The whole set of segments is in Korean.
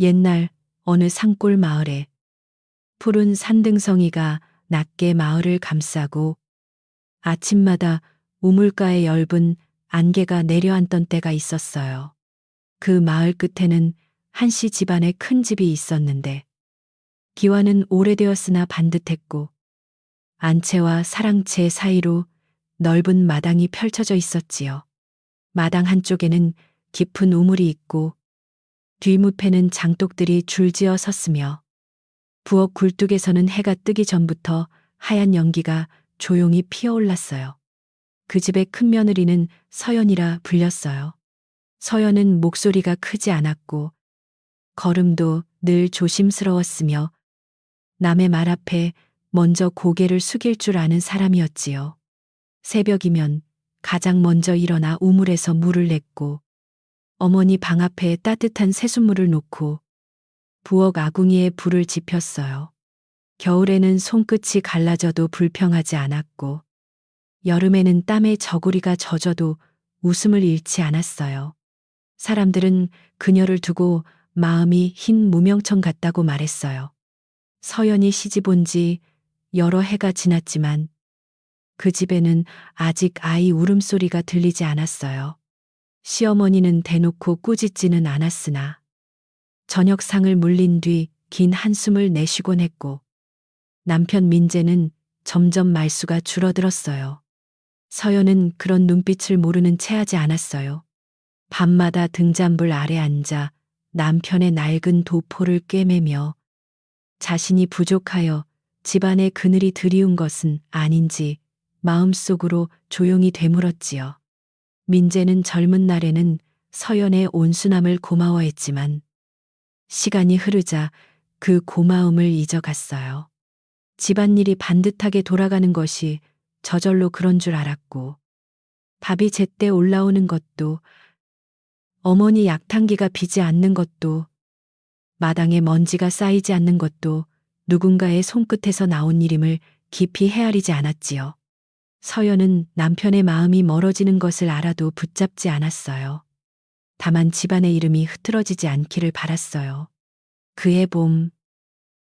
옛날 어느 산골 마을에 푸른 산등성이가 낮게 마을을 감싸고 아침마다 우물가에 엷은 안개가 내려앉던 때가 있었어요. 그 마을 끝에는 한씨 집안의 큰 집이 있었는데 기와는 오래되었으나 반듯했고 안채와 사랑채 사이로 넓은 마당이 펼쳐져 있었지요. 마당 한쪽에는 깊은 우물이 있고 뒷무패는 장독들이 줄지어 섰으며 부엌 굴뚝에서는 해가 뜨기 전부터 하얀 연기가 조용히 피어올랐어요. 그 집의 큰 며느리는 서연이라 불렸어요. 서연은 목소리가 크지 않았고 걸음도 늘 조심스러웠으며 남의 말 앞에 먼저 고개를 숙일 줄 아는 사람이었지요. 새벽이면 가장 먼저 일어나 우물에서 물을 냈고 어머니 방 앞에 따뜻한 새순물을 놓고 부엌 아궁이에 불을 지폈어요. 겨울에는 손끝이 갈라져도 불평하지 않았고 여름에는 땀에 저고리가 젖어도 웃음을 잃지 않았어요. 사람들은 그녀를 두고 마음이 흰 무명청 같다고 말했어요. 서연이 시집 온 지 여러 해가 지났지만 그 집에는 아직 아이 울음소리가 들리지 않았어요. 시어머니는 대놓고 꾸짖지는 않았으나 저녁상을 물린 뒤 긴 한숨을 내쉬곤 했고 남편 민재는 점점 말수가 줄어들었어요. 서연은 그런 눈빛을 모르는 채 하지 않았어요. 밤마다 등잔불 아래 앉아 남편의 낡은 도포를 꿰매며 자신이 부족하여 집안의 그늘이 드리운 것은 아닌지 마음속으로 조용히 되물었지요. 민재는 젊은 날에는 서연의 온순함을 고마워했지만 시간이 흐르자 그 고마움을 잊어갔어요. 집안일이 반듯하게 돌아가는 것이 저절로 그런 줄 알았고 밥이 제때 올라오는 것도 어머니 약탕기가 비지 않는 것도 마당에 먼지가 쌓이지 않는 것도 누군가의 손끝에서 나온 일임을 깊이 헤아리지 않았지요. 서연은 남편의 마음이 멀어지는 것을 알아도 붙잡지 않았어요. 다만 집안의 이름이 흐트러지지 않기를 바랐어요. 그해 봄,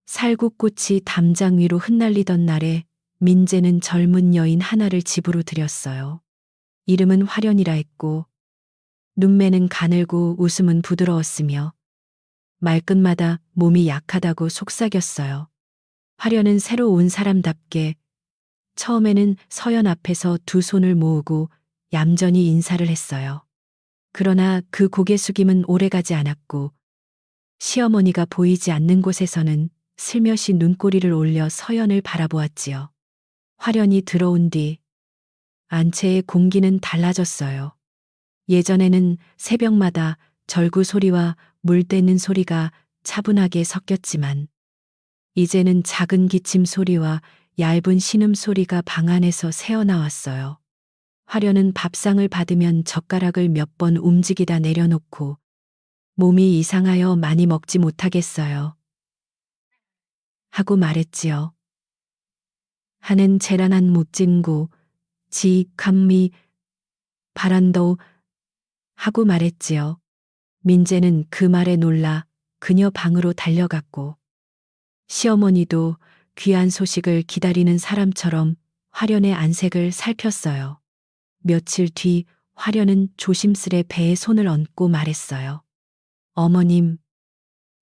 살구꽃이 담장 위로 흩날리던 날에 민재는 젊은 여인 하나를 집으로 들였어요. 이름은 화련이라 했고 눈매는 가늘고 웃음은 부드러웠으며 말끝마다 몸이 약하다고 속삭였어요. 화련은 새로 온 사람답게 처음에는 서연 앞에서 두 손을 모으고 얌전히 인사를 했어요. 그러나 그 고개 숙임은 오래가지 않았고 시어머니가 보이지 않는 곳에서는 슬며시 눈꼬리를 올려 서연을 바라보았지요. 화련이 들어온 뒤 안채의 공기는 달라졌어요. 예전에는 새벽마다 절구 소리와 물 떼는 소리가 차분하게 섞였지만 이제는 작은 기침 소리와 얇은 신음 소리가 방 안에서 새어나왔어요. 화련은 밥상을 받으면 젓가락을 몇 번 움직이다 내려놓고 몸이 이상하여 많이 먹지 못하겠어요 하고 말했지요. 하는 재란한 못진구 지 감미 바란도 하고 말했지요. 민재는 그 말에 놀라 그녀 방으로 달려갔고 시어머니도 귀한 소식을 기다리는 사람처럼 화련의 안색을 살폈어요. 며칠 뒤 화련은 조심스레 배에 손을 얹고 말했어요. 어머님,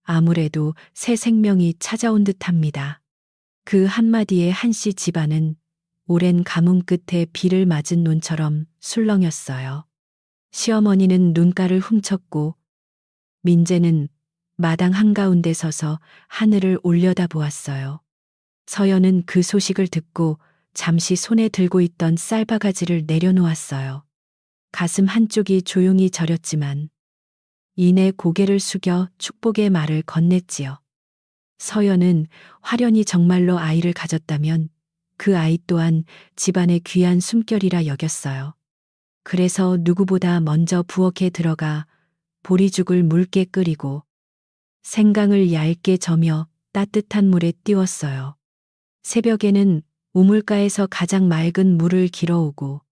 아무래도 새 생명이 찾아온 듯합니다. 그 한마디에 한씨 집안은 오랜 가뭄 끝에 비를 맞은 논처럼 술렁였어요. 시어머니는 눈가를 훔쳤고 민재는 마당 한가운데 서서 하늘을 올려다보았어요. 서연은 그 소식을 듣고 잠시 손에 들고 있던 쌀바가지를 내려놓았어요. 가슴 한쪽이 조용히 저렸지만 이내 고개를 숙여 축복의 말을 건넸지요. 서연은 화련이 정말로 아이를 가졌다면 그 아이 또한 집안의 귀한 숨결이라 여겼어요. 그래서 누구보다 먼저 부엌에 들어가 보리죽을 묽게 끓이고 생강을 얇게 저며 따뜻한 물에 띄웠어요. 새벽에는 우물가에서 가장 맑은 물을 길어오고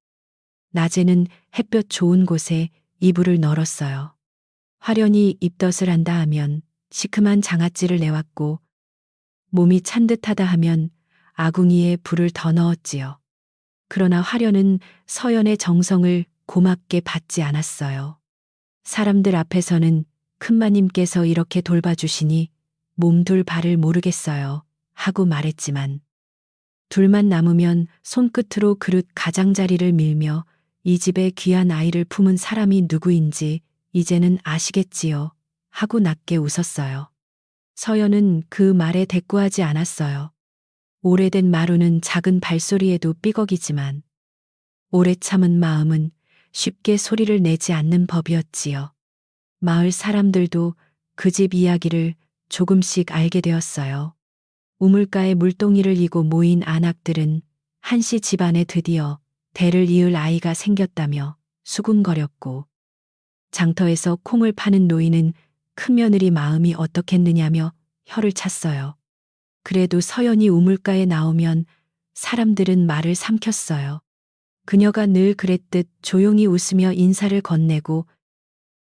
낮에는 햇볕 좋은 곳에 이불을 널었어요. 화련이 입덧을 한다 하면 시큼한 장아찌를 내왔고 몸이 찬 듯하다 하면 아궁이에 불을 더 넣었지요. 그러나 화려는 서연의 정성을 고맙게 받지 않았어요. 사람들 앞에서는 큰마님께서 이렇게 돌봐주시니 몸둘 바를 모르겠어요. 하고 말했지만 둘만 남으면 손끝으로 그릇 가장자리를 밀며 이 집에 귀한 아이를 품은 사람이 누구인지 이제는 아시겠지요. 하고 낮게 웃었어요. 서연은 그 말에 대꾸하지 않았어요. 오래된 마루는 작은 발소리에도 삐걱이지만 오래 참은 마음은 쉽게 소리를 내지 않는 법이었지요. 마을 사람들도 그 집 이야기를 조금씩 알게 되었어요. 우물가에 물동이를 이고 모인 안악들은 한씨 집안에 드디어 대를 이을 아이가 생겼다며 수군거렸고 장터에서 콩을 파는 노인은 큰며느리 마음이 어떻겠느냐며 혀를 찼어요. 그래도 서연이 우물가에 나오면 사람들은 말을 삼켰어요. 그녀가 늘 그랬듯 조용히 웃으며 인사를 건네고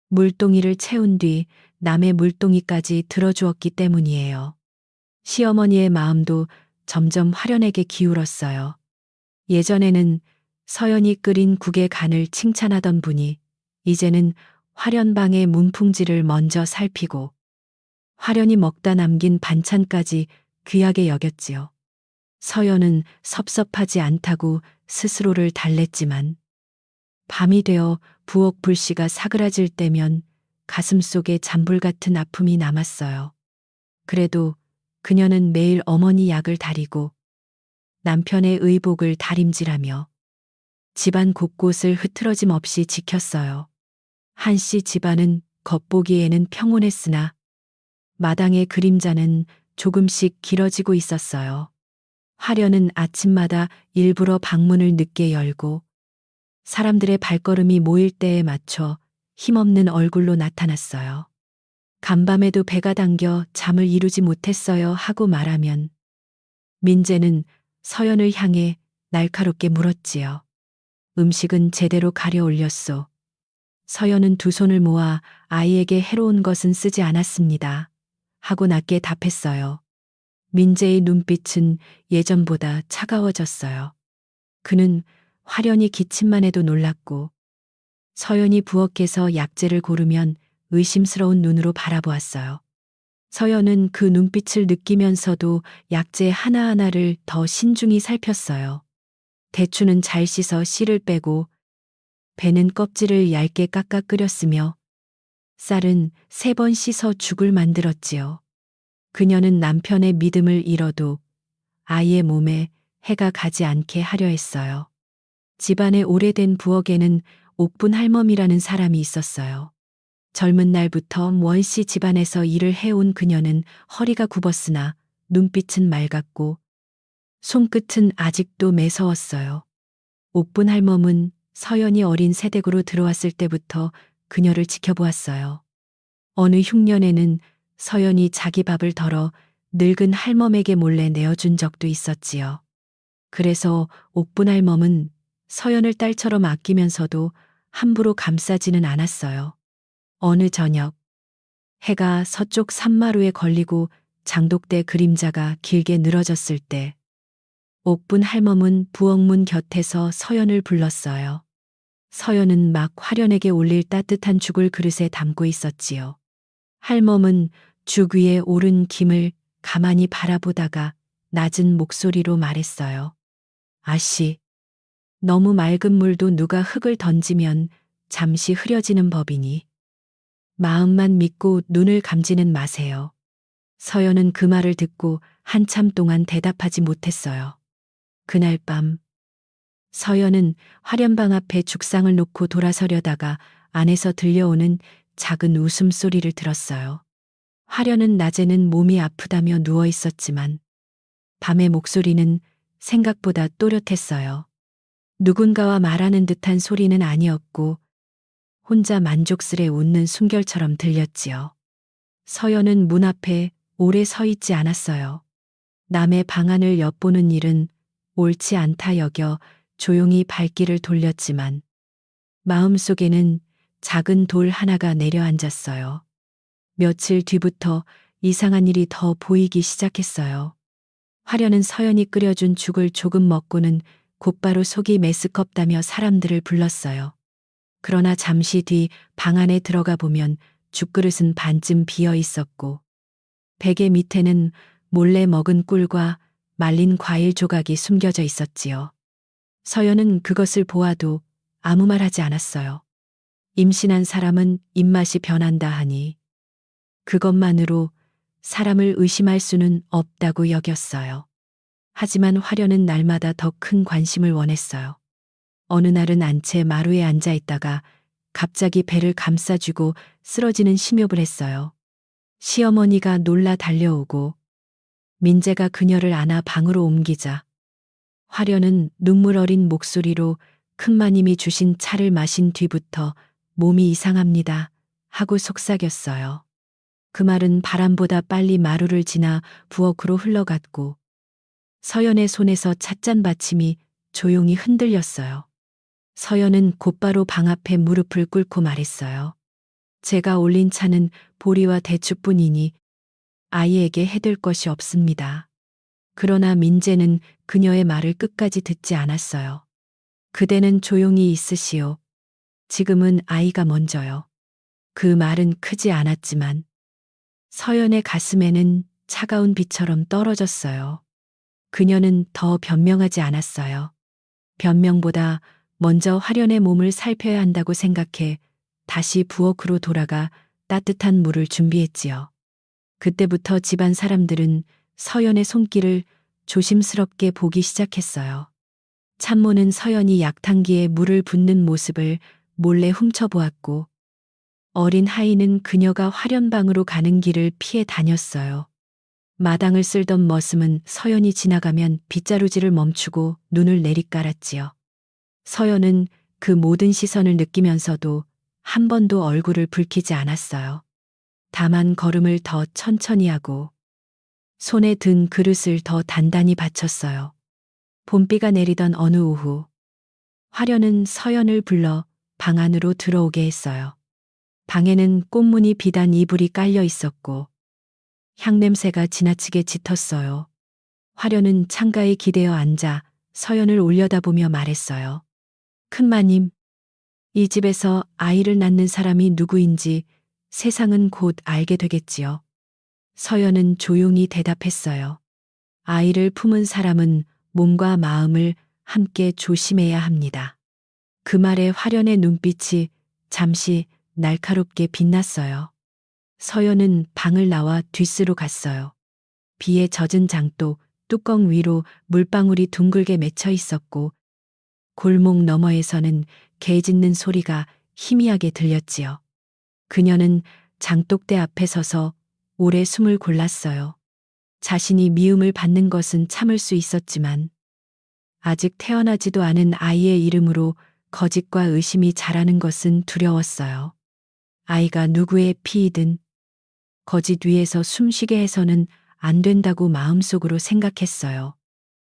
물동이를 채운 뒤 남의 물동이까지 들어주었기 때문이에요. 시어머니의 마음도 점점 화련에게 기울었어요. 예전에는 서연이 끓인 국의 간을 칭찬하던 분이 이제는 화련방의 문풍지를 먼저 살피고 화련이 먹다 남긴 반찬까지 귀하게 여겼지요. 서연은 섭섭하지 않다고 스스로를 달랬지만 밤이 되어 부엌 불씨가 사그라질 때면 가슴속에 잔불 같은 아픔이 남았어요. 그래도 그녀는 매일 어머니 약을 다리고 남편의 의복을 다림질하며 집안 곳곳을 흐트러짐 없이 지켰어요. 한씨 집안은 겉보기에는 평온했으나 마당의 그림자는 조금씩 길어지고 있었어요. 화련은 아침마다 일부러 방문을 늦게 열고 사람들의 발걸음이 모일 때에 맞춰 힘없는 얼굴로 나타났어요. 간밤에도 배가 당겨 잠을 이루지 못했어요 하고 말하면 민재는 서연을 향해 날카롭게 물었지요. 음식은 제대로 가려 올렸소. 서연은 두 손을 모아 아이에게 해로운 것은 쓰지 않았습니다. 하고 낮게 답했어요. 민재의 눈빛은 예전보다 차가워졌어요. 그는 화련히 기침만 해도 놀랐고 서연이 부엌에서 약재를 고르면 의심스러운 눈으로 바라보았어요. 서연은 그 눈빛을 느끼면서도 약재 하나하나를 더 신중히 살폈어요. 대추는 잘 씻어 씨를 빼고 배는 껍질을 얇게 깎아 끓였으며 쌀은 3번 씻어 죽을 만들었지요. 그녀는 남편의 믿음을 잃어도 아이의 몸에 해가 가지 않게 하려 했어요. 집안의 오래된 부엌에는 옥분 할멈이라는 사람이 있었어요. 젊은 날부터 원씨 집안에서 일을 해온 그녀는 허리가 굽었으나 눈빛은 맑았고 손끝은 아직도 매서웠어요. 옥분 할멈은 서연이 어린 새댁으로 들어왔을 때부터 그녀를 지켜보았어요. 어느 흉년에는 서연이 자기 밥을 덜어 늙은 할멈에게 몰래 내어준 적도 있었지요. 그래서 옥분 할멈은 서연을 딸처럼 아끼면서도 함부로 감싸지는 않았어요. 어느 저녁 해가 서쪽 산마루에 걸리고 장독대 그림자가 길게 늘어졌을 때 옥분 할멈은 부엌문 곁에서 서연을 불렀어요. 서연은 막 화련에게 올릴 따뜻한 죽을 그릇에 담고 있었지요. 할멈은 죽 위에 오른 김을 가만히 바라보다가 낮은 목소리로 말했어요. 아씨, 너무 맑은 물도 누가 흙을 던지면 잠시 흐려지는 법이니 마음만 믿고 눈을 감지는 마세요. 서연은 그 말을 듣고 한참 동안 대답하지 못했어요. 그날 밤 서연은 화련방 앞에 죽상을 놓고 돌아서려다가 안에서 들려오는 작은 웃음소리를 들었어요. 화련은 낮에는 몸이 아프다며 누워 있었지만 밤의 목소리는 생각보다 또렷했어요. 누군가와 말하는 듯한 소리는 아니었고 혼자 만족스레 웃는 숨결처럼 들렸지요. 서연은 문 앞에 오래 서 있지 않았어요. 남의 방안을 엿보는 일은 옳지 않다 여겨 조용히 발길을 돌렸지만 마음속에는 작은 돌 하나가 내려앉았어요. 며칠 뒤부터 이상한 일이 더 보이기 시작했어요. 화려는 서연이 끓여준 죽을 조금 먹고는 곧바로 속이 메스껍다며 사람들을 불렀어요. 그러나 잠시 뒤 방 안에 들어가 보면 죽그릇은 반쯤 비어 있었고 베개 밑에는 몰래 먹은 꿀과 말린 과일 조각이 숨겨져 있었지요. 서연은 그것을 보아도 아무 말 하지 않았어요. 임신한 사람은 입맛이 변한다 하니 그것만으로 사람을 의심할 수는 없다고 여겼어요. 하지만 화려는 날마다 더 큰 관심을 원했어요. 어느 날은 안채 마루에 앉아 있다가 갑자기 배를 감싸쥐고 쓰러지는 심욕을 했어요. 시어머니가 놀라 달려오고 민재가 그녀를 안아 방으로 옮기자 화려는 눈물 어린 목소리로 큰마님이 주신 차를 마신 뒤부터 몸이 이상합니다 하고 속삭였어요. 그 말은 바람보다 빨리 마루를 지나 부엌으로 흘러갔고 서연의 손에서 찻잔 받침이 조용히 흔들렸어요. 서연은 곧바로 방 앞에 무릎을 꿇고 말했어요. 제가 올린 차는 보리와 대추뿐이니 아이에게 해될 것이 없습니다. 그러나 민재는 그녀의 말을 끝까지 듣지 않았어요. 그대는 조용히 있으시오. 지금은 아이가 먼저요. 그 말은 크지 않았지만 서연의 가슴에는 차가운 비처럼 떨어졌어요. 그녀는 더 변명하지 않았어요. 변명보다 먼저 화련의 몸을 살펴야 한다고 생각해 다시 부엌으로 돌아가 따뜻한 물을 준비했지요. 그때부터 집안 사람들은 서연의 손길을 조심스럽게 보기 시작했어요. 참모는 서연이 약탕기에 물을 붓는 모습을 몰래 훔쳐보았고 어린 하인은 그녀가 화련방으로 가는 길을 피해 다녔어요. 마당을 쓸던 머슴은 서연이 지나가면 빗자루질을 멈추고 눈을 내리깔았지요. 서연은 그 모든 시선을 느끼면서도 한 번도 얼굴을 붉히지 않았어요. 다만 걸음을 더 천천히 하고 손에 든 그릇을 더 단단히 받쳤어요. 봄비가 내리던 어느 오후 화련은 서연을 불러 방 안으로 들어오게 했어요. 방에는 꽃무늬 비단 이불이 깔려 있었고 향냄새가 지나치게 짙었어요. 화련은 창가에 기대어 앉아 서연을 올려다보며 말했어요. 큰마님, 이 집에서 아이를 낳는 사람이 누구인지 세상은 곧 알게 되겠지요. 서연은 조용히 대답했어요. 아이를 품은 사람은 몸과 마음을 함께 조심해야 합니다. 그 말에 화련의 눈빛이 잠시 날카롭게 빛났어요. 서연은 방을 나와 뒷스로 갔어요. 비에 젖은 장독 뚜껑 위로 물방울이 둥글게 맺혀 있었고 골목 너머에서는 개 짖는 소리가 희미하게 들렸지요. 그녀는 장독대 앞에 서서 오래 숨을 골랐어요. 자신이 미움을 받는 것은 참을 수 있었지만 아직 태어나지도 않은 아이의 이름으로 거짓과 의심이 자라는 것은 두려웠어요. 아이가 누구의 피이든 거짓 위에서 숨쉬게 해서는 안 된다고 마음속으로 생각했어요.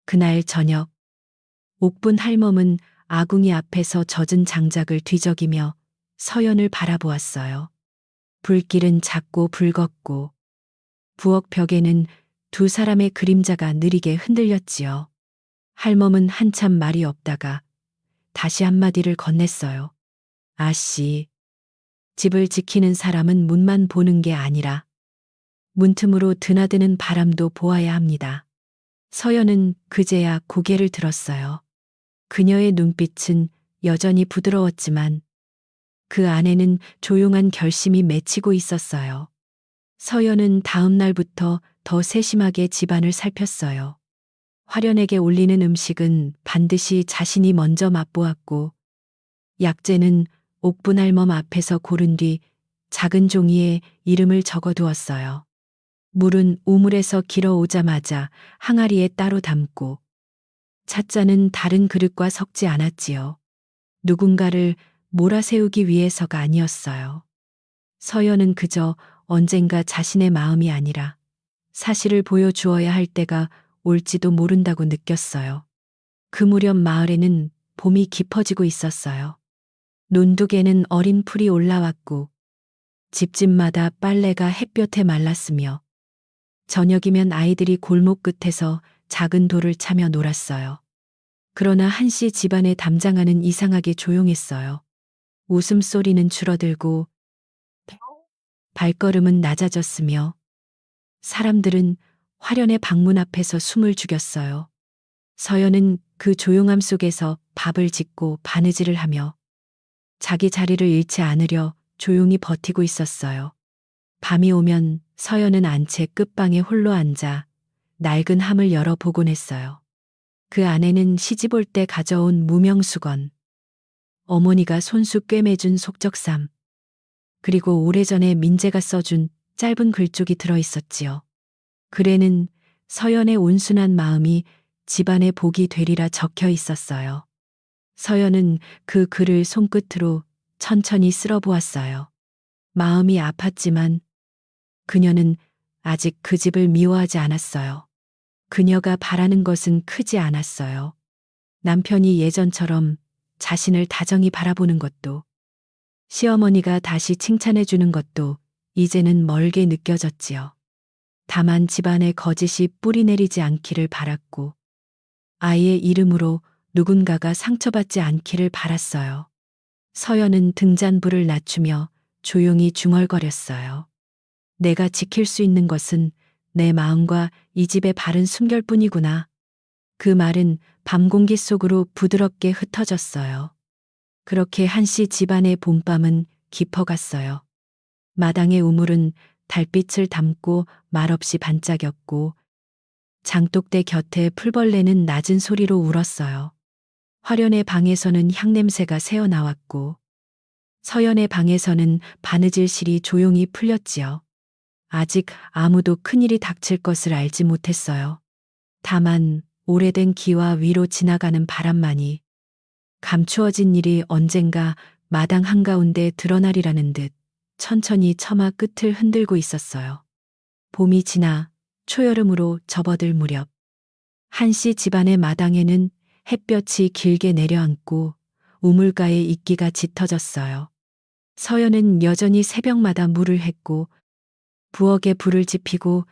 그날 저녁 옥분 할멈은 아궁이 앞에서 젖은 장작을 뒤적이며 서연을 바라보았어요. 불길은 작고 붉었고 부엌 벽에는 두 사람의 그림자가 느리게 흔들렸지요. 할멈은 한참 말이 없다가 다시 한마디를 건넸어요. 아씨, 집을 지키는 사람은 문만 보는 게 아니라 문틈으로 드나드는 바람도 보아야 합니다. 서연은 그제야 고개를 들었어요. 그녀의 눈빛은 여전히 부드러웠지만 그 안에는 조용한 결심이 맺히고 있었어요. 서연은 다음 날부터 더 세심하게 집안을 살폈어요. 화련에게 올리는 음식은 반드시 자신이 먼저 맛보았고 약재는 옥분할멈 앞에서 고른 뒤 작은 종이에 이름을 적어두었어요. 물은 우물에서 길어오자마자 항아리에 따로 담고 찻잔은 다른 그릇과 섞지 않았지요. 누군가를 몰아세우기 위해서가 아니었어요. 서연은 그저 언젠가 자신의 마음이 아니라 사실을 보여주어야 할 때가 올지도 모른다고 느꼈어요. 그 무렵 마을에는 봄이 깊어지고 있었어요. 논둑에는 어린 풀이 올라왔고 집집마다 빨래가 햇볕에 말랐으며 저녁이면 아이들이 골목 끝에서 작은 돌을 차며 놀았어요. 그러나 한씨 집안의 담장안은 이상하게 조용했어요. 웃음소리는 줄어들고 발걸음은 낮아졌으며 사람들은 화련의 방문 앞에서 숨을 죽였어요. 서연은 그 조용함 속에서 밥을 짓고 바느질을 하며 자기 자리를 잃지 않으려 조용히 버티고 있었어요. 밤이 오면 서연은 안채 끝방에 홀로 앉아 낡은 함을 열어보곤 했어요. 그 안에는 시집 올 때 가져온 무명수건, 어머니가 손수 꿰매준 속적삼, 그리고 오래전에 민재가 써준 짧은 글쪽이 들어있었지요. 글에는 서연의 온순한 마음이 집안의 복이 되리라 적혀 있었어요. 서연은 그 글을 손끝으로 천천히 쓸어보았어요. 마음이 아팠지만 그녀는 아직 그 집을 미워하지 않았어요. 그녀가 바라는 것은 크지 않았어요. 남편이 예전처럼 자신을 다정히 바라보는 것도, 시어머니가 다시 칭찬해 주는 것도 이제는 멀게 느껴졌지요. 다만 집안에 거짓이 뿌리내리지 않기를 바랐고, 아이의 이름으로 누군가가 상처받지 않기를 바랐어요. 서연은 등잔불을 낮추며 조용히 중얼거렸어요. 내가 지킬 수 있는 것은 내 마음과 이 집의 바른 숨결뿐이구나. 그 말은 밤 공기 속으로 부드럽게 흩어졌어요. 그렇게 한씨 집안의 봄밤은 깊어갔어요. 마당의 우물은 달빛을 담고 말없이 반짝였고 장독대 곁에 풀벌레는 낮은 소리로 울었어요. 화련의 방에서는 향냄새가 새어나왔고 서연의 방에서는 바느질실이 조용히 풀렸지요. 아직 아무도 큰일이 닥칠 것을 알지 못했어요. 다만 오래된 기와 위로 지나가는 바람만이 감추어진 일이 언젠가 마당 한가운데 드러나리라는 듯 천천히 처마 끝을 흔들고 있었어요. 봄이 지나 초여름으로 접어들 무렵 한씨 집안의 마당에는 햇볕이 길게 내려앉고 우물가에 이끼가 짙어졌어요. 서연은 여전히 새벽마다 물을 했고 부엌에 불을 지피고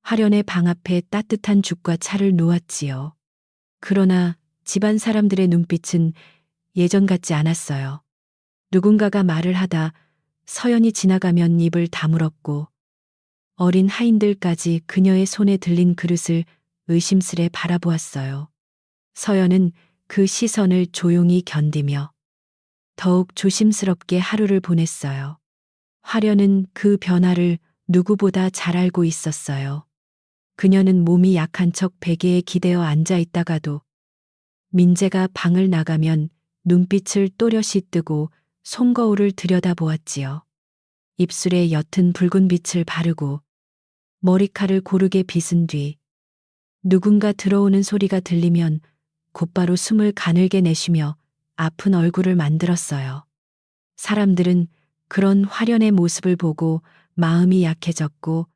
화련의 방 앞에 따뜻한 죽과 차를 놓았지요. 그러나 집안 사람들의 눈빛은 예전 같지 않았어요. 누군가가 말을 하다 서연이 지나가면 입을 다물었고 어린 하인들까지 그녀의 손에 들린 그릇을 의심스레 바라보았어요. 서연은 그 시선을 조용히 견디며 더욱 조심스럽게 하루를 보냈어요. 화련은 그 변화를 누구보다 잘 알고 있었어요. 그녀는 몸이 약한 척 베개에 기대어 앉아 있다가도 민재가 방을 나가면 눈빛을 또렷이 뜨고 손거울을 들여다보았지요. 입술에 옅은 붉은 빛을 바르고 머리칼을 고르게 빗은 뒤 누군가 들어오는 소리가 들리면 곧바로 숨을 가늘게 내쉬며 아픈 얼굴을 만들었어요. 사람들은 그런 화련의 모습을 보고 마음이 약해졌고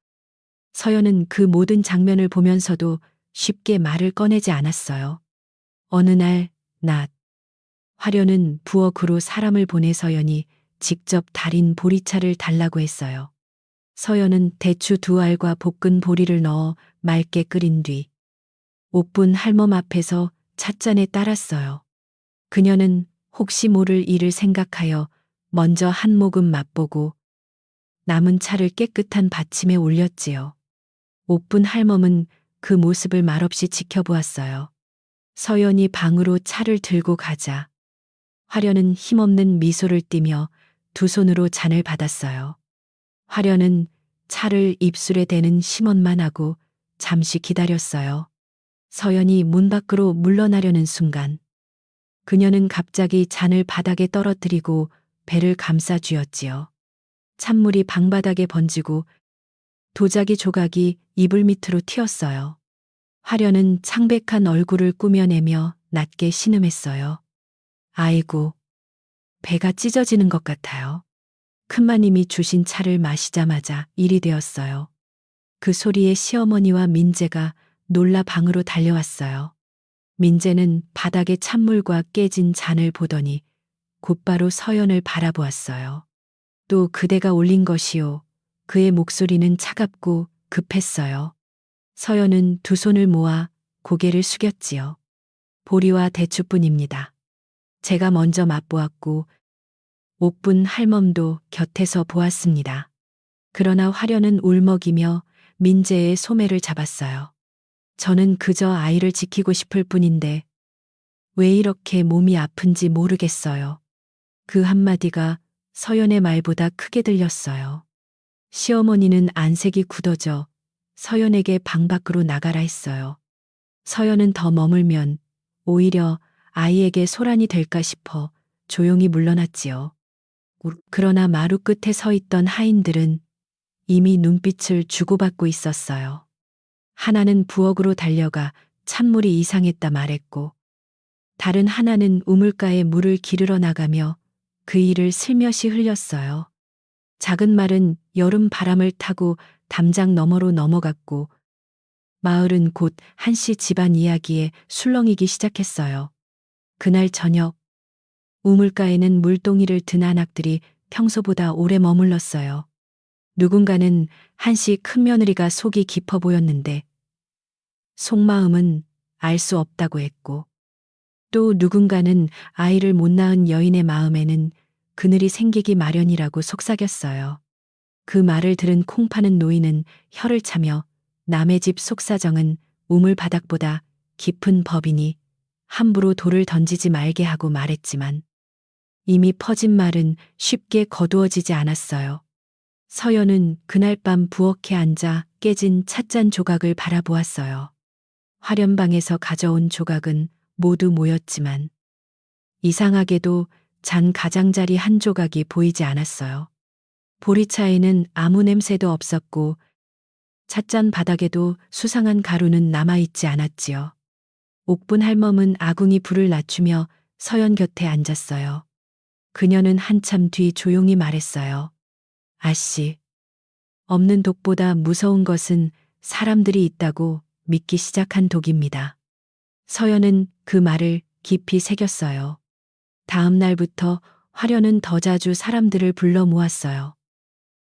서연은 그 모든 장면을 보면서도 쉽게 말을 꺼내지 않았어요. 어느 날 낮 화련은 부엌으로 사람을 보내 서연이 직접 달인 보리차를 달라고 했어요. 서연은 대추 2알과 볶은 보리를 넣어 맑게 끓인 뒤 옥분 할멈 앞에서 찻잔에 따랐어요. 그녀는 혹시 모를 일을 생각하여 먼저 한 모금 맛보고 남은 차를 깨끗한 받침에 올렸지요. 옥분 할멈은 그 모습을 말없이 지켜보았어요. 서연이 방으로 차를 들고 가자 화련은 힘없는 미소를 띠며 두 손으로 잔을 받았어요. 화련은 차를 입술에 대는 심원만 하고 잠시 기다렸어요. 서연이 문 밖으로 물러나려는 순간 그녀는 갑자기 잔을 바닥에 떨어뜨리고 배를 감싸 쥐었지요. 찬물이 방바닥에 번지고 도자기 조각이 이불 밑으로 튀었어요. 화련은 창백한 얼굴을 꾸며내며 낮게 신음했어요. 아이고, 배가 찢어지는 것 같아요. 큰마님이 주신 차를 마시자마자 일이 되었어요. 그 소리에 시어머니와 민재가 놀라 방으로 달려왔어요. 민재는 바닥에 찬물과 깨진 잔을 보더니 곧바로 서연을 바라보았어요. 또 그대가 올린 것이요. 그의 목소리는 차갑고 급했어요. 서연은 두 손을 모아 고개를 숙였지요. 보리와 대추뿐입니다. 제가 먼저 맛보았고 옥분 할멈도 곁에서 보았습니다. 그러나 화려는 울먹이며 민재의 소매를 잡았어요. 저는 그저 아이를 지키고 싶을 뿐인데 왜 이렇게 몸이 아픈지 모르겠어요. 그 한마디가 서연의 말보다 크게 들렸어요. 시어머니는 안색이 굳어져 서연에게 방 밖으로 나가라 했어요. 서연은 더 머물면 오히려 아이에게 소란이 될까 싶어 조용히 물러났지요. 그러나 마루 끝에 서 있던 하인들은 이미 눈빛을 주고받고 있었어요. 하나는 부엌으로 달려가 찬물이 이상했다 말했고, 다른 하나는 우물가에 물을 기르러 나가며 그 일을 슬며시 흘렸어요. 작은 말은 여름 바람을 타고 담장 너머로 넘어갔고, 마을은 곧 한씨 집안 이야기에 술렁이기 시작했어요. 그날 저녁, 우물가에는 물동이를 든 안악들이 평소보다 오래 머물렀어요. 누군가는 한씨 큰며느리가 속이 깊어 보였는데 속마음은 알 수 없다고 했고, 또 누군가는 아이를 못 낳은 여인의 마음에는 그늘이 생기기 마련이라고 속삭였어요. 그 말을 들은 콩 파는 노인은 혀를 차며 남의 집 속사정은 우물 바닥보다 깊은 법이니 함부로 돌을 던지지 말게 하고 말했지만 이미 퍼진 말은 쉽게 거두어지지 않았어요. 서연은 그날 밤 부엌에 앉아 깨진 찻잔 조각을 바라보았어요. 화련방에서 가져온 조각은 모두 모였지만 이상하게도 잔 가장자리 한 조각이 보이지 않았어요. 보리차에는 아무 냄새도 없었고 찻잔 바닥에도 수상한 가루는 남아있지 않았지요. 옥분 할멈은 아궁이 불을 낮추며 서연 곁에 앉았어요. 그녀는 한참 뒤 조용히 말했어요. 아씨, 없는 독보다 무서운 것은 사람들이 있다고 믿기 시작한 독입니다. 서연은 그 말을 깊이 새겼어요. 다음 날부터 화련은 더 자주 사람들을 불러 모았어요.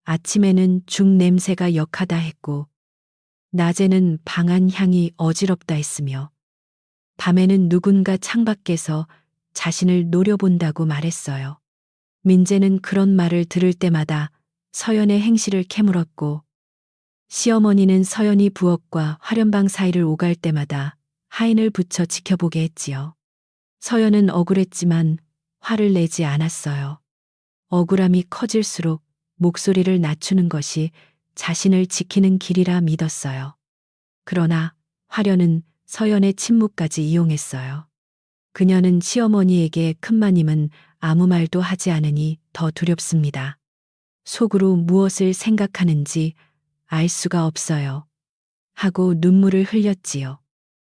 아침에는 죽 냄새가 역하다 했고, 낮에는 방안 향이 어지럽다 했으며, 밤에는 누군가 창밖에서 자신을 노려본다고 말했어요. 민재는 그런 말을 들을 때마다 서연의 행실을 캐물었고, 시어머니는 서연이 부엌과 화련방 사이를 오갈 때마다 하인을 붙여 지켜보게 했지요. 서연은 억울했지만 화를 내지 않았어요. 억울함이 커질수록 목소리를 낮추는 것이 자신을 지키는 길이라 믿었어요. 그러나 화련은 서연의 침묵까지 이용했어요. 그녀는 시어머니에게 큰마님은 아무 말도 하지 않으니 더 두렵습니다. 속으로 무엇을 생각하는지 알 수가 없어요. 하고 눈물을 흘렸지요.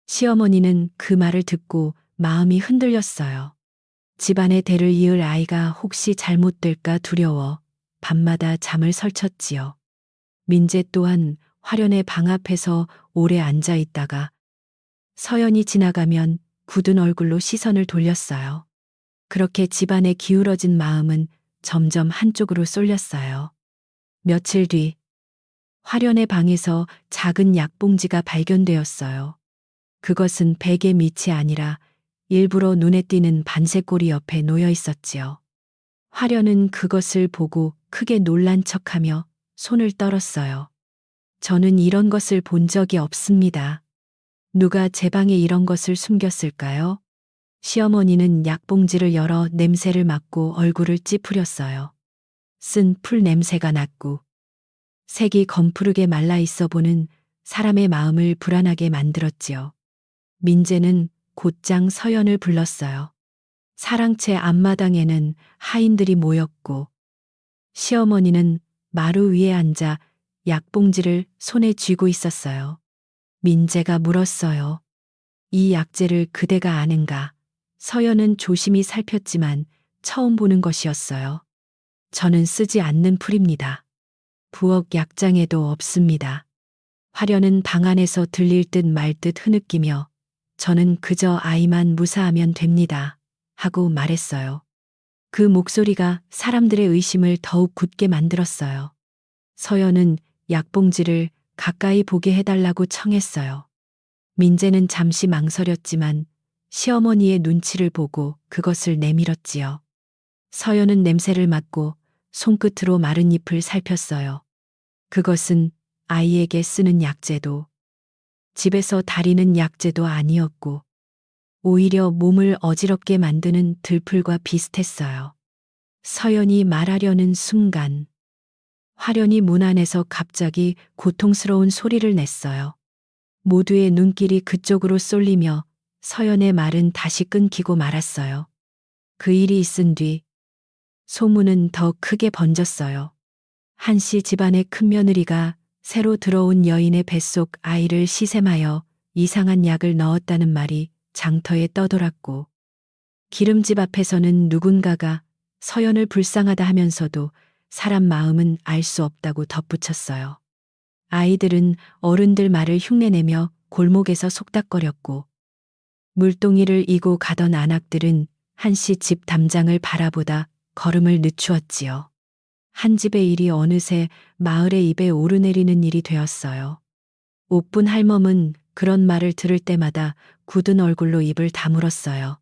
시어머니는 그 말을 듣고 마음이 흔들렸어요. 집안의 대를 이을 아이가 혹시 잘못될까 두려워 밤마다 잠을 설쳤지요. 민재 또한 화련의 방 앞에서 오래 앉아 있다가 서연이 지나가면 굳은 얼굴로 시선을 돌렸어요. 그렇게 집안의 기울어진 마음은 점점 한쪽으로 쏠렸어요. 며칠 뒤 화련의 방에서 작은 약봉지가 발견되었어요. 그것은 베개 밑이 아니라 일부러 눈에 띄는 반새꼬리 옆에 놓여 있었지요. 화련은 그것을 보고 크게 놀란 척하며 손을 떨었어요. 저는 이런 것을 본 적이 없습니다. 누가 제 방에 이런 것을 숨겼을까요? 시어머니는 약봉지를 열어 냄새를 맡고 얼굴을 찌푸렸어요. 쓴 풀 냄새가 났고 색이 검푸르게 말라 있어 보는 사람의 마음을 불안하게 만들었지요. 민재는 곧장 서연을 불렀어요. 사랑채 앞마당에는 하인들이 모였고 시어머니는 마루 위에 앉아 약봉지를 손에 쥐고 있었어요. 민재가 물었어요. 이 약재를 그대가 아는가? 서연은 조심히 살폈지만 처음 보는 것이었어요. 저는 쓰지 않는 풀입니다. 부엌 약장에도 없습니다. 화련은 방 안에서 들릴 듯 말 듯 흐느끼며 저는 그저 아이만 무사하면 됩니다. 하고 말했어요. 그 목소리가 사람들의 의심을 더욱 굳게 만들었어요. 서연은 약봉지를 가까이 보게 해달라고 청했어요. 민재는 잠시 망설였지만 시어머니의 눈치를 보고 그것을 내밀었지요. 서연은 냄새를 맡고 손끝으로 마른 잎을 살폈어요. 그것은 아이에게 쓰는 약재도, 집에서 다리는 약재도 아니었고, 오히려 몸을 어지럽게 만드는 들풀과 비슷했어요. 서연이 말하려는 순간, 화련이 문 안에서 갑자기 고통스러운 소리를 냈어요. 모두의 눈길이 그쪽으로 쏠리며 서연의 말은 다시 끊기고 말았어요. 그 일이 있은 뒤 소문은 더 크게 번졌어요. 한씨 집안의 큰며느리가 새로 들어온 여인의 뱃속 아이를 시샘하여 이상한 약을 넣었다는 말이 장터에 떠돌았고, 기름집 앞에서는 누군가가 서연을 불쌍하다 하면서도 사람 마음은 알 수 없다고 덧붙였어요. 아이들은 어른들 말을 흉내내며 골목에서 속닥거렸고, 물동이를 이고 가던 안악들은 한씨 집 담장을 바라보다 걸음을 늦추었지요. 한 집의 일이 어느새 마을의 입에 오르내리는 일이 되었어요. 옥분 할멈은 그런 말을 들을 때마다 굳은 얼굴로 입을 다물었어요.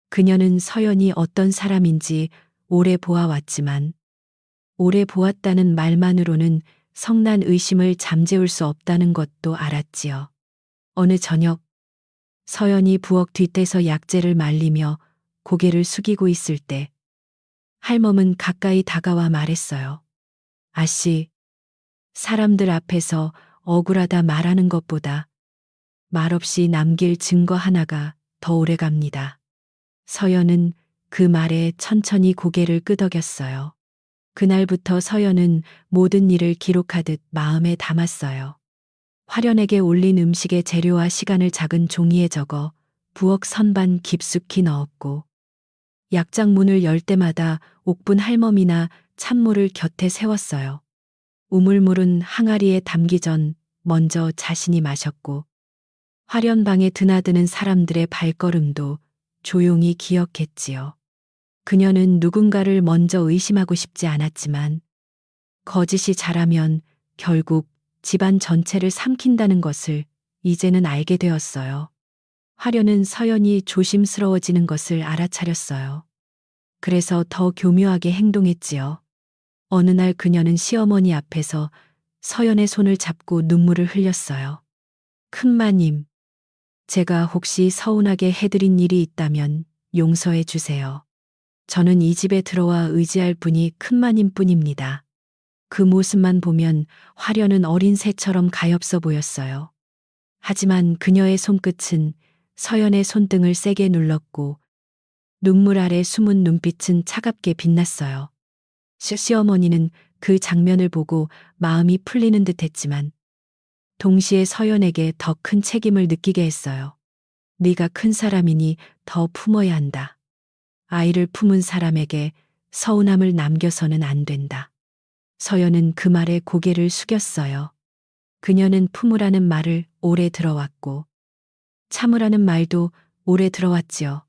그녀는 서연이 어떤 사람인지 오래 보아왔지만, 오래 보았다는 말만으로는 성난 의심을 잠재울 수 없다는 것도 알았지요. 어느 저녁, 서연이 부엌 뒷대서 약재를 말리며 고개를 숙이고 있을 때, 할멈은 가까이 다가와 말했어요. 아씨, 사람들 앞에서 억울하다 말하는 것보다 말없이 남길 증거 하나가 더 오래 갑니다. 서연은 그 말에 천천히 고개를 끄덕였어요. 그날부터 서연은 모든 일을 기록하듯 마음에 담았어요. 화련에게 올린 음식의 재료와 시간을 작은 종이에 적어 부엌 선반 깊숙이 넣었고, 약장 문을 열 때마다 옥분 할멈이나 찬물을 곁에 세웠어요. 우물물은 항아리에 담기 전 먼저 자신이 마셨고, 화련방에 드나드는 사람들의 발걸음도 조용히 기억했지요. 그녀는 누군가를 먼저 의심하고 싶지 않았지만, 거짓이 자라면 결국 집안 전체를 삼킨다는 것을 이제는 알게 되었어요. 화련은 서연이 조심스러워지는 것을 알아차렸어요. 그래서 더 교묘하게 행동했지요. 어느 날 그녀는 시어머니 앞에서 서연의 손을 잡고 눈물을 흘렸어요. 큰마님, 제가 혹시 서운하게 해드린 일이 있다면 용서해 주세요. 저는 이 집에 들어와 의지할 분이 큰마님 뿐입니다. 그 모습만 보면 화련은 어린 새처럼 가엾어 보였어요. 하지만 그녀의 손끝은 서연의 손등을 세게 눌렀고, 눈물 아래 숨은 눈빛은 차갑게 빛났어요. 시어머니는 그 장면을 보고 마음이 풀리는 듯 했지만, 동시에 서연에게 더 큰 책임을 느끼게 했어요. 네가 큰 사람이니 더 품어야 한다. 아이를 품은 사람에게 서운함을 남겨서는 안 된다. 서연은 그 말에 고개를 숙였어요. 그녀는 품으라는 말을 오래 들어왔고, 참으라는 말도 오래 들어왔지요.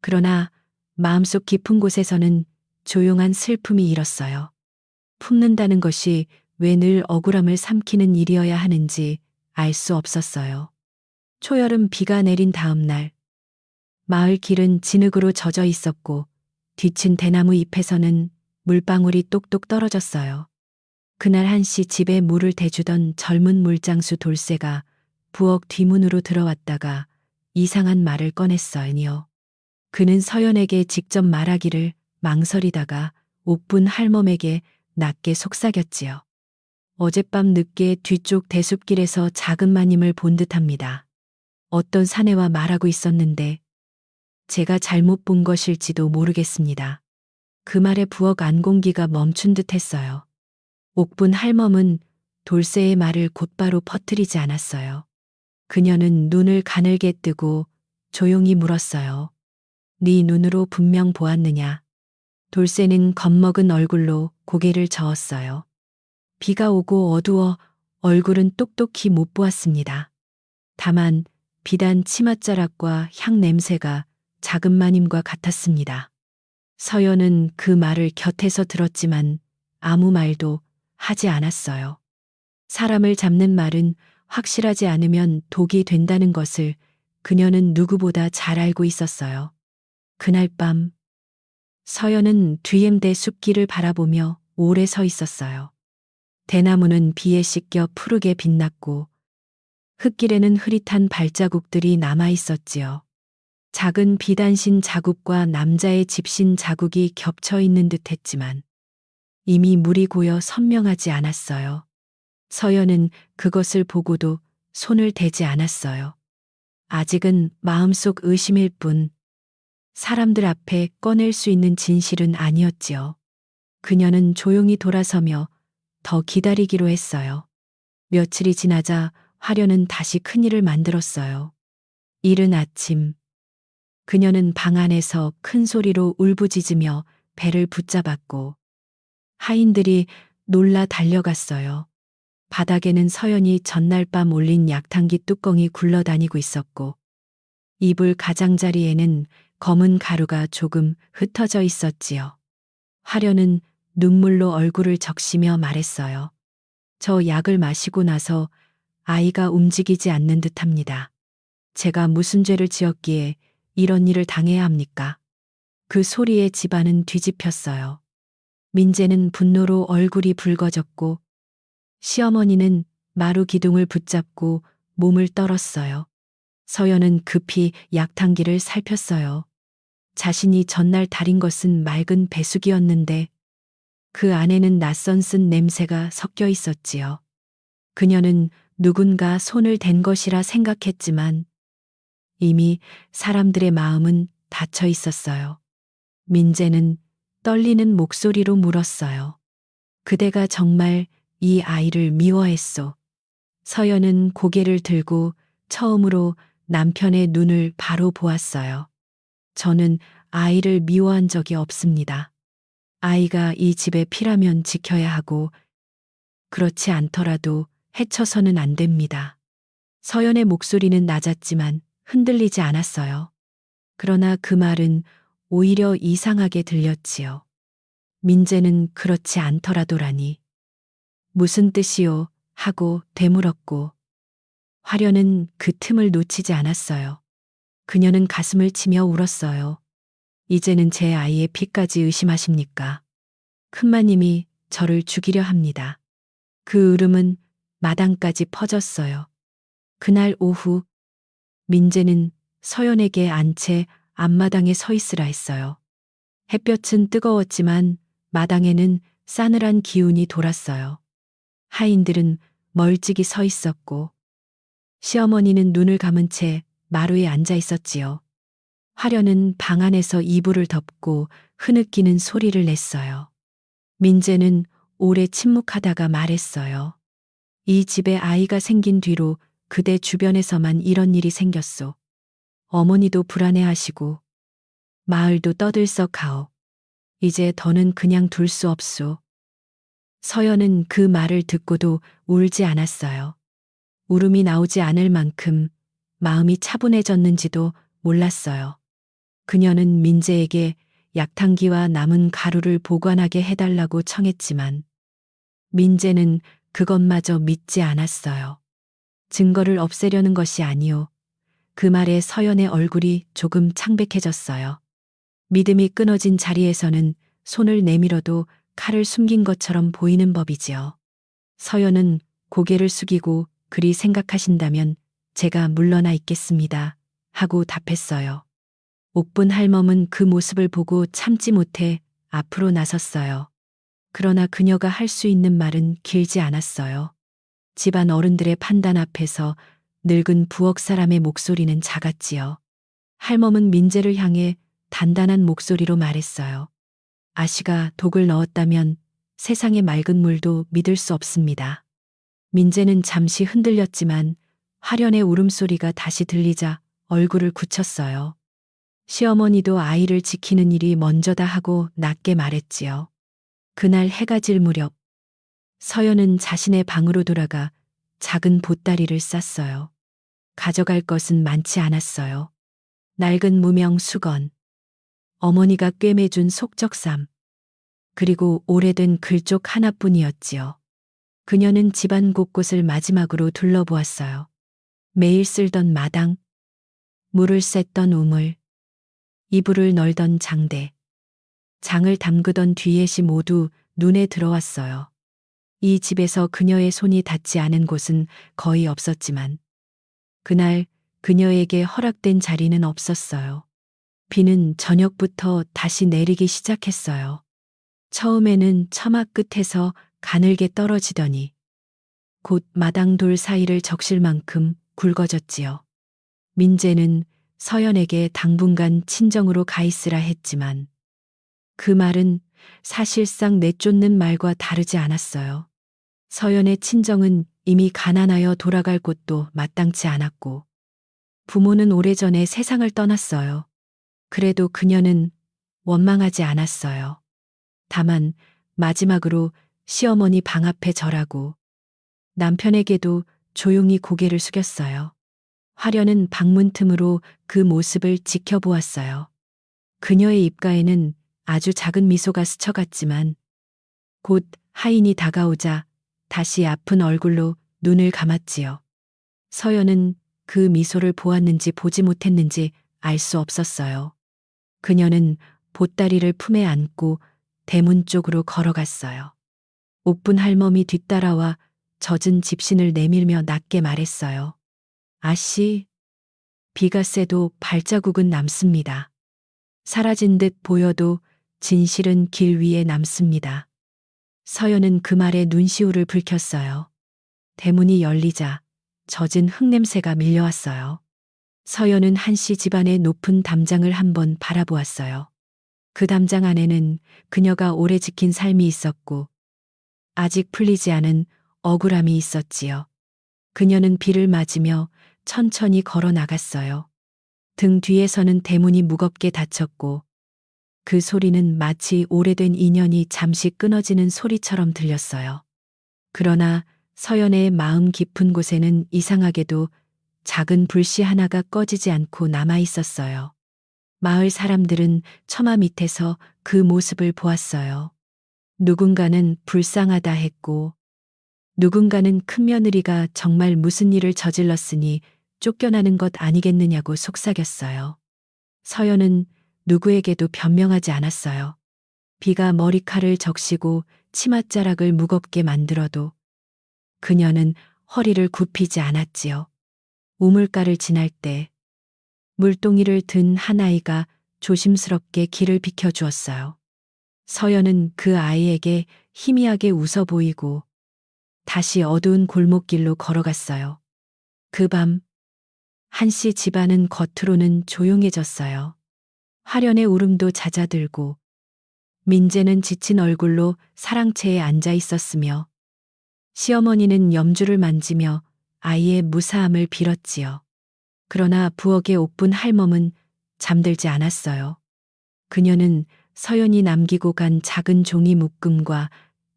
그러나 마음속 깊은 곳에서는 조용한 슬픔이 일었어요. 품는다는 것이 왜 늘 억울함을 삼키는 일이어야 하는지 알 수 없었어요. 초여름 비가 내린 다음 날, 마을 길은 진흙으로 젖어 있었고, 뒤친 대나무 잎에서는 물방울이 똑똑 떨어졌어요. 그날 한씨 집에 물을 대주던 젊은 물장수 돌쇠가 부엌 뒷문으로 들어왔다가 이상한 말을 꺼냈어요. 그는 서연에게 직접 말하기를 망설이다가 옥분 할멈에게 낮게 속삭였지요. 어젯밤 늦게 뒤쪽 대숲길에서 작은 마님을 본 듯합니다. 어떤 사내와 말하고 있었는데 제가 잘못 본 것일지도 모르겠습니다. 그 말에 부엌 안 공기가 멈춘 듯 했어요. 옥분 할멈은 돌쇠의 말을 곧바로 퍼뜨리지 않았어요. 그녀는 눈을 가늘게 뜨고 조용히 물었어요. 네 눈으로 분명 보았느냐? 돌쇠는 겁먹은 얼굴로 고개를 저었어요. 비가 오고 어두워 얼굴은 똑똑히 못 보았습니다. 다만 비단 치맛자락과 향 냄새가 작은 마님과 같았습니다. 서연은 그 말을 곁에서 들었지만 아무 말도 하지 않았어요. 사람을 잡는 말은 확실하지 않으면 독이 된다는 것을 그녀는 누구보다 잘 알고 있었어요. 그날 밤 서연은 뒤엠대 숲길을 바라보며 오래 서 있었어요. 대나무는 비에 씻겨 푸르게 빛났고 흙길에는 흐릿한 발자국들이 남아 있었지요. 작은 비단신 자국과 남자의 집신 자국이 겹쳐 있는 듯 했지만 이미 물이 고여 선명하지 않았어요. 서연은 그것을 보고도 손을 대지 않았어요. 아직은 마음속 의심일 뿐 사람들 앞에 꺼낼 수 있는 진실은 아니었지요. 그녀는 조용히 돌아서며 더 기다리기로 했어요. 며칠이 지나자 화려는 다시 큰일을 만들었어요. 이른 아침 그녀는 방 안에서 큰 소리로 울부짖으며 배를 붙잡았고 하인들이 놀라 달려갔어요. 바닥에는 서연이 전날 밤 올린 약탕기 뚜껑이 굴러다니고 있었고 이불 가장자리에는 검은 가루가 조금 흩어져 있었지요. 화려는 눈물로 얼굴을 적시며 말했어요. 저 약을 마시고 나서 아이가 움직이지 않는 듯합니다. 제가 무슨 죄를 지었기에 이런 일을 당해야 합니까? 그 소리에 집안은 뒤집혔어요. 민재는 분노로 얼굴이 붉어졌고 시어머니는 마루 기둥을 붙잡고 몸을 떨었어요. 서연은 급히 약탕기를 살폈어요. 자신이 전날 달인 것은 맑은 배숙이었는데 그 안에는 낯선 쓴 냄새가 섞여 있었지요. 그녀는 누군가 손을 댄 것이라 생각했지만 이미 사람들의 마음은 닫혀 있었어요. 민재는 떨리는 목소리로 물었어요. 그대가 정말 이 아이를 미워했소. 서연은 고개를 들고 처음으로 남편의 눈을 바로 보았어요. 저는 아이를 미워한 적이 없습니다. 아이가 이 집의 피라면 지켜야 하고 그렇지 않더라도 해쳐서는 안 됩니다. 서연의 목소리는 낮았지만 흔들리지 않았어요. 그러나 그 말은 오히려 이상하게 들렸지요. 민재는 그렇지 않더라도라니. 무슨 뜻이요? 하고 되물었고 화려는 그 틈을 놓치지 않았어요. 그녀는 가슴을 치며 울었어요. 이제는 제 아이의 피까지 의심하십니까? 큰마님이 저를 죽이려 합니다. 그 울음은 마당까지 퍼졌어요. 그날 오후 민재는 서연에게 안채 앞마당에 서 있으라 했어요. 햇볕은 뜨거웠지만 마당에는 싸늘한 기운이 돌았어요. 하인들은 멀찍이 서 있었고 시어머니는 눈을 감은 채 마루에 앉아 있었지요. 화려는 방 안에서 이불을 덮고 흐느끼는 소리를 냈어요. 민재는 오래 침묵하다가 말했어요. 이 집에 아이가 생긴 뒤로 그대 주변에서만 이런 일이 생겼소. 어머니도 불안해하시고 마을도 떠들썩하오. 이제 더는 그냥 둘 수 없소. 서연은 그 말을 듣고도 울지 않았어요. 울음이 나오지 않을 만큼 마음이 차분해졌는지도 몰랐어요. 그녀는 민재에게 약탕기와 남은 가루를 보관하게 해달라고 청했지만 민재는 그것마저 믿지 않았어요. 증거를 없애려는 것이 아니오. 그 말에 서연의 얼굴이 조금 창백해졌어요. 믿음이 끊어진 자리에서는 손을 내밀어도 칼을 숨긴 것처럼 보이는 법이지요. 서연은 고개를 숙이고 그리 생각하신다면 제가 물러나 있겠습니다. 하고 답했어요. 옥분 할멈은 그 모습을 보고 참지 못해 앞으로 나섰어요. 그러나 그녀가 할 수 있는 말은 길지 않았어요. 집안 어른들의 판단 앞에서 늙은 부엌 사람의 목소리는 작았지요. 할멈은 민재를 향해 단단한 목소리로 말했어요. 아씨가 독을 넣었다면 세상의 맑은 물도 믿을 수 없습니다. 민재는 잠시 흔들렸지만 화련의 울음소리가 다시 들리자 얼굴을 굳혔어요. 시어머니도 아이를 지키는 일이 먼저다 하고 낮게 말했지요. 그날 해가 질 무렵 서연은 자신의 방으로 돌아가 작은 보따리를 쌌어요. 가져갈 것은 많지 않았어요. 낡은 무명 수건, 어머니가 꿰매준 속적삼, 그리고 오래된 글쪽 하나뿐이었지요. 그녀는 집안 곳곳을 마지막으로 둘러보았어요. 매일 쓸던 마당, 물을 샜던 우물, 이불을 널던 장대, 장을 담그던 뒤에시 모두 눈에 들어왔어요. 이 집에서 그녀의 손이 닿지 않은 곳은 거의 없었지만 그날 그녀에게 허락된 자리는 없었어요. 비는 저녁부터 다시 내리기 시작했어요. 처음에는 처마 끝에서 가늘게 떨어지더니 곧 마당돌 사이를 적실 만큼 굵어졌지요. 민재는 서연에게 당분간 친정으로 가 있으라 했지만 그 말은 사실상 내쫓는 말과 다르지 않았어요. 서연의 친정은 이미 가난하여 돌아갈 곳도 마땅치 않았고 부모는 오래전에 세상을 떠났어요. 그래도 그녀는 원망하지 않았어요. 다만 마지막으로 시어머니 방 앞에 절하고 남편에게도 조용히 고개를 숙였어요. 화려는 방문 틈으로 그 모습을 지켜보았어요. 그녀의 입가에는 아주 작은 미소가 스쳐갔지만 곧 하인이 다가오자 다시 아픈 얼굴로 눈을 감았지요. 서연은 그 미소를 보았는지 보지 못했는지 알 수 없었어요. 그녀는 보따리를 품에 안고 대문 쪽으로 걸어갔어요. 옥분 할멈이 뒤따라와 젖은 집신을 내밀며 낮게 말했어요. 아씨, 비가 세도 발자국은 남습니다. 사라진 듯 보여도 진실은 길 위에 남습니다. 서연은 그 말에 눈시울을 붉혔어요. 대문이 열리자 젖은 흙냄새가 밀려왔어요. 서연은 한씨 집안의 높은 담장을 한번 바라보았어요. 그 담장 안에는 그녀가 오래 지킨 삶이 있었고 아직 풀리지 않은 억울함이 있었지요. 그녀는 비를 맞으며 천천히 걸어 나갔어요. 등 뒤에서는 대문이 무겁게 닫혔고 그 소리는 마치 오래된 인연이 잠시 끊어지는 소리처럼 들렸어요. 그러나 서연의 마음 깊은 곳에는 이상하게도 작은 불씨 하나가 꺼지지 않고 남아 있었어요. 마을 사람들은 처마 밑에서 그 모습을 보았어요. 누군가는 불쌍하다 했고 누군가는 큰며느리가 정말 무슨 일을 저질렀으니 쫓겨나는 것 아니겠느냐고 속삭였어요. 서연은 누구에게도 변명하지 않았어요. 비가 머리칼을 적시고 치맛자락을 무겁게 만들어도 그녀는 허리를 굽히지 않았지요. 우물가를 지날 때 물동이를 든 한 아이가 조심스럽게 길을 비켜주었어요. 서연은 그 아이에게 희미하게 웃어 보이고 다시 어두운 골목길로 걸어갔어요. 그 밤 한씨 집안은 겉으로는 조용해졌어요. 화련의 울음도 잦아들고 민재는 지친 얼굴로 사랑채에 앉아 있었으며 시어머니는 염주를 만지며 아이의 무사함을 빌었지요. 그러나 부엌의 옥분 할멈은 잠들지 않았어요. 그녀는 서연이 남기고 간 작은 종이 묶음과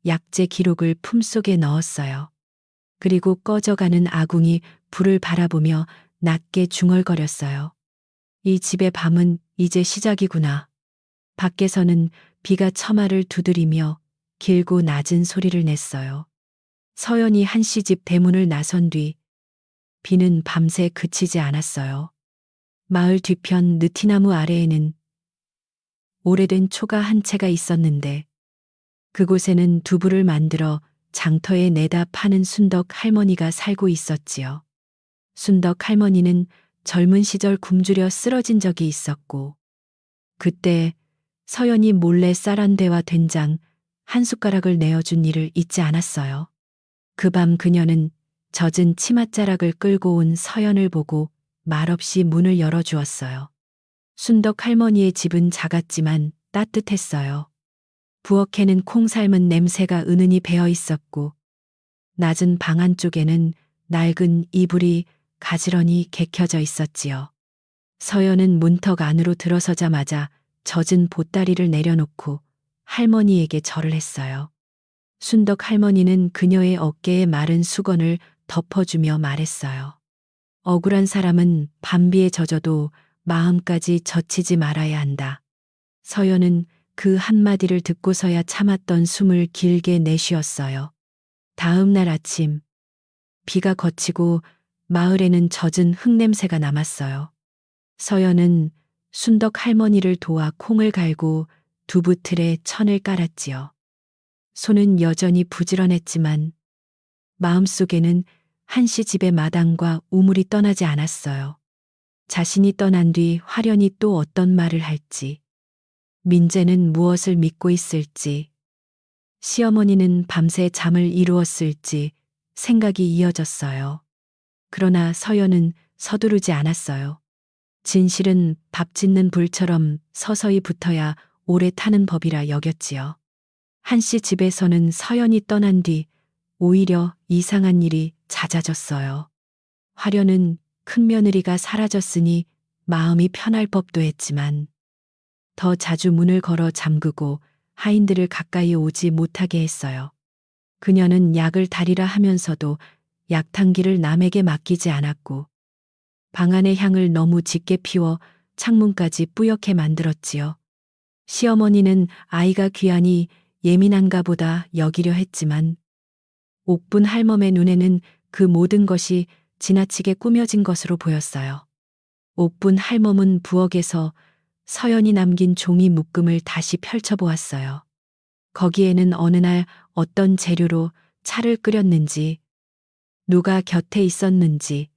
약재 기록을 품속에 넣었어요. 그리고 꺼져가는 아궁이 불을 바라보며 낮게 중얼거렸어요. 이 집의 밤은 이제 시작이구나. 밖에서는 비가 처마를 두드리며 길고 낮은 소리를 냈어요. 서연이 한씨 집 대문을 나선 뒤 비는 밤새 그치지 않았어요. 마을 뒤편 느티나무 아래에는 오래된 초가 한 채가 있었는데 그곳에는 두부를 만들어 장터에 내다 파는 순덕 할머니가 살고 있었지요. 순덕 할머니는 젊은 시절 굶주려 쓰러진 적이 있었고 그때 서연이 몰래 쌀한대와 된장 한 숟가락을 내어준 일을 잊지 않았어요. 그 밤 그녀는 젖은 치맛자락을 끌고 온 서연을 보고 말없이 문을 열어주었어요. 순덕 할머니의 집은 작았지만 따뜻했어요. 부엌에는 콩 삶은 냄새가 은은히 배어 있었고 낮은 방 안쪽에는 낡은 이불이 가지런히 개켜져 있었지요. 서연은 문턱 안으로 들어서자마자 젖은 보따리를 내려놓고 할머니에게 절을 했어요. 순덕 할머니는 그녀의 어깨에 마른 수건을 덮어주며 말했어요. 억울한 사람은 밤비에 젖어도 마음까지 젖히지 말아야 한다. 서연은 그 한마디를 듣고서야 참았던 숨을 길게 내쉬었어요. 다음 날 아침, 비가 거치고 마을에는 젖은 흙냄새가 남았어요. 서연은 순덕 할머니를 도와 콩을 갈고 두부 틀에 천을 깔았지요. 손은 여전히 부지런했지만 마음속에는 한씨 집의 마당과 우물이 떠나지 않았어요. 자신이 떠난 뒤 화련이 또 어떤 말을 할지, 민재는 무엇을 믿고 있을지, 시어머니는 밤새 잠을 이루었을지 생각이 이어졌어요. 그러나 서연은 서두르지 않았어요. 진실은 밥 짓는 불처럼 서서히 붙어야 오래 타는 법이라 여겼지요. 한씨 집에서는 서연이 떠난 뒤 오히려 이상한 일이 잦아졌어요. 화련은 큰며느리가 사라졌으니 마음이 편할 법도 했지만 더 자주 문을 걸어 잠그고 하인들을 가까이 오지 못하게 했어요. 그녀는 약을 다리라 하면서도 약탕기를 남에게 맡기지 않았고 방 안의 향을 너무 짙게 피워 창문까지 뿌옇게 만들었지요. 시어머니는 아이가 귀하니 예민한가 보다 여기려 했지만 옥분 할멈의 눈에는 그 모든 것이 지나치게 꾸며진 것으로 보였어요. 옥분 할멈은 부엌에서 서연이 남긴 종이 묶음을 다시 펼쳐보았어요. 거기에는 어느 날 어떤 재료로 차를 끓였는지, 누가 곁에 있었는지,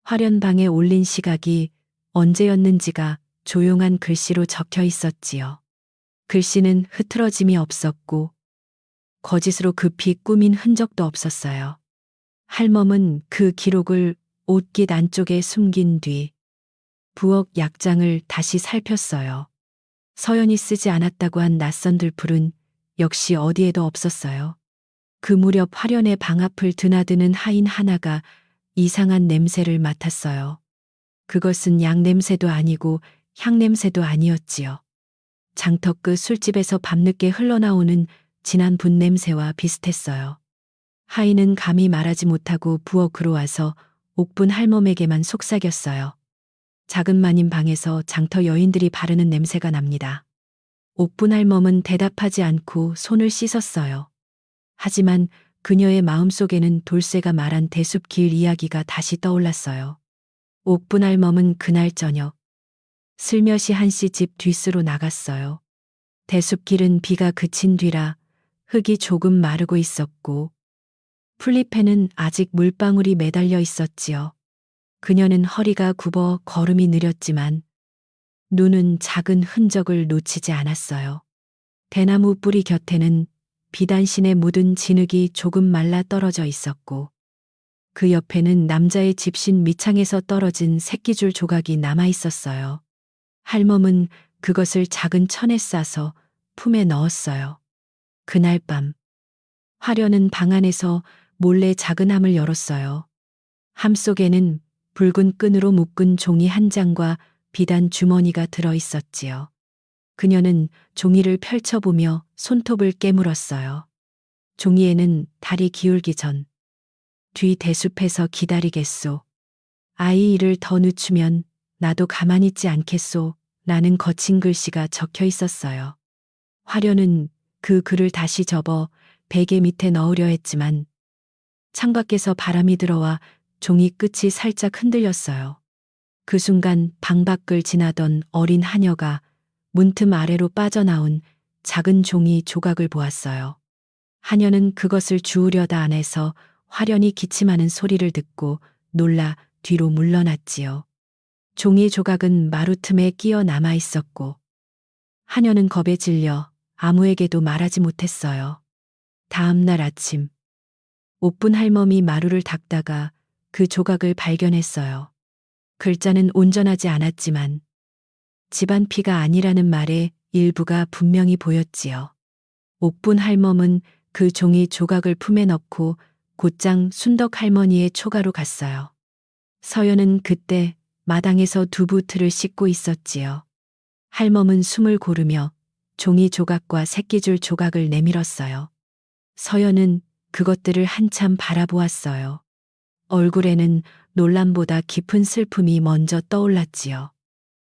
화련방에 올린 시각이 언제였는지가 조용한 글씨로 적혀 있었지요. 글씨는 흐트러짐이 없었고 거짓으로 급히 꾸민 흔적도 없었어요. 할멈은 그 기록을 옷깃 안쪽에 숨긴 뒤 부엌 약장을 다시 살폈어요. 서연이 쓰지 않았다고 한 낯선 들풀은 역시 어디에도 없었어요. 그 무렵 화련의 방 앞을 드나드는 하인 하나가 이상한 냄새를 맡았어요. 그것은 약 냄새도 아니고 향 냄새도 아니었지요. 장터 끝 술집에서 밤늦게 흘러나오는 진한 분 냄새와 비슷했어요. 하인은 감히 말하지 못하고 부엌으로 와서 옥분 할멈에게만 속삭였어요. 작은 마님 방에서 장터 여인들이 바르는 냄새가 납니다. 옥분 할멈은 대답하지 않고 손을 씻었어요. 하지만 그녀의 마음속에는 돌쇠가 말한 대숲길 이야기가 다시 떠올랐어요. 옥분 할멈은 그날 저녁 슬며시 한씨 집 뒷수로 나갔어요. 대숲길은 비가 그친 뒤라 흙이 조금 마르고 있었고 풀잎에는 아직 물방울이 매달려 있었지요. 그녀는 허리가 굽어 걸음이 느렸지만 눈은 작은 흔적을 놓치지 않았어요. 대나무 뿌리 곁에는 비단신에 묻은 진흙이 조금 말라 떨어져 있었고 그 옆에는 남자의 집신 밑창에서 떨어진 새끼줄 조각이 남아 있었어요. 할멈은 그것을 작은 천에 싸서 품에 넣었어요. 그날 밤 화련은 방 안에서 몰래 작은 함을 열었어요. 함 속에는 붉은 끈으로 묶은 종이 한 장과 비단 주머니가 들어 있었지요. 그녀는 종이를 펼쳐보며 손톱을 깨물었어요. 종이에는 달이 기울기 전 뒤 대숲에서 기다리겠소. 아이 일을 더 늦추면 나도 가만히 있지 않겠소. 라는 거친 글씨가 적혀 있었어요. 화련은 그 글을 다시 접어 베개 밑에 넣으려 했지만 창밖에서 바람이 들어와 종이 끝이 살짝 흔들렸어요. 그 순간 방 밖을 지나던 어린 하녀가 문틈 아래로 빠져나온 작은 종이 조각을 보았어요. 하녀는 그것을 주우려다 안에서 화련히 기침하는 소리를 듣고 놀라 뒤로 물러났지요. 종이 조각은 마루 틈에 끼어 남아 있었고 하녀는 겁에 질려 아무에게도 말하지 못했어요. 다음 날 아침 옥분 할멈이 마루를 닦다가 그 조각을 발견했어요. 글자는 온전하지 않았지만 집안 피가 아니라는 말의 일부가 분명히 보였지요. 옥분 할멈은 그 종이 조각을 품에 넣고 곧장 순덕 할머니의 초가로 갔어요. 서연은 그때 마당에서 두부 틀을 씻고 있었지요. 할멈은 숨을 고르며 종이 조각과 새끼줄 조각을 내밀었어요. 서연은 그것들을 한참 바라보았어요. 얼굴에는 놀람보다 깊은 슬픔이 먼저 떠올랐지요.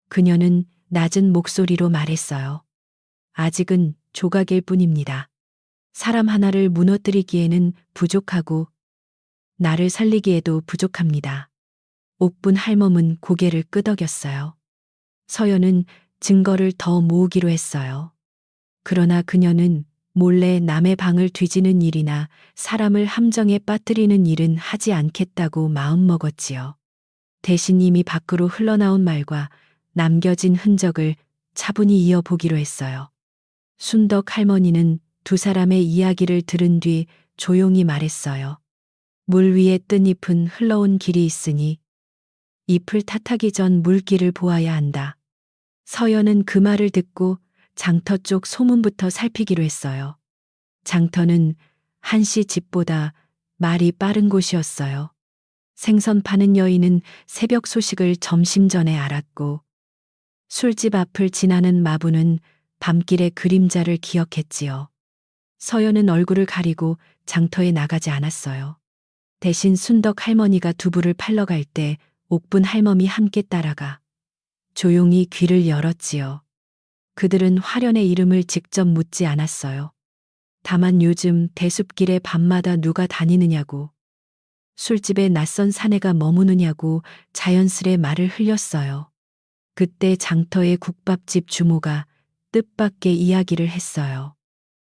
그녀는 낮은 목소리로 말했어요. 아직은 조각일 뿐입니다. 사람 하나를 무너뜨리기에는 부족하고 나를 살리기에도 부족합니다. 옥분 할멈은 고개를 끄덕였어요. 서연은 증거를 더 모으기로 했어요. 그러나 그녀는 몰래 남의 방을 뒤지는 일이나 사람을 함정에 빠뜨리는 일은 하지 않겠다고 마음먹었지요. 대신 이미 밖으로 흘러나온 말과 남겨진 흔적을 차분히 이어보기로 했어요. 순덕 할머니는 두 사람의 이야기를 들은 뒤 조용히 말했어요. 물 위에 뜬 잎은 흘러온 길이 있으니 잎을 탓하기 전 물길을 보아야 한다. 서연은 그 말을 듣고 장터 쪽 소문부터 살피기로 했어요. 장터는 한씨 집보다 말이 빠른 곳이었어요. 생선 파는 여인은 새벽 소식을 점심 전에 알았고 술집 앞을 지나는 마부는 밤길의 그림자를 기억했지요. 서연은 얼굴을 가리고 장터에 나가지 않았어요. 대신 순덕 할머니가 두부를 팔러 갈 때 옥분 할멈이 함께 따라가 조용히 귀를 열었지요. 그들은 화련의 이름을 직접 묻지 않았어요. 다만 요즘 대숲길에 밤마다 누가 다니느냐고, 술집에 낯선 사내가 머무느냐고 자연스레 말을 흘렸어요. 그때 장터의 국밥집 주모가 뜻밖의 이야기를 했어요.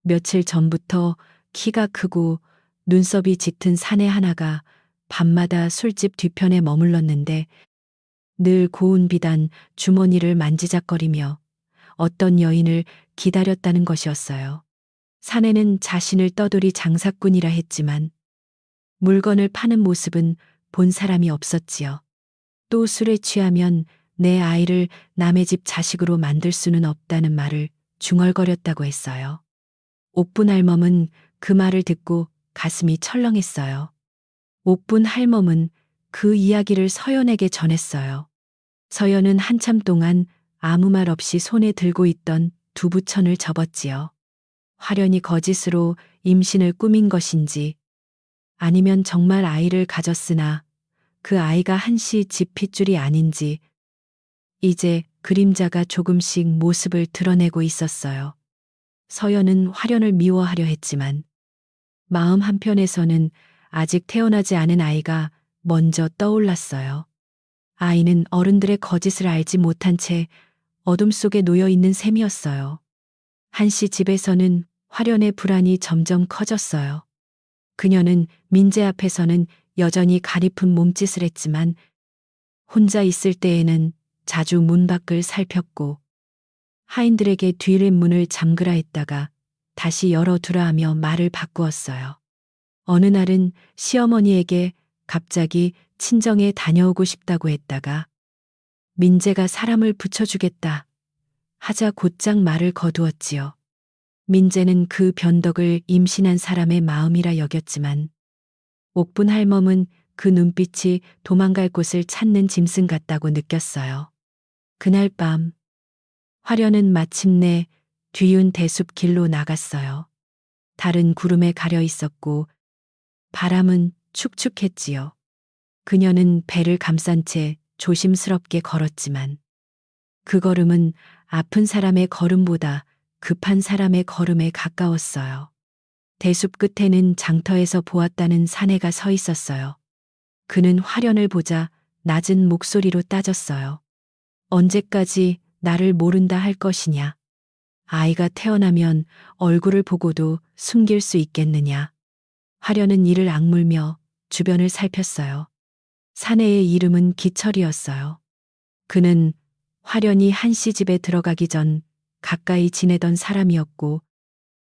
며칠 전부터 키가 크고 눈썹이 짙은 사내 하나가 밤마다 술집 뒤편에 머물렀는데 늘 고운 비단 주머니를 만지작거리며 어떤 여인을 기다렸다는 것이었어요. 사내는 자신을 떠돌이 장사꾼이라 했지만 물건을 파는 모습은 본 사람이 없었지요. 또 술에 취하면 내 아이를 남의 집 자식으로 만들 수는 없다는 말을 중얼거렸다고 했어요. 옥분 할멈은 그 말을 듣고 가슴이 철렁했어요. 옥분 할멈은 그 이야기를 서연에게 전했어요. 서연은 한참 동안 아무 말 없이 손에 들고 있던 두부천을 접었지요. 화련이 거짓으로 임신을 꾸민 것인지 아니면 정말 아이를 가졌으나 그 아이가 한씨 집 핏줄이 아닌지 이제 그림자가 조금씩 모습을 드러내고 있었어요. 서연은 화련을 미워하려 했지만 마음 한편에서는 아직 태어나지 않은 아이가 먼저 떠올랐어요. 아이는 어른들의 거짓을 알지 못한 채 어둠 속에 놓여 있는 셈이었어요. 한씨 집에서는 화련의 불안이 점점 커졌어요. 그녀는 민재 앞에서는 여전히 가리픈 몸짓을 했지만 혼자 있을 때에는 자주 문 밖을 살폈고 하인들에게 뒷문을 잠그라 했다가 다시 열어두라 하며 말을 바꾸었어요. 어느 날은 시어머니에게 갑자기 친정에 다녀오고 싶다고 했다가 민재가 사람을 붙여주겠다 하자 곧장 말을 거두었지요. 민재는 그 변덕을 임신한 사람의 마음이라 여겼지만 옥분 할멈은 그 눈빛이 도망갈 곳을 찾는 짐승 같다고 느꼈어요. 그날 밤 화련은 마침내 뒤운 대숲 길로 나갔어요. 달은 구름에 가려 있었고 바람은 축축했지요. 그녀는 배를 감싼 채 조심스럽게 걸었지만 그 걸음은 아픈 사람의 걸음보다 급한 사람의 걸음에 가까웠어요. 대숲 끝에는 장터에서 보았다는 사내가 서 있었어요. 그는 화련을 보자 낮은 목소리로 따졌어요. 언제까지 나를 모른다 할 것이냐? 아이가 태어나면 얼굴을 보고도 숨길 수 있겠느냐? 화련은 이를 악물며 주변을 살폈어요. 사내의 이름은 기철이었어요. 그는 화련이 한씨 집에 들어가기 전 가까이 지내던 사람이었고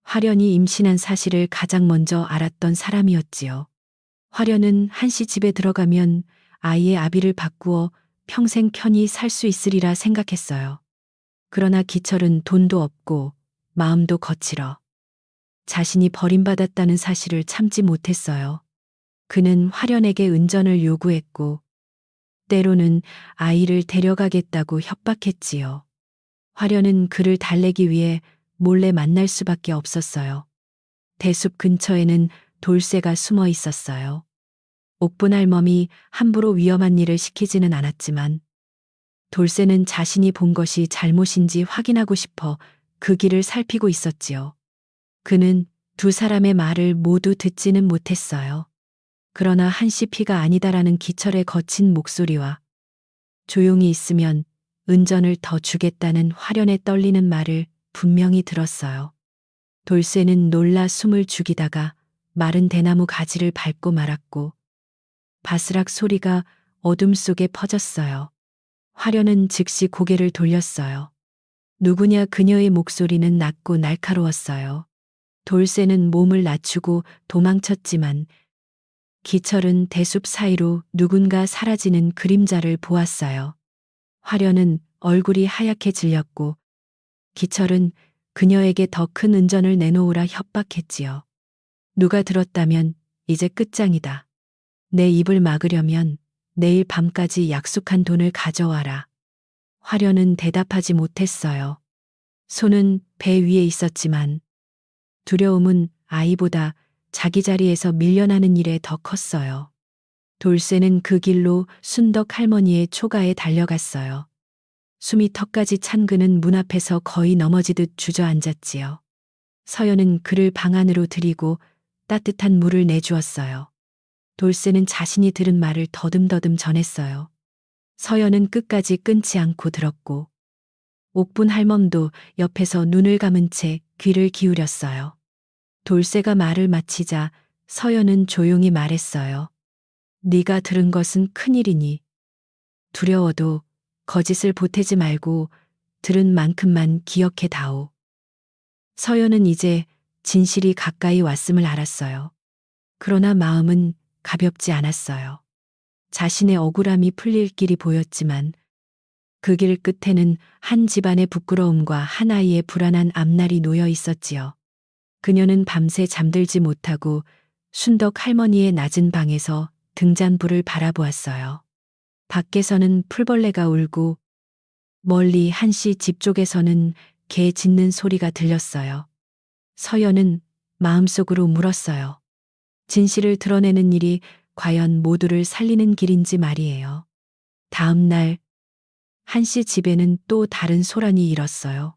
화련이 임신한 사실을 가장 먼저 알았던 사람이었지요. 화련은 한씨 집에 들어가면 아이의 아비를 바꾸어 평생 편히 살 수 있으리라 생각했어요. 그러나 기철은 돈도 없고 마음도 거칠어 자신이 버림받았다는 사실을 참지 못했어요. 그는 화련에게 은전을 요구했고 때로는 아이를 데려가겠다고 협박했지요. 화련은 그를 달래기 위해 몰래 만날 수밖에 없었어요. 대숲 근처에는 돌쇠가 숨어 있었어요. 옥분 할멈이 함부로 위험한 일을 시키지는 않았지만 돌쇠는 자신이 본 것이 잘못인지 확인하고 싶어 그 길을 살피고 있었지요. 그는 두 사람의 말을 모두 듣지는 못했어요. 그러나 한씨 피가 아니다라는 기철의 거친 목소리와 조용히 있으면 은전을 더 주겠다는 화련에 떨리는 말을 분명히 들었어요. 돌쇠는 놀라 숨을 죽이다가 마른 대나무 가지를 밟고 말았고 바스락 소리가 어둠 속에 퍼졌어요. 화련은 즉시 고개를 돌렸어요. 누구냐 그녀의 목소리는 낮고 날카로웠어요. 돌쇠는 몸을 낮추고 도망쳤지만 기철은 대숲 사이로 누군가 사라지는 그림자를 보았어요. 화련은 얼굴이 하얗게 질렸고 기철은 그녀에게 더 큰 은전을 내놓으라 협박했지요. 누가 들었다면 이제 끝장이다. 내 입을 막으려면 내일 밤까지 약속한 돈을 가져와라. 화련은 대답하지 못했어요. 손은 배 위에 있었지만 두려움은 아이보다 자기 자리에서 밀려나는 일에 더 컸어요. 돌쇠는 그 길로 순덕 할머니의 초가에 달려갔어요. 숨이 턱까지 찬 그는 문 앞에서 거의 넘어지듯 주저앉았지요. 서연은 그를 방 안으로 들이고 따뜻한 물을 내주었어요. 돌쇠는 자신이 들은 말을 더듬더듬 전했어요. 서연은 끝까지 끊지 않고 들었고 옥분 할멈도 옆에서 눈을 감은 채 귀를 기울였어요. 돌쇠가 말을 마치자 서연은 조용히 말했어요. 네가 들은 것은 큰일이니 두려워도 거짓을 보태지 말고 들은 만큼만 기억해 다오. 서연은 이제 진실이 가까이 왔음을 알았어요. 그러나 마음은 가볍지 않았어요. 자신의 억울함이 풀릴 길이 보였지만 그 길 끝에는 한 집안의 부끄러움과 한 아이의 불안한 앞날이 놓여 있었지요. 그녀는 밤새 잠들지 못하고 순덕 할머니의 낮은 방에서 등잔불을 바라보았어요. 밖에서는 풀벌레가 울고 멀리 한씨 집 쪽에서는 개 짖는 소리가 들렸어요. 서연은 마음속으로 물었어요. 진실을 드러내는 일이 과연 모두를 살리는 길인지 말이에요. 다음 날 한씨 집에는 또 다른 소란이 일었어요.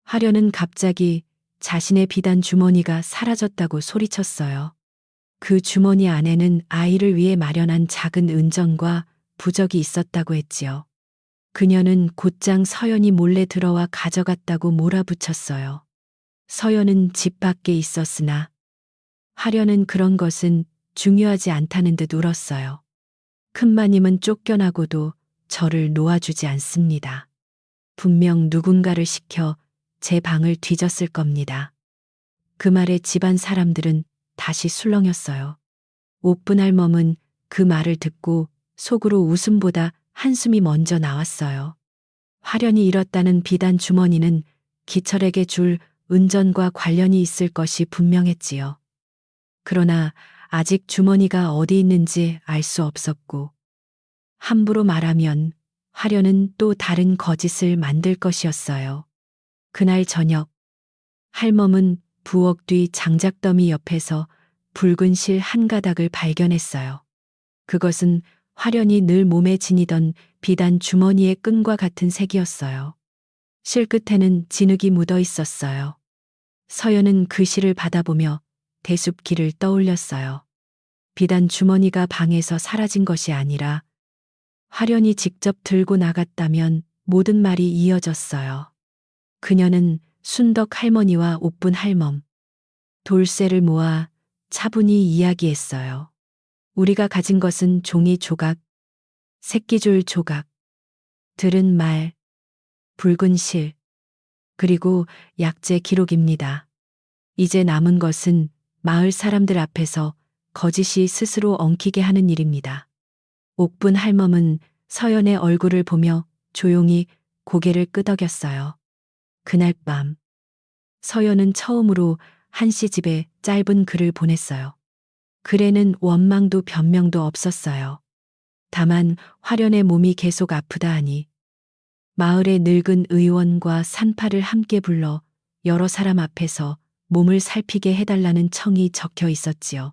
화련은 갑자기 자신의 비단 주머니가 사라졌다고 소리쳤어요. 그 주머니 안에는 아이를 위해 마련한 작은 은전과 부적이 있었다고 했지요. 그녀는 곧장 서연이 몰래 들어와 가져갔다고 몰아붙였어요. 서연은 집 밖에 있었으나 화련은 그런 것은 중요하지 않다는 듯 울었어요. 큰마님은 쫓겨나고도 저를 놓아주지 않습니다. 분명 누군가를 시켜 제 방을 뒤졌을 겁니다. 그 말에 집안 사람들은 다시 술렁였어요. 옥분 할멈은 그 말을 듣고 속으로 웃음보다 한숨이 먼저 나왔어요. 화련이 잃었다는 비단 주머니는 기철에게 줄 은전과 관련이 있을 것이 분명했지요. 그러나 아직 주머니가 어디 있는지 알 수 없었고 함부로 말하면 화련은 또 다른 거짓을 만들 것이었어요. 그날 저녁 할멈은 부엌 뒤 장작더미 옆에서 붉은 실 한 가닥을 발견했어요. 그것은 화련이 늘 몸에 지니던 비단 주머니의 끈과 같은 색이었어요. 실 끝에는 진흙이 묻어 있었어요. 서연은 그 실을 받아보며 대숲길을 떠올렸어요. 비단 주머니가 방에서 사라진 것이 아니라 화련이 직접 들고 나갔다면 모든 말이 이어졌어요. 그녀는 순덕 할머니와 옥분 할멈, 돌쇠를 모아 차분히 이야기했어요. 우리가 가진 것은 종이 조각, 새끼줄 조각, 들은 말, 붉은 실, 그리고 약재 기록입니다. 이제 남은 것은 마을 사람들 앞에서 거짓이 스스로 엉키게 하는 일입니다. 옥분 할멈은 서연의 얼굴을 보며 조용히 고개를 끄덕였어요. 그날 밤 서연은 처음으로 한씨 집에 짧은 글을 보냈어요. 글에는 원망도 변명도 없었어요. 다만 화련의 몸이 계속 아프다 하니 마을의 늙은 의원과 산파를 함께 불러 여러 사람 앞에서 몸을 살피게 해달라는 청이 적혀 있었지요.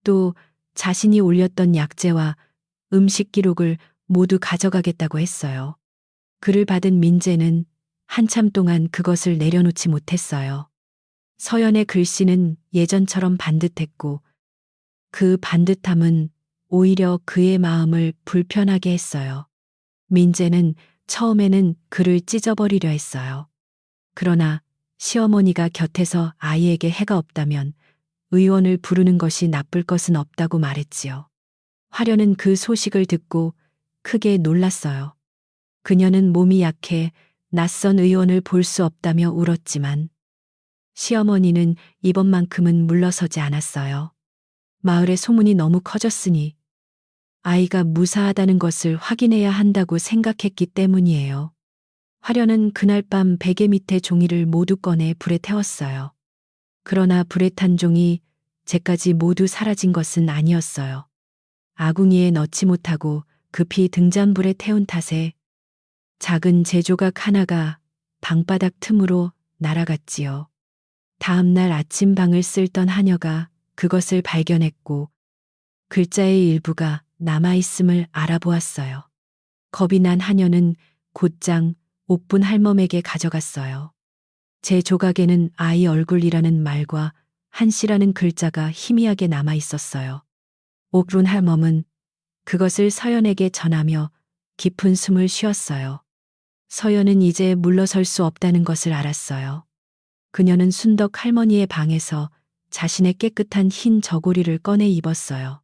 또 자신이 올렸던 약재와 음식 기록을 모두 가져가겠다고 했어요. 글을 받은 민재는 한참 동안 그것을 내려놓지 못했어요. 서연의 글씨는 예전처럼 반듯했고 그 반듯함은 오히려 그의 마음을 불편하게 했어요. 민재는 처음에는 글을 찢어버리려 했어요. 그러나 시어머니가 곁에서 아이에게 해가 없다면 의원을 부르는 것이 나쁠 것은 없다고 말했지요. 화려는 그 소식을 듣고 크게 놀랐어요. 그녀는 몸이 약해 낯선 의원을 볼 수 없다며 울었지만 시어머니는 이번만큼은 물러서지 않았어요. 마을의 소문이 너무 커졌으니 아이가 무사하다는 것을 확인해야 한다고 생각했기 때문이에요. 화려는 그날 밤 베개 밑에 종이를 모두 꺼내 불에 태웠어요. 그러나 불에 탄 종이 재까지 모두 사라진 것은 아니었어요. 아궁이에 넣지 못하고 급히 등잔불에 태운 탓에 작은 재조각 하나가 방바닥 틈으로 날아갔지요. 다음 날 아침 방을 쓸던 하녀가 그것을 발견했고 글자의 일부가 남아있음을 알아보았어요. 겁이 난 하녀는 곧장 옥분 할멈에게 가져갔어요. 제 조각에는 아이 얼굴이라는 말과 한씨라는 글자가 희미하게 남아 있었어요. 옥분 할멈은 그것을 서연에게 전하며 깊은 숨을 쉬었어요. 서연은 이제 물러설 수 없다는 것을 알았어요. 그녀는 순덕 할머니의 방에서 자신의 깨끗한 흰 저고리를 꺼내 입었어요.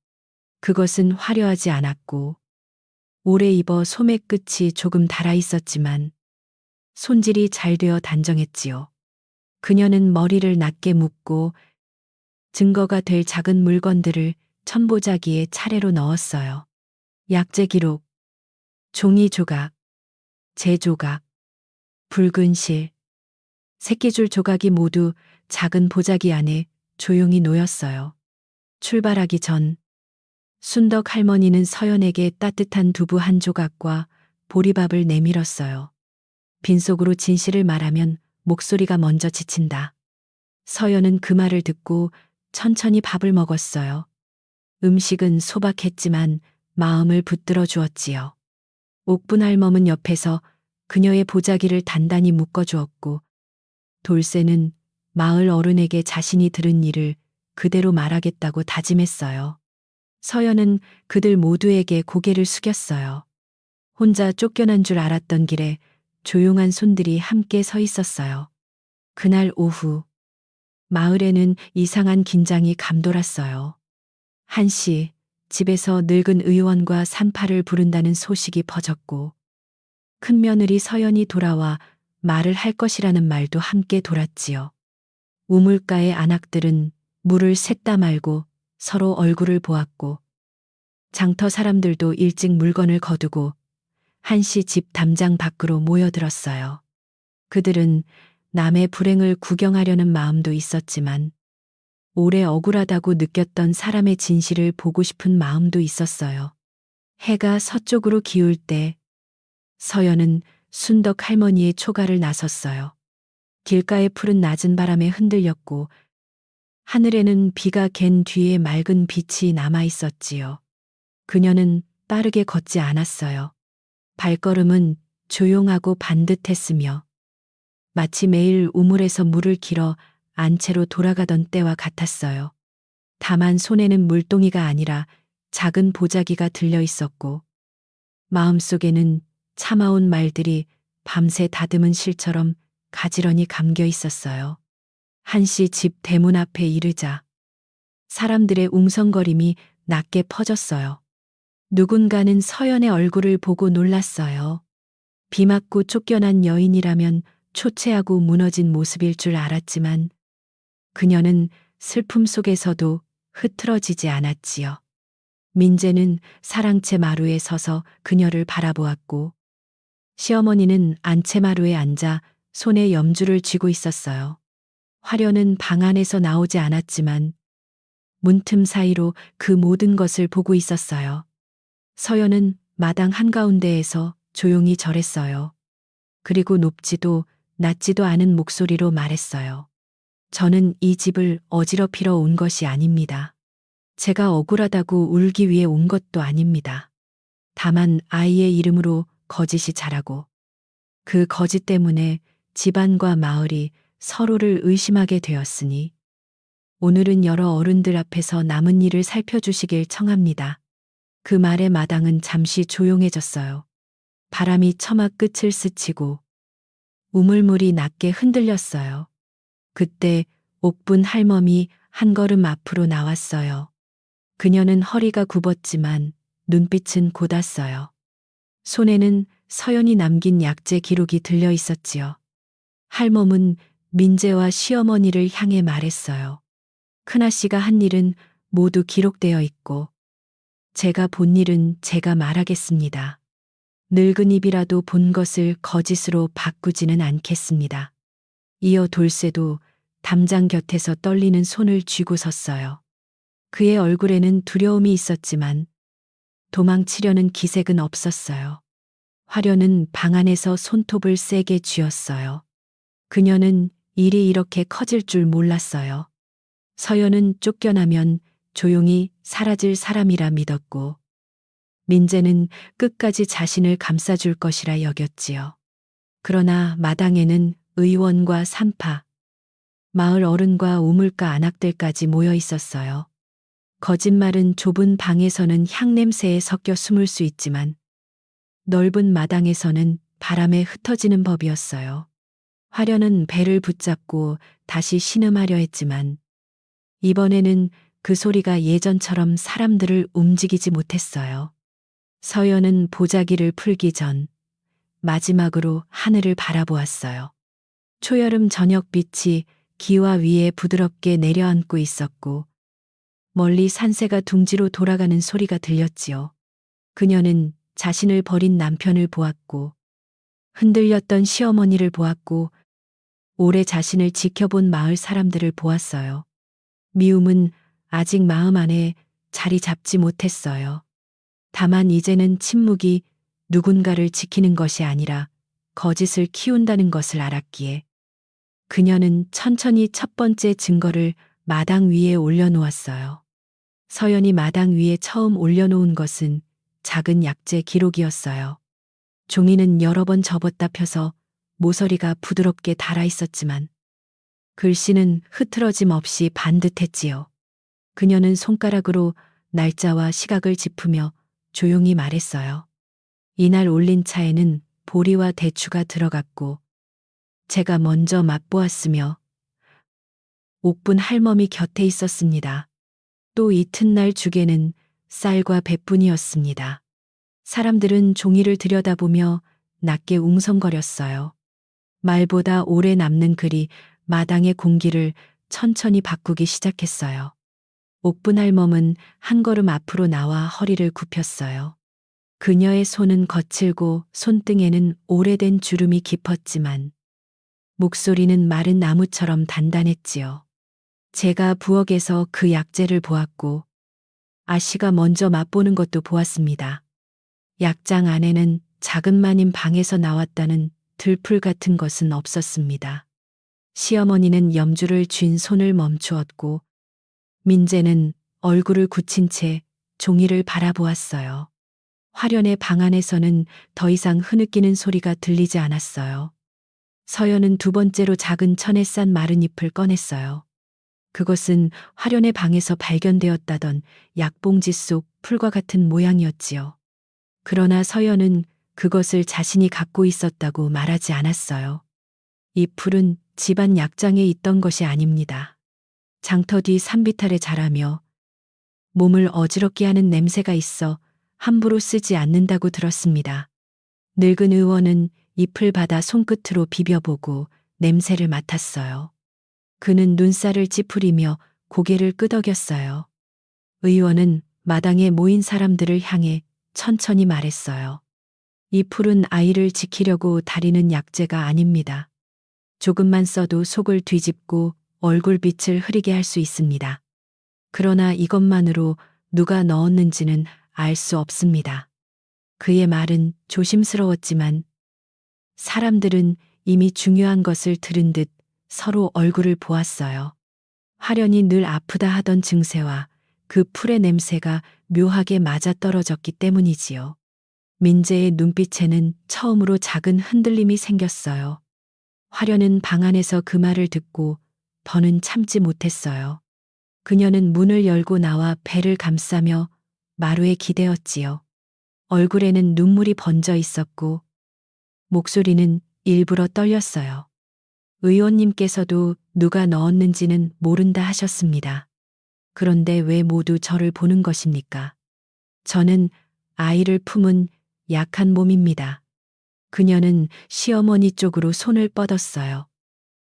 그것은 화려하지 않았고 오래 입어 소매 끝이 조금 달아 있었지만 손질이 잘 되어 단정했지요. 그녀는 머리를 낮게 묶고 증거가 될 작은 물건들을 천보자기에 차례로 넣었어요. 약재 기록, 종이 조각, 재 조각, 붉은 실, 새끼줄 조각이 모두 작은 보자기 안에 조용히 놓였어요. 출발하기 전 순덕 할머니는 서연에게 따뜻한 두부 한 조각과 보리밥을 내밀었어요. 빈속으로 진실을 말하면 목소리가 먼저 지친다. 서연은 그 말을 듣고 천천히 밥을 먹었어요. 음식은 소박했지만 마음을 붙들어 주었지요. 옥분 할멈은 옆에서 그녀의 보자기를 단단히 묶어주었고 돌쇠는 마을 어른에게 자신이 들은 일을 그대로 말하겠다고 다짐했어요. 서연은 그들 모두에게 고개를 숙였어요. 혼자 쫓겨난 줄 알았던 길에 조용한 손들이 함께 서 있었어요. 그날 오후 마을에는 이상한 긴장이 감돌았어요. 한씨 집에서 늙은 의원과 산파를 부른다는 소식이 퍼졌고 큰며느리 서연이 돌아와 말을 할 것이라는 말도 함께 돌았지요. 우물가의 안악들은 물을 샜다 말고 서로 얼굴을 보았고 장터 사람들도 일찍 물건을 거두고 한씨 집 담장 밖으로 모여들었어요. 그들은 남의 불행을 구경하려는 마음도 있었지만 오래 억울하다고 느꼈던 사람의 진실을 보고 싶은 마음도 있었어요. 해가 서쪽으로 기울 때 서연은 순덕 할머니의 초가를 나섰어요. 길가의 풀은 낮은 바람에 흔들렸고 하늘에는 비가 갠 뒤에 맑은 빛이 남아 있었지요. 그녀는 빠르게 걷지 않았어요. 발걸음은 조용하고 반듯했으며 마치 매일 우물에서 물을 길어 안채로 돌아가던 때와 같았어요. 다만 손에는 물동이가 아니라 작은 보자기가 들려 있었고 마음속에는 참아온 말들이 밤새 다듬은 실처럼 가지런히 감겨 있었어요. 한씨 집 대문 앞에 이르자 사람들의 웅성거림이 낮게 퍼졌어요. 누군가는 서연의 얼굴을 보고 놀랐어요. 비 맞고 쫓겨난 여인이라면 초췌하고 무너진 모습일 줄 알았지만 그녀는 슬픔 속에서도 흐트러지지 않았지요. 민재는 사랑채 마루에 서서 그녀를 바라보았고 시어머니는 안채 마루에 앉아 손에 염주를 쥐고 있었어요. 화려는 방 안에서 나오지 않았지만 문틈 사이로 그 모든 것을 보고 있었어요. 서연은 마당 한가운데에서 조용히 절했어요. 그리고 높지도 낮지도 않은 목소리로 말했어요. 저는 이 집을 어지럽히러 온 것이 아닙니다. 제가 억울하다고 울기 위해 온 것도 아닙니다. 다만 아이의 이름으로 거짓이 자라고 그 거짓 때문에 집안과 마을이 서로를 의심하게 되었으니 오늘은 여러 어른들 앞에서 남은 일을 살펴주시길 청합니다. 그 말에 마당은 잠시 조용해졌어요. 바람이 처마 끝을 스치고 우물물이 낮게 흔들렸어요. 그때 옥분 할멈이 한 걸음 앞으로 나왔어요. 그녀는 허리가 굽었지만 눈빛은 곧았어요. 손에는 서연이 남긴 약재 기록이 들려 있었지요. 할멈은 민재와 시어머니를 향해 말했어요. 큰아씨가 한 일은 모두 기록되어 있고 제가 본 일은 제가 말하겠습니다. 늙은 입이라도 본 것을 거짓으로 바꾸지는 않겠습니다. 이어 돌쇠도 담장 곁에서 떨리는 손을 쥐고 섰어요. 그의 얼굴에는 두려움이 있었지만 도망치려는 기색은 없었어요. 화려는 방 안에서 손톱을 세게 쥐었어요. 그녀는 일이 이렇게 커질 줄 몰랐어요. 서연은 쫓겨나면 조용히 사라질 사람이라 믿었고 민재는 끝까지 자신을 감싸줄 것이라 여겼지요. 그러나 마당에는 의원과 산파, 마을 어른과 우물가 안악들까지 모여 있었어요. 거짓말은 좁은 방에서는 향냄새에 섞여 숨을 수 있지만 넓은 마당에서는 바람에 흩어지는 법이었어요. 화려는 배를 붙잡고 다시 신음하려 했지만 이번에는 그 소리가 예전처럼 사람들을 움직이지 못했어요. 서연은 보자기를 풀기 전 마지막으로 하늘을 바라보았어요. 초여름 저녁빛이 기와 위에 부드럽게 내려앉고 있었고 멀리 산새가 둥지로 돌아가는 소리가 들렸지요. 그녀는 자신을 버린 남편을 보았고 흔들렸던 시어머니를 보았고 오래 자신을 지켜본 마을 사람들을 보았어요. 미움은 아직 마음 안에 자리 잡지 못했어요. 다만 이제는 침묵이 누군가를 지키는 것이 아니라 거짓을 키운다는 것을 알았기에 그녀는 천천히 첫 번째 증거를 마당 위에 올려놓았어요. 서연이 마당 위에 처음 올려놓은 것은 작은 약재 기록이었어요. 종이는 여러 번 접었다 펴서 모서리가 부드럽게 닳아 있었지만 글씨는 흐트러짐 없이 반듯했지요. 그녀는 손가락으로 날짜와 시각을 짚으며 조용히 말했어요. 이날 올린 차에는 보리와 대추가 들어갔고 제가 먼저 맛보았으며 옥분 할멈이 곁에 있었습니다. 또 이튿날 죽에는 쌀과 배뿐이었습니다. 사람들은 종이를 들여다보며 낮게 웅성거렸어요. 말보다 오래 남는 글이 마당의 공기를 천천히 바꾸기 시작했어요. 옥분 할멈은 한 걸음 앞으로 나와 허리를 굽혔어요. 그녀의 손은 거칠고 손등에는 오래된 주름이 깊었지만 목소리는 마른 나무처럼 단단했지요. 제가 부엌에서 그 약재를 보았고 아씨가 먼저 맛보는 것도 보았습니다. 약장 안에는 작은 마님 방에서 나왔다는 들풀 같은 것은 없었습니다. 시어머니는 염주를 쥔 손을 멈추었고 민재는 얼굴을 굳힌 채 종이를 바라보았어요. 화련의 방 안에서는 더 이상 흐느끼는 소리가 들리지 않았어요. 서연은 두 번째로 작은 천에 싼 마른 잎을 꺼냈어요. 그것은 화련의 방에서 발견되었다던 약봉지 속 풀과 같은 모양이었지요. 그러나 서연은 그것을 자신이 갖고 있었다고 말하지 않았어요. 이 풀은 집안 약장에 있던 것이 아닙니다. 장터 뒤 산비탈에 자라며 몸을 어지럽게 하는 냄새가 있어 함부로 쓰지 않는다고 들었습니다. 늙은 의원은 잎을 받아 손끝으로 비벼보고 냄새를 맡았어요. 그는 눈살을 찌푸리며 고개를 끄덕였어요. 의원은 마당에 모인 사람들을 향해 천천히 말했어요. 이 풀은 아이를 지키려고 다리는 약재가 아닙니다. 조금만 써도 속을 뒤집고 얼굴빛을 흐리게 할 수 있습니다. 그러나 이것만으로 누가 넣었는지는 알 수 없습니다. 그의 말은 조심스러웠지만 사람들은 이미 중요한 것을 들은 듯 서로 얼굴을 보았어요. 화련이 늘 아프다 하던 증세와 그 풀의 냄새가 묘하게 맞아떨어졌기 때문이지요. 민재의 눈빛에는 처음으로 작은 흔들림이 생겼어요. 화려는 방 안에서 그 말을 듣고 더는 참지 못했어요. 그녀는 문을 열고 나와 배를 감싸며 마루에 기대었지요. 얼굴에는 눈물이 번져 있었고 목소리는 일부러 떨렸어요. 의원님께서도 누가 넣었는지는 모른다 하셨습니다. 그런데 왜 모두 저를 보는 것입니까? 저는 아이를 품은 약한 몸입니다. 그녀는 시어머니 쪽으로 손을 뻗었어요.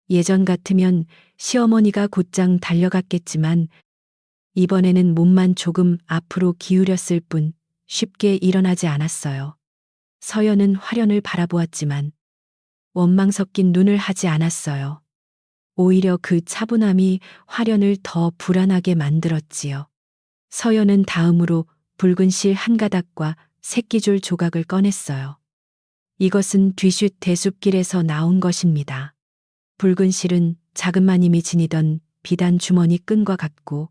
예전 같으면 시어머니가 곧장 달려갔겠지만 이번에는 몸만 조금 앞으로 기울였을 뿐 쉽게 일어나지 않았어요. 서연은 화련을 바라보았지만 원망 섞인 눈을 하지 않았어요. 오히려 그 차분함이 화련을 더 불안하게 만들었지요. 서연은 다음으로 붉은 실 한 가닥과 새끼줄 조각을 꺼냈어요. 이것은 뒤쉿 대숲길에서 나온 것입니다. 붉은 실은 작은 마님이 지니던 비단 주머니 끈과 같고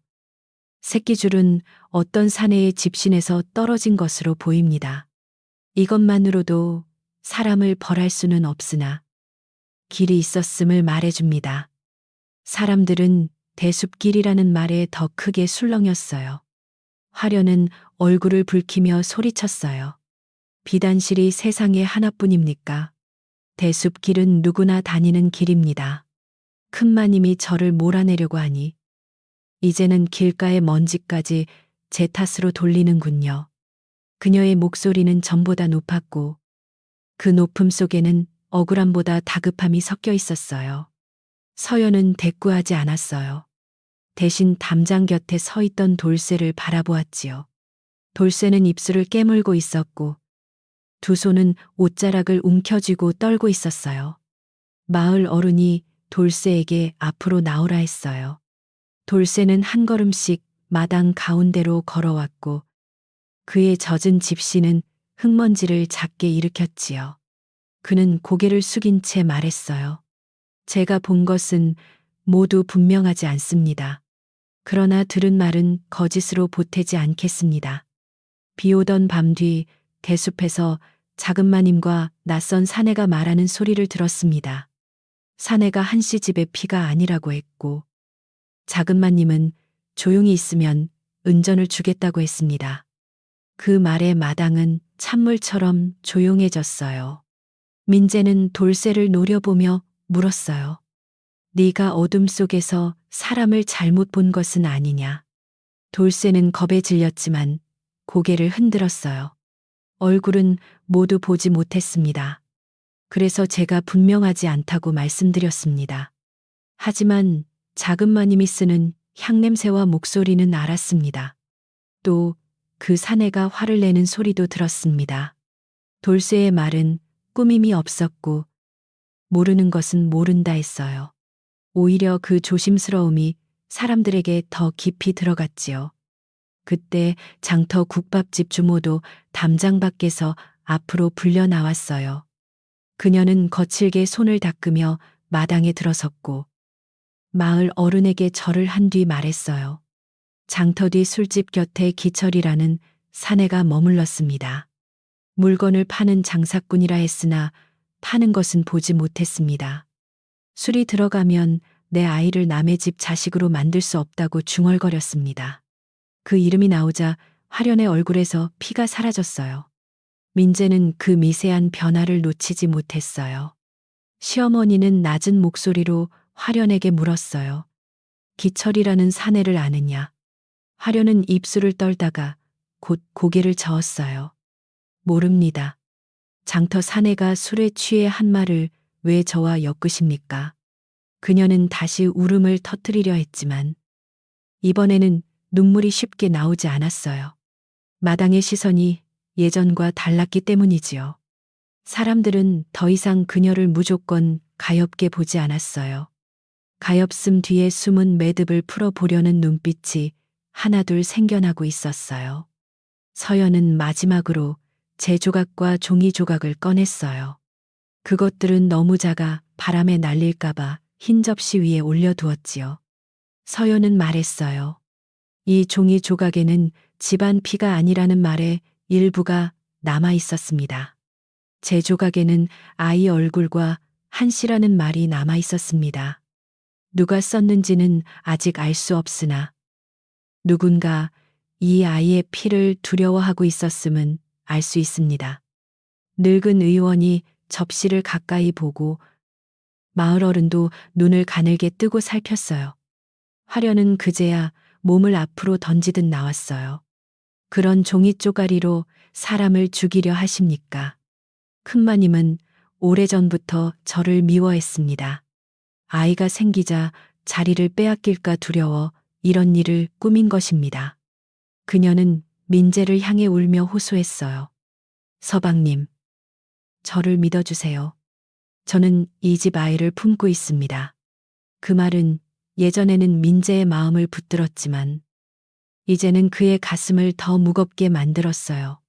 새끼줄은 어떤 사내의 집신에서 떨어진 것으로 보입니다. 이것만으로도 사람을 벌할 수는 없으나 길이 있었음을 말해줍니다. 사람들은 대숲길이라는 말에 더 크게 술렁였어요. 화련은 얼굴을 붉히며 소리쳤어요. 비단실이 세상에 하나뿐입니까? 대숲길은 누구나 다니는 길입니다. 큰 마님이 저를 몰아내려고 하니 이제는 길가의 먼지까지 제 탓으로 돌리는군요. 그녀의 목소리는 전보다 높았고 그 높음 속에는 억울함보다 다급함이 섞여 있었어요. 서연은 대꾸하지 않았어요. 대신 담장 곁에 서 있던 돌쇠를 바라보았지요. 돌쇠는 입술을 깨물고 있었고 두 손은 옷자락을 움켜쥐고 떨고 있었어요. 마을 어른이 돌쇠에게 앞으로 나오라 했어요. 돌쇠는 한 걸음씩 마당 가운데로 걸어왔고 그의 젖은 집시는 흙먼지를 작게 일으켰지요. 그는 고개를 숙인 채 말했어요. 제가 본 것은 모두 분명하지 않습니다. 그러나 들은 말은 거짓으로 보태지 않겠습니다. 비 오던 밤 뒤 대숲에서 작은 마님과 낯선 사내가 말하는 소리를 들었습니다. 사내가 한씨 집의 피가 아니라고 했고 작은 마님은 조용히 있으면 은전을 주겠다고 했습니다. 그 말에 마당은 찬물처럼 조용해졌어요. 민재는 돌쇠를 노려보며 물었어요. 네가 어둠 속에서 사람을 잘못 본 것은 아니냐. 돌쇠는 겁에 질렸지만 고개를 흔들었어요. 얼굴은 모두 보지 못했습니다. 그래서 제가 분명하지 않다고 말씀드렸습니다. 하지만 작은 마님이 쓰는 향냄새와 목소리는 알았습니다. 또 그 사내가 화를 내는 소리도 들었습니다. 돌쇠의 말은 꾸밈이 없었고 모르는 것은 모른다 했어요. 오히려 그 조심스러움이 사람들에게 더 깊이 들어갔지요. 그때 장터 국밥집 주모도 담장 밖에서 앞으로 불려 나왔어요. 그녀는 거칠게 손을 닦으며 마당에 들어섰고 마을 어른에게 절을 한 뒤 말했어요. 장터 뒤 술집 곁에 기철이라는 사내가 머물렀습니다. 물건을 파는 장사꾼이라 했으나 파는 것은 보지 못했습니다. 술이 들어가면 내 아이를 남의 집 자식으로 만들 수 없다고 중얼거렸습니다. 그 이름이 나오자 화련의 얼굴에서 피가 사라졌어요. 민재는 그 미세한 변화를 놓치지 못했어요. 시어머니는 낮은 목소리로 화련에게 물었어요. 기철이라는 사내를 아느냐? 화련은 입술을 떨다가 곧 고개를 저었어요. 모릅니다. 장터 사내가 술에 취해 한 말을 왜 저와 엮으십니까? 그녀는 다시 울음을 터뜨리려 했지만 이번에는 눈물이 쉽게 나오지 않았어요. 마당의 시선이 예전과 달랐기 때문이지요. 사람들은 더 이상 그녀를 무조건 가엾게 보지 않았어요. 가엾음 뒤에 숨은 매듭을 풀어보려는 눈빛이 하나둘 생겨나고 있었어요. 서연은 마지막으로 제 조각과 종이 조각을 꺼냈어요. 그것들은 너무 작아 바람에 날릴까봐 흰 접시 위에 올려두었지요. 서연은 말했어요. 이 종이 조각에는 집안 피가 아니라는 말의 일부가 남아 있었습니다. 제 조각에는 아이 얼굴과 한씨라는 말이 남아 있었습니다. 누가 썼는지는 아직 알 수 없으나 누군가 이 아이의 피를 두려워하고 있었음은 알 수 있습니다. 늙은 의원이 접시를 가까이 보고 마을 어른도 눈을 가늘게 뜨고 살폈어요. 화려는 그제야 몸을 앞으로 던지듯 나왔어요. 그런 종이 쪼가리로 사람을 죽이려 하십니까? 큰마님은 오래전부터 저를 미워했습니다. 아이가 생기자 자리를 빼앗길까 두려워 이런 일을 꾸민 것입니다. 그녀는 민재를 향해 울며 호소했어요. 서방님, 저를 믿어주세요. 저는 이 집 아이를 품고 있습니다. 그 말은 예전에는 민재의 마음을 붙들었지만 이제는 그의 가슴을 더 무겁게 만들었어요.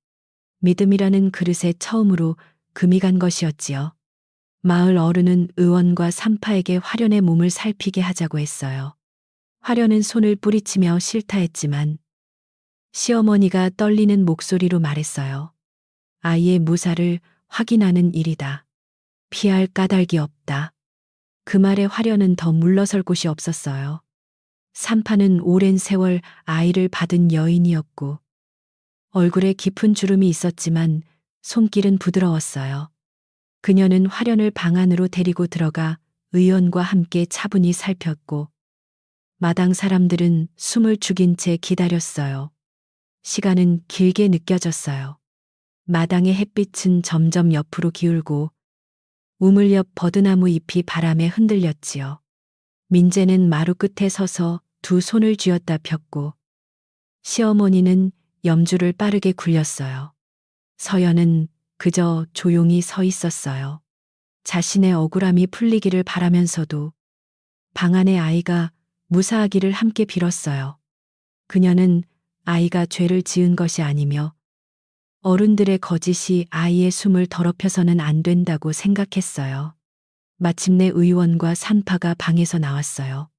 믿음이라는 그릇에 처음으로 금이 간 것이었지요. 마을 어른은 의원과 산파에게 화련의 몸을 살피게 하자고 했어요. 화련은 손을 뿌리치며 싫다 했지만 시어머니가 떨리는 목소리로 말했어요. 아이의 무사를 확인하는 일이다. 피할 까닭이 없다. 그 말에 화련은 더 물러설 곳이 없었어요. 산파는 오랜 세월 아이를 받은 여인이었고 얼굴에 깊은 주름이 있었지만 손길은 부드러웠어요. 그녀는 화련을 방 안으로 데리고 들어가 의원과 함께 차분히 살폈고 마당 사람들은 숨을 죽인 채 기다렸어요. 시간은 길게 느껴졌어요. 마당의 햇빛은 점점 옆으로 기울고 우물 옆 버드나무 잎이 바람에 흔들렸지요. 민재는 마루 끝에 서서 두 손을 쥐었다 폈고 시어머니는 염주를 빠르게 굴렸어요. 서연은 그저 조용히 서 있었어요. 자신의 억울함이 풀리기를 바라면서도 방 안의 아이가 무사하기를 함께 빌었어요. 그녀는 아이가 죄를 지은 것이 아니며 어른들의 거짓이 아이의 숨을 더럽혀서는 안 된다고 생각했어요. 마침내 의원과 산파가 방에서 나왔어요.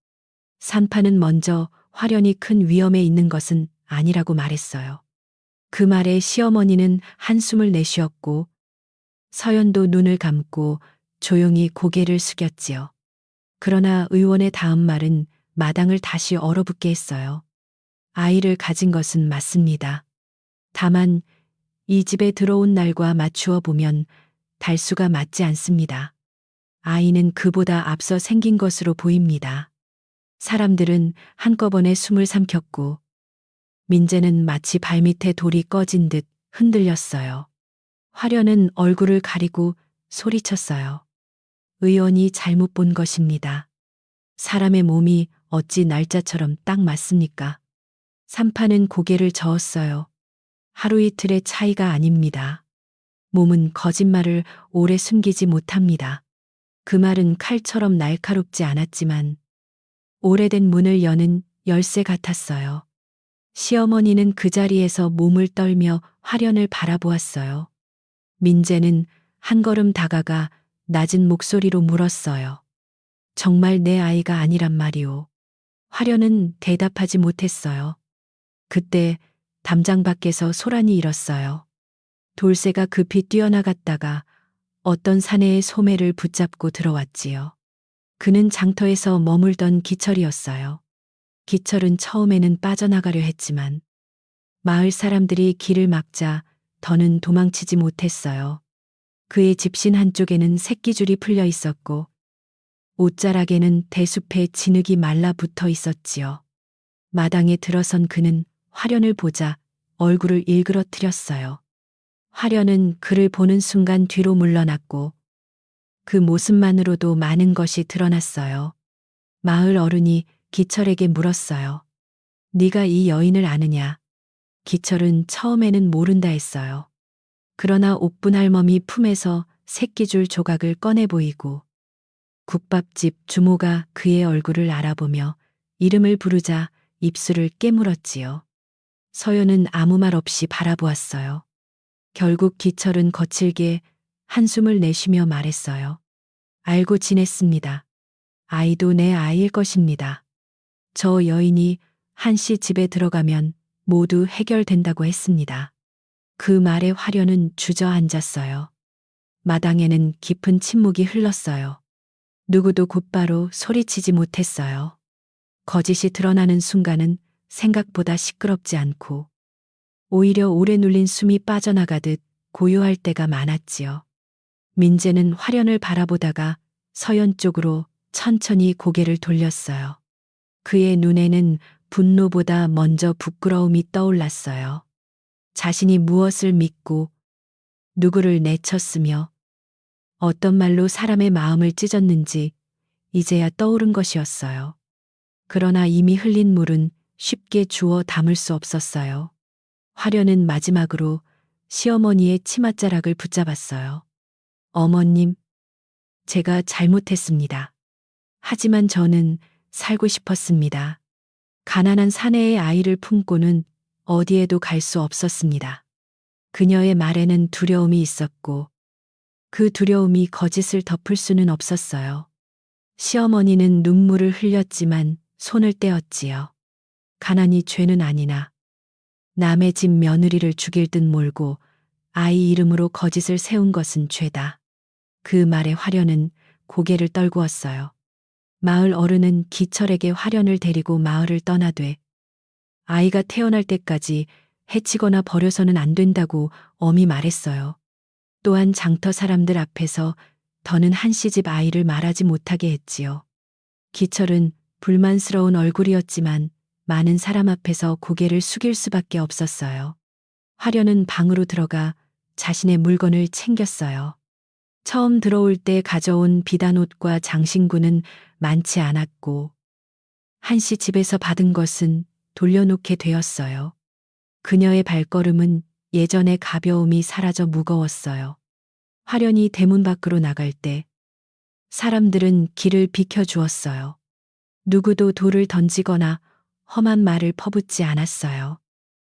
산파는 먼저 화련이 큰 위험에 있는 것은 아니라고 말했어요. 그 말에 시어머니는 한숨을 내쉬었고 서연도 눈을 감고 조용히 고개를 숙였지요. 그러나 의원의 다음 말은 마당을 다시 얼어붙게 했어요. 아이를 가진 것은 맞습니다. 다만 이 집에 들어온 날과 맞추어 보면 달수가 맞지 않습니다. 아이는 그보다 앞서 생긴 것으로 보입니다. 사람들은 한꺼번에 숨을 삼켰고 민재는 마치 발밑에 돌이 꺼진 듯 흔들렸어요. 화련은 얼굴을 가리고 소리쳤어요. 의원이 잘못 본 것입니다. 사람의 몸이 어찌 날짜처럼 딱 맞습니까? 산파는 고개를 저었어요. 하루 이틀의 차이가 아닙니다. 몸은 거짓말을 오래 숨기지 못합니다. 그 말은 칼처럼 날카롭지 않았지만 오래된 문을 여는 열쇠 같았어요. 시어머니는 그 자리에서 몸을 떨며 화련을 바라보았어요. 민재는 한 걸음 다가가 낮은 목소리로 물었어요. 정말 내 아이가 아니란 말이오. 화련은 대답하지 못했어요. 그때 담장 밖에서 소란이 일었어요. 돌쇠가 급히 뛰어나갔다가 어떤 사내의 소매를 붙잡고 들어왔지요. 그는 장터에서 머물던 기철이었어요. 기철은 처음에는 빠져나가려 했지만 마을 사람들이 길을 막자 더는 도망치지 못했어요. 그의 집신 한쪽에는 새끼줄이 풀려 있었고 옷자락에는 대숲에 진흙이 말라붙어 있었지요. 마당에 들어선 그는 화련을 보자 얼굴을 일그러뜨렸어요. 화련은 그를 보는 순간 뒤로 물러났고 그 모습만으로도 많은 것이 드러났어요. 마을 어른이 기철에게 물었어요. 네가 이 여인을 아느냐? 기철은 처음에는 모른다 했어요. 그러나 옥분 할멈이 품에서 새끼줄 조각을 꺼내 보이고 국밥집 주모가 그의 얼굴을 알아보며 이름을 부르자 입술을 깨물었지요. 서연은 아무 말 없이 바라보았어요. 결국 기철은 거칠게 한숨을 내쉬며 말했어요. 알고 지냈습니다. 아이도 내 아이일 것입니다. 저 여인이 한씨 집에 들어가면 모두 해결된다고 했습니다. 그 말에 화려는 주저앉았어요. 마당에는 깊은 침묵이 흘렀어요. 누구도 곧바로 소리치지 못했어요. 거짓이 드러나는 순간은 생각보다 시끄럽지 않고 오히려 오래 눌린 숨이 빠져나가듯 고요할 때가 많았지요. 민재는 화련을 바라보다가 서연 쪽으로 천천히 고개를 돌렸어요. 그의 눈에는 분노보다 먼저 부끄러움이 떠올랐어요. 자신이 무엇을 믿고 누구를 내쳤으며 어떤 말로 사람의 마음을 찢었는지 이제야 떠오른 것이었어요. 그러나 이미 흘린 물은 쉽게 주워 담을 수 없었어요. 화련은 마지막으로 시어머니의 치맛자락을 붙잡았어요. 어머님, 제가 잘못했습니다. 하지만 저는 살고 싶었습니다. 가난한 사내의 아이를 품고는 어디에도 갈 수 없었습니다. 그녀의 말에는 두려움이 있었고 그 두려움이 거짓을 덮을 수는 없었어요. 시어머니는 눈물을 흘렸지만 손을 떼었지요. 가난이 죄는 아니나 남의 집 며느리를 죽일 듯 몰고 아이 이름으로 거짓을 세운 것은 죄다. 그 말에 화련은 고개를 떨구었어요. 마을 어른은 기철에게 화련을 데리고 마을을 떠나되 아이가 태어날 때까지 해치거나 버려서는 안 된다고 엄히 말했어요. 또한 장터 사람들 앞에서 더는 한씨 집 아이를 말하지 못하게 했지요. 기철은 불만스러운 얼굴이었지만 많은 사람 앞에서 고개를 숙일 수밖에 없었어요. 화련은 방으로 들어가 자신의 물건을 챙겼어요. 처음 들어올 때 가져온 비단옷과 장신구는 많지 않았고 한씨 집에서 받은 것은 돌려놓게 되었어요. 그녀의 발걸음은 예전의 가벼움이 사라져 무거웠어요. 화련이 대문 밖으로 나갈 때 사람들은 길을 비켜주었어요. 누구도 돌을 던지거나 험한 말을 퍼붓지 않았어요.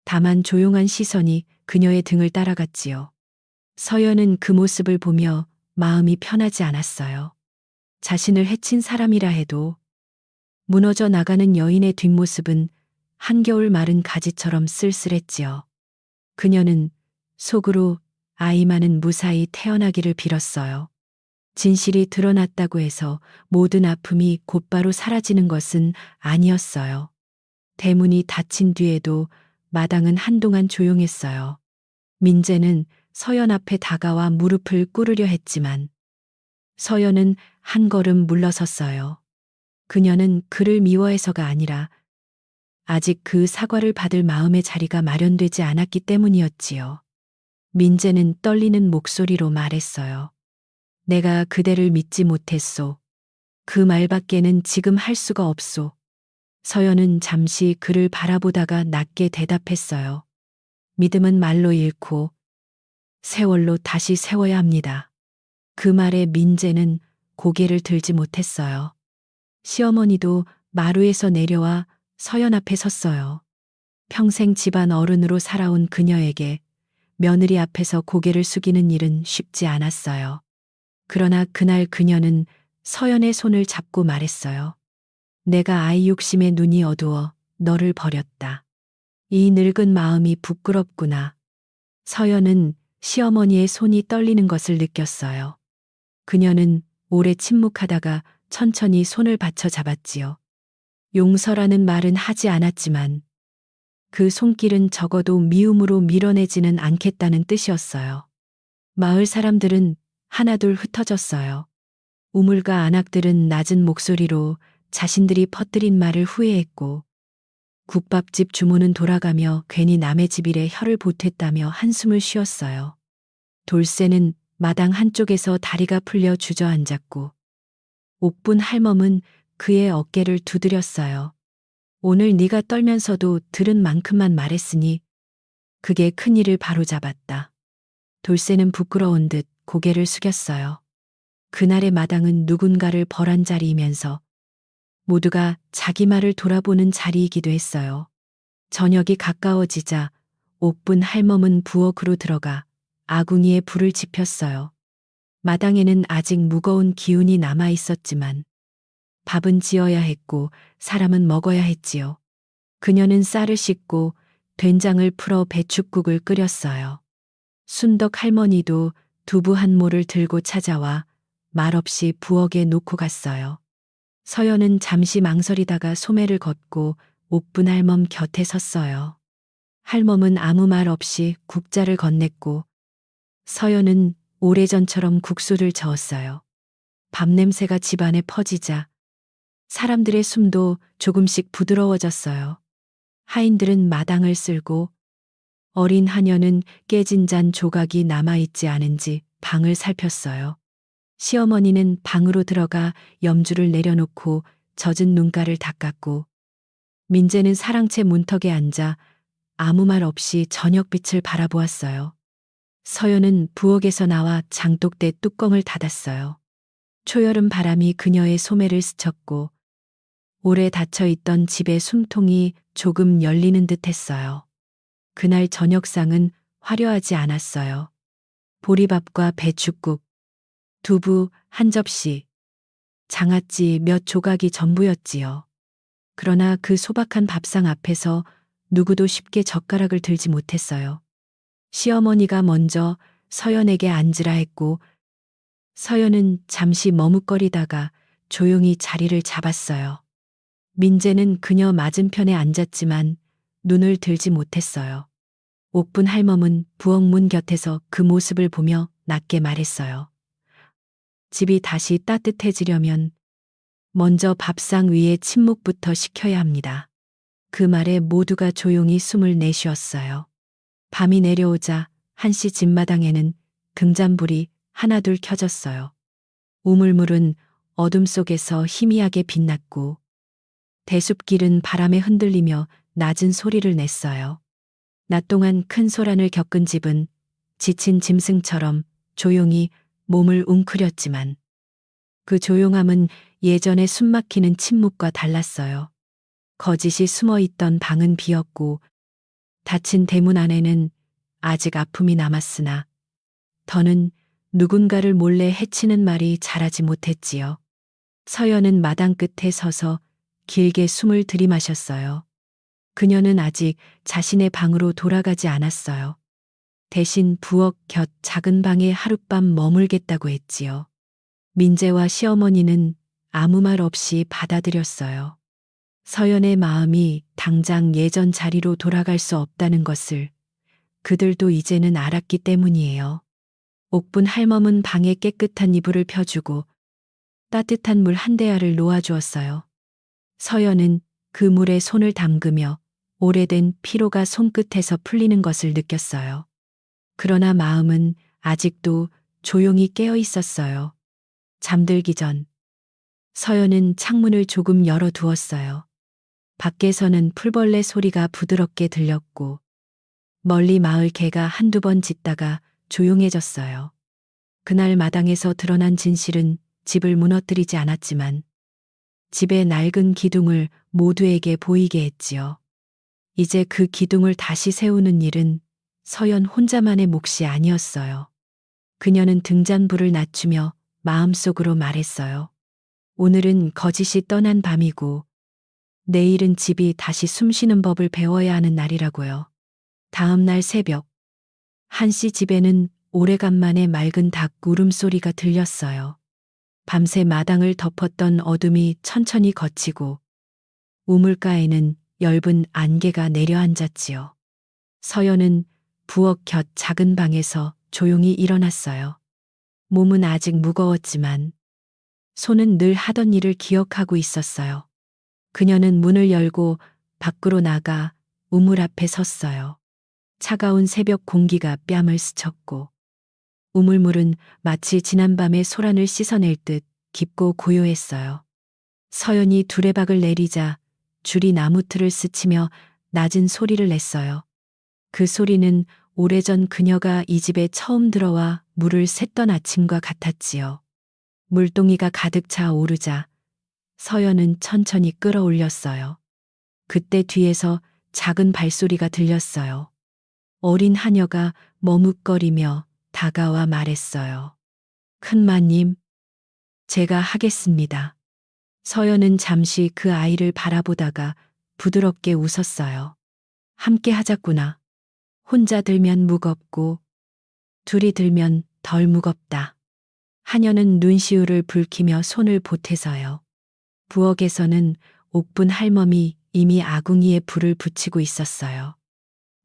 다만 조용한 시선이 그녀의 등을 따라갔지요. 서연은 그 모습을 보며 마음이 편하지 않았어요. 자신을 해친 사람이라 해도 무너져 나가는 여인의 뒷모습은 한겨울 마른 가지처럼 쓸쓸했지요. 그녀는 속으로 아이만은 무사히 태어나기를 빌었어요. 진실이 드러났다고 해서 모든 아픔이 곧바로 사라지는 것은 아니었어요. 대문이 닫힌 뒤에도 마당은 한동안 조용했어요. 민재는 서연 앞에 다가와 무릎을 꿇으려 했지만 서연은 한 걸음 물러섰어요. 그녀는 그를 미워해서가 아니라 아직 그 사과를 받을 마음의 자리가 마련되지 않았기 때문이었지요. 민재는 떨리는 목소리로 말했어요. 내가 그대를 믿지 못했소. 그 말밖에는 지금 할 수가 없소. 서연은 잠시 그를 바라보다가 낮게 대답했어요. 믿음은 말로 잃고 세월로 다시 세워야 합니다. 그 말에 민재는 고개를 들지 못했어요. 시어머니도 마루에서 내려와 서연 앞에 섰어요. 평생 집안 어른으로 살아온 그녀에게 며느리 앞에서 고개를 숙이는 일은 쉽지 않았어요. 그러나 그날 그녀는 서연의 손을 잡고 말했어요. 내가 아이 욕심에 눈이 어두워 너를 버렸다. 이 늙은 마음이 부끄럽구나. 서연은 시어머니의 손이 떨리는 것을 느꼈어요. 그녀는 오래 침묵하다가 천천히 손을 받쳐 잡았지요. 용서라는 말은 하지 않았지만 그 손길은 적어도 미움으로 밀어내지는 않겠다는 뜻이었어요. 마을 사람들은 하나둘 흩어졌어요. 우물가 안악들은 낮은 목소리로 자신들이 퍼뜨린 말을 후회했고 국밥집 주모는 돌아가며 괜히 남의 집 일에 혀를 보탰다며 한숨을 쉬었어요. 돌쇠는 마당 한쪽에서 다리가 풀려 주저앉았고 옥분 할멈은 그의 어깨를 두드렸어요. 오늘 네가 떨면서도 들은 만큼만 말했으니 그게 큰일을 바로잡았다. 돌쇠는 부끄러운 듯 고개를 숙였어요. 그날의 마당은 누군가를 벌한 자리이면서 모두가 자기 말을 돌아보는 자리이기도 했어요. 저녁이 가까워지자 옥분 할멈은 부엌으로 들어가 아궁이에 불을 지폈어요. 마당에는 아직 무거운 기운이 남아 있었지만 밥은 지어야 했고 사람은 먹어야 했지요. 그녀는 쌀을 씻고 된장을 풀어 배춧국을 끓였어요. 순덕 할머니도 두부 한 모를 들고 찾아와 말없이 부엌에 놓고 갔어요. 서연은 잠시 망설이다가 소매를 걷고 옥분 할멈 곁에 섰어요. 할멈은 아무 말 없이 국자를 건넸고 서연은 오래전처럼 국수를 저었어요. 밥 냄새가 집안에 퍼지자 사람들의 숨도 조금씩 부드러워졌어요. 하인들은 마당을 쓸고 어린 하녀는 깨진 잔 조각이 남아있지 않은지 방을 살폈어요. 시어머니는 방으로 들어가 염주를 내려놓고 젖은 눈가를 닦았고 민재는 사랑채 문턱에 앉아 아무 말 없이 저녁빛을 바라보았어요. 서연은 부엌에서 나와 장독대 뚜껑을 닫았어요. 초여름 바람이 그녀의 소매를 스쳤고 오래 닫혀있던 집의 숨통이 조금 열리는 듯 했어요. 그날 저녁상은 화려하지 않았어요. 보리밥과 배춧국, 두부 한 접시, 장아찌 몇 조각이 전부였지요. 그러나 그 소박한 밥상 앞에서 누구도 쉽게 젓가락을 들지 못했어요. 시어머니가 먼저 서연에게 앉으라 했고 서연은 잠시 머뭇거리다가 조용히 자리를 잡았어요. 민재는 그녀 맞은편에 앉았지만 눈을 들지 못했어요. 옥분 할멈은 부엌 문 곁에서 그 모습을 보며 낮게 말했어요. 집이 다시 따뜻해지려면 먼저 밥상 위에 침묵부터 시켜야 합니다. 그 말에 모두가 조용히 숨을 내쉬었어요. 밤이 내려오자 한씨 집마당에는 등잔불이 하나둘 켜졌어요. 우물물은 어둠 속에서 희미하게 빛났고 대숲길은 바람에 흔들리며 낮은 소리를 냈어요. 낮 동안 큰 소란을 겪은 집은 지친 짐승처럼 조용히 몸을 웅크렸지만 그 조용함은 예전의 숨막히는 침묵과 달랐어요. 거짓이 숨어 있던 방은 비었고 닫힌 대문 안에는 아직 아픔이 남았으나 더는 누군가를 몰래 해치는 말이 자라지 못했지요. 서연은 마당 끝에 서서 길게 숨을 들이마셨어요. 그녀는 아직 자신의 방으로 돌아가지 않았어요. 대신 부엌 곁 작은 방에 하룻밤 머물겠다고 했지요. 민재와 시어머니는 아무 말 없이 받아들였어요. 서연의 마음이 당장 예전 자리로 돌아갈 수 없다는 것을 그들도 이제는 알았기 때문이에요. 옥분 할멈은 방에 깨끗한 이불을 펴주고 따뜻한 물 한 대야를 놓아주었어요. 서연은 그 물에 손을 담그며 오래된 피로가 손끝에서 풀리는 것을 느꼈어요. 그러나 마음은 아직도 조용히 깨어 있었어요. 잠들기 전 서연은 창문을 조금 열어두었어요. 밖에서는 풀벌레 소리가 부드럽게 들렸고 멀리 마을 개가 한두 번 짖다가 조용해졌어요. 그날 마당에서 드러난 진실은 집을 무너뜨리지 않았지만 집의 낡은 기둥을 모두에게 보이게 했지요. 이제 그 기둥을 다시 세우는 일은 서연 혼자만의 몫이 아니었어요. 그녀는 등잔불을 낮추며 마음속으로 말했어요. 오늘은 거짓이 떠난 밤이고 내일은 집이 다시 숨쉬는 법을 배워야 하는 날이라고요. 다음 날 새벽 한씨 집에는 오래간만에 맑은 닭 울음소리가 들렸어요. 밤새 마당을 덮었던 어둠이 천천히 걷히고 우물가에는 엷은 안개가 내려앉았지요. 서연은 부엌 곁 작은 방에서 조용히 일어났어요. 몸은 아직 무거웠지만 손은 늘 하던 일을 기억하고 있었어요. 그녀는 문을 열고 밖으로 나가 우물 앞에 섰어요. 차가운 새벽 공기가 뺨을 스쳤고 우물물은 마치 지난밤의 소란을 씻어낼 듯 깊고 고요했어요. 서연이 두레박을 내리자 줄이 나무 틀을 스치며 낮은 소리를 냈어요. 그 소리는 오래전 그녀가 이 집에 처음 들어와 물을 샜던 아침과 같았지요. 물동이가 가득 차 오르자 서연은 천천히 끌어올렸어요. 그때 뒤에서 작은 발소리가 들렸어요. 어린 하녀가 머뭇거리며 다가와 말했어요. 큰마님, 제가 하겠습니다. 서연은 잠시 그 아이를 바라보다가 부드럽게 웃었어요. 함께 하자꾸나. 혼자 들면 무겁고 둘이 들면 덜 무겁다. 하녀는 눈시울을 붉히며 손을 보태서요. 부엌에서는 옥분 할멈이 이미 아궁이에 불을 붙이고 있었어요.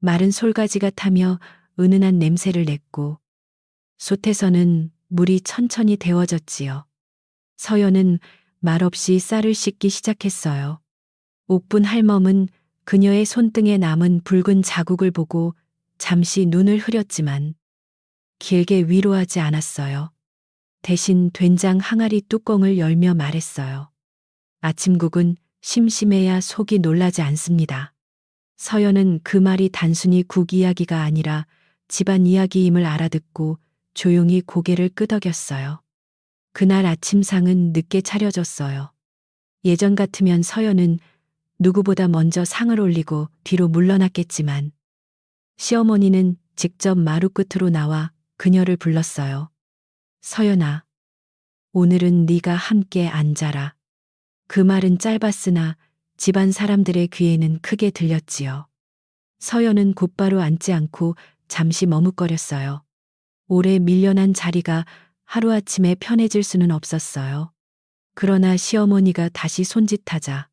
마른 솔가지가 타며 은은한 냄새를 냈고 솥에서는 물이 천천히 데워졌지요. 서연은 말없이 쌀을 씻기 시작했어요. 옥분 할멈은 그녀의 손등에 남은 붉은 자국을 보고 잠시 눈을 흐렸지만 길게 위로하지 않았어요. 대신 된장 항아리 뚜껑을 열며 말했어요. 아침국은 심심해야 속이 놀라지 않습니다. 서연은 그 말이 단순히 국 이야기가 아니라 집안 이야기임을 알아듣고 조용히 고개를 끄덕였어요. 그날 아침상은 늦게 차려졌어요. 예전 같으면 서연은 누구보다 먼저 상을 올리고 뒤로 물러났겠지만 시어머니는 직접 마루 끝으로 나와 그녀를 불렀어요. 서연아, 오늘은 네가 함께 앉아라. 그 말은 짧았으나 집안 사람들의 귀에는 크게 들렸지요. 서연은 곧바로 앉지 않고 잠시 머뭇거렸어요. 오래 밀려난 자리가 하루아침에 편해질 수는 없었어요. 그러나 시어머니가 다시 손짓하자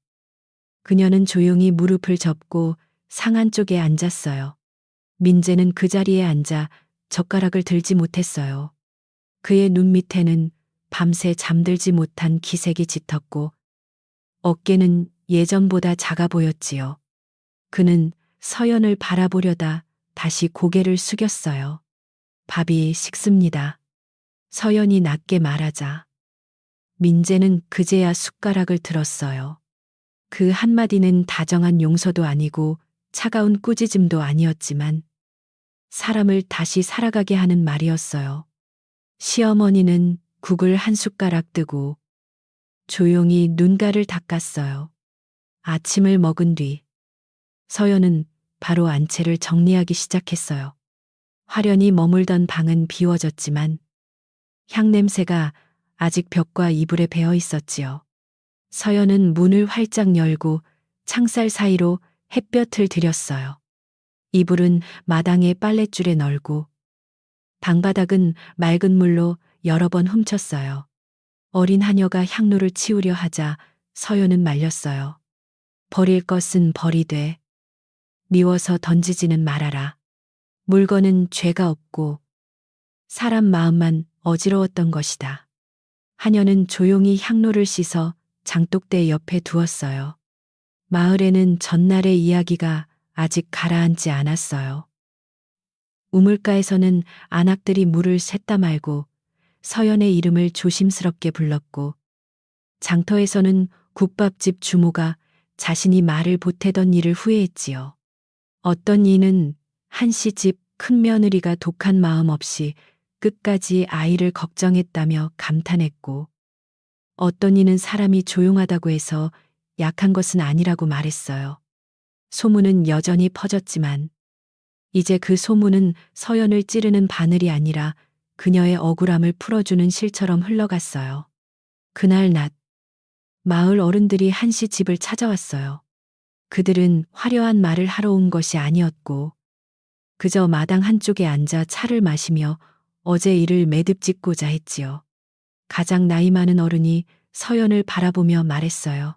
그녀는 조용히 무릎을 접고 상 안쪽에 앉았어요. 민재는 그 자리에 앉아 젓가락을 들지 못했어요. 그의 눈 밑에는 밤새 잠들지 못한 기색이 짙었고 어깨는 예전보다 작아 보였지요. 그는 서연을 바라보려다 다시 고개를 숙였어요. 밥이 식습니다. 서연이 낮게 말하자 민재는 그제야 숟가락을 들었어요. 그 한마디는 다정한 용서도 아니고 차가운 꾸짖음도 아니었지만 사람을 다시 살아가게 하는 말이었어요. 시어머니는 국을 한 숟가락 뜨고 조용히 눈가를 닦았어요. 아침을 먹은 뒤 서연은 바로 안채를 정리하기 시작했어요. 화련히 머물던 방은 비워졌지만 향냄새가 아직 벽과 이불에 배어 있었지요. 서연은 문을 활짝 열고 창살 사이로 햇볕을 들였어요. 이불은 마당의 빨랫줄에 널고 방바닥은 맑은 물로 여러 번 훔쳤어요. 어린 하녀가 향로를 치우려 하자 서연은 말렸어요. 버릴 것은 버리되 미워서 던지지는 말아라. 물건은 죄가 없고 사람 마음만 어지러웠던 것이다. 하녀는 조용히 향로를 씻어 장독대 옆에 두었어요. 마을에는 전날의 이야기가 아직 가라앉지 않았어요. 우물가에서는 안악들이 물을 샜다 말고 서연의 이름을 조심스럽게 불렀고 장터에서는 국밥집 주모가 자신이 말을 보태던 일을 후회했지요. 어떤 이는 한시집 큰며느리가 독한 마음 없이 끝까지 아이를 걱정했다며 감탄했고 어떤 이는 사람이 조용하다고 해서 약한 것은 아니라고 말했어요. 소문은 여전히 퍼졌지만 이제 그 소문은 서연을 찌르는 바늘이 아니라 그녀의 억울함을 풀어주는 실처럼 흘러갔어요. 그날 낮 마을 어른들이 한시 집을 찾아왔어요. 그들은 화려한 말을 하러 온 것이 아니었고 그저 마당 한쪽에 앉아 차를 마시며 어제 일을 매듭짓고자 했지요. 가장 나이 많은 어른이 서연을 바라보며 말했어요.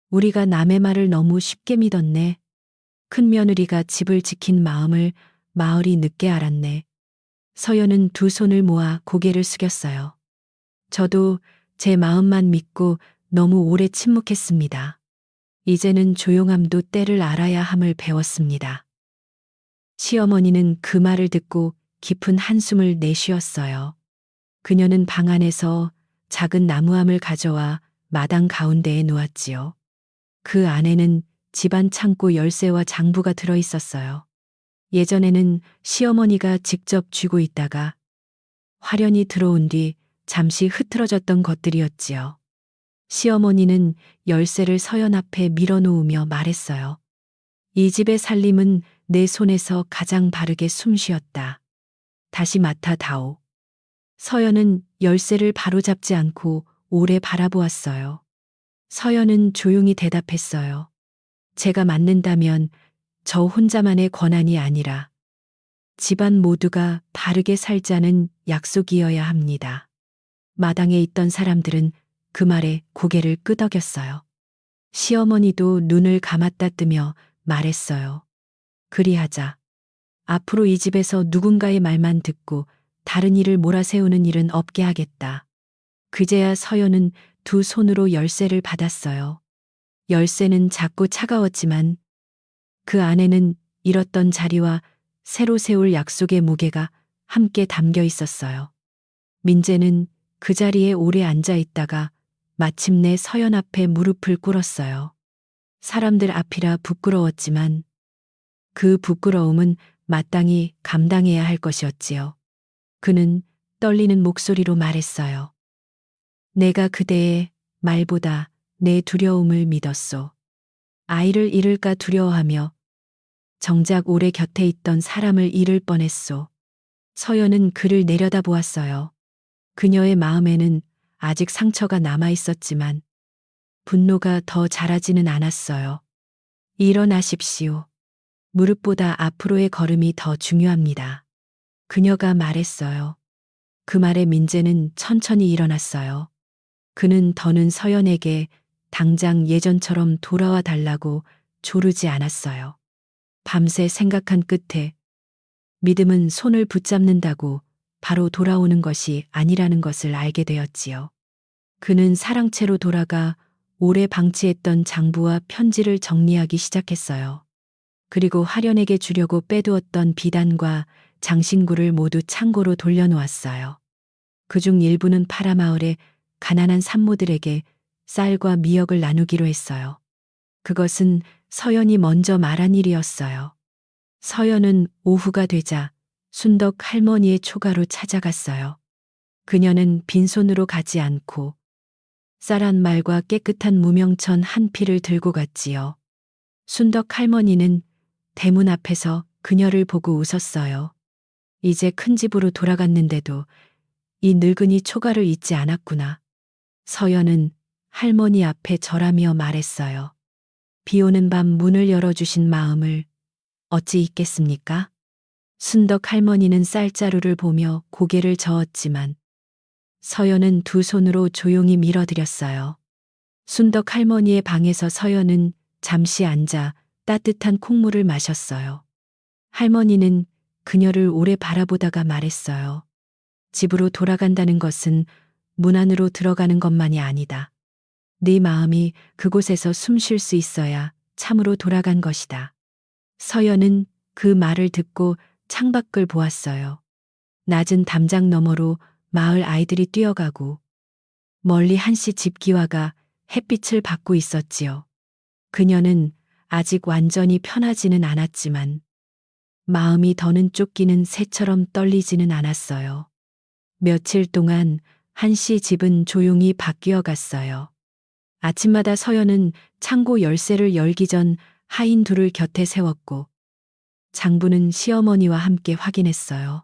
우리가 남의 말을 너무 쉽게 믿었네. 큰 며느리가 집을 지킨 마음을 마을이 늦게 알았네. 서연은 두 손을 모아 고개를 숙였어요. 저도 제 마음만 믿고 너무 오래 침묵했습니다. 이제는 조용함도 때를 알아야 함을 배웠습니다. 시어머니는 그 말을 듣고 깊은 한숨을 내쉬었어요. 그녀는 방 안에서 작은 나무함을 가져와 마당 가운데에 놓았지요. 그 안에는 집안 창고 열쇠와 장부가 들어 있었어요. 예전에는 시어머니가 직접 쥐고 있다가 화련이 들어온 뒤 잠시 흐트러졌던 것들이었지요. 시어머니는 열쇠를 서연 앞에 밀어놓으며 말했어요. 이 집의 살림은 내 손에서 가장 바르게 숨쉬었다. 다시 맡아다오. 서연은 열쇠를 바로잡지 않고 오래 바라보았어요. 서연은 조용히 대답했어요. 제가 맡는다면 저 혼자만의 권한이 아니라 집안 모두가 바르게 살자는 약속이어야 합니다. 마당에 있던 사람들은 그 말에 고개를 끄덕였어요. 시어머니도 눈을 감았다 뜨며 말했어요. 그리하자. 앞으로 이 집에서 누군가의 말만 듣고 다른 일을 몰아세우는 일은 없게 하겠다. 그제야 서연은 두 손으로 열쇠를 받았어요. 열쇠는 작고 차가웠지만 그 안에는 잃었던 자리와 새로 세울 약속의 무게가 함께 담겨 있었어요. 민재는 그 자리에 오래 앉아 있다가 마침내 서연 앞에 무릎을 꿇었어요. 사람들 앞이라 부끄러웠지만 그 부끄러움은 마땅히 감당해야 할 것이었지요. 그는 떨리는 목소리로 말했어요. 내가 그대의 말보다 내 두려움을 믿었소. 아이를 잃을까 두려워하며 정작 오래 곁에 있던 사람을 잃을 뻔했소. 서연은 그를 내려다보았어요. 그녀의 마음에는 아직 상처가 남아 있었지만 분노가 더 자라지는 않았어요. 일어나십시오. 무릎보다 앞으로의 걸음이 더 중요합니다. 그녀가 말했어요. 그 말에 민재는 천천히 일어났어요. 그는 더는 서연에게 당장 예전처럼 돌아와 달라고 조르지 않았어요. 밤새 생각한 끝에 믿음은 손을 붙잡는다고 바로 돌아오는 것이 아니라는 것을 알게 되었지요. 그는 사랑채로 돌아가 오래 방치했던 장부와 편지를 정리하기 시작했어요. 그리고 화련에게 주려고 빼두었던 비단과 장신구를 모두 창고로 돌려놓았어요. 그중 일부는 파라마을의 가난한 산모들에게 쌀과 미역을 나누기로 했어요. 그것은 서연이 먼저 말한 일이었어요. 서연은 오후가 되자 순덕 할머니의 초가로 찾아갔어요. 그녀는 빈손으로 가지 않고 쌀 한 말과 깨끗한 무명천 한 피를 들고 갔지요. 순덕 할머니는 대문 앞에서 그녀를 보고 웃었어요. 이제 큰 집으로 돌아갔는데도 이 늙은이 초가를 잊지 않았구나. 서연은 할머니 앞에 절하며 말했어요. 비 오는 밤 문을 열어주신 마음을 어찌 잊겠습니까? 순덕 할머니는 쌀자루를 보며 고개를 저었지만 서연은 두 손으로 조용히 밀어드렸어요. 순덕 할머니의 방에서 서연은 잠시 앉아 따뜻한 콩물을 마셨어요. 할머니는 그녀를 오래 바라보다가 말했어요. 집으로 돌아간다는 것은 문 안으로 들어가는 것만이 아니다. 네 마음이 그곳에서 숨 쉴 수 있어야 참으로 돌아간 것이다. 서연은 그 말을 듣고 창밖을 보았어요. 낮은 담장 너머로 마을 아이들이 뛰어가고 멀리 한씨 집기와가 햇빛을 받고 있었지요. 그녀는 아직 완전히 편하지는 않았지만 마음이 더는 쫓기는 새처럼 떨리지는 않았어요. 며칠 동안 한씨 집은 조용히 바뀌어 갔어요. 아침마다 서연은 창고 열쇠를 열기 전 하인 둘을 곁에 세웠고 장부는 시어머니와 함께 확인했어요.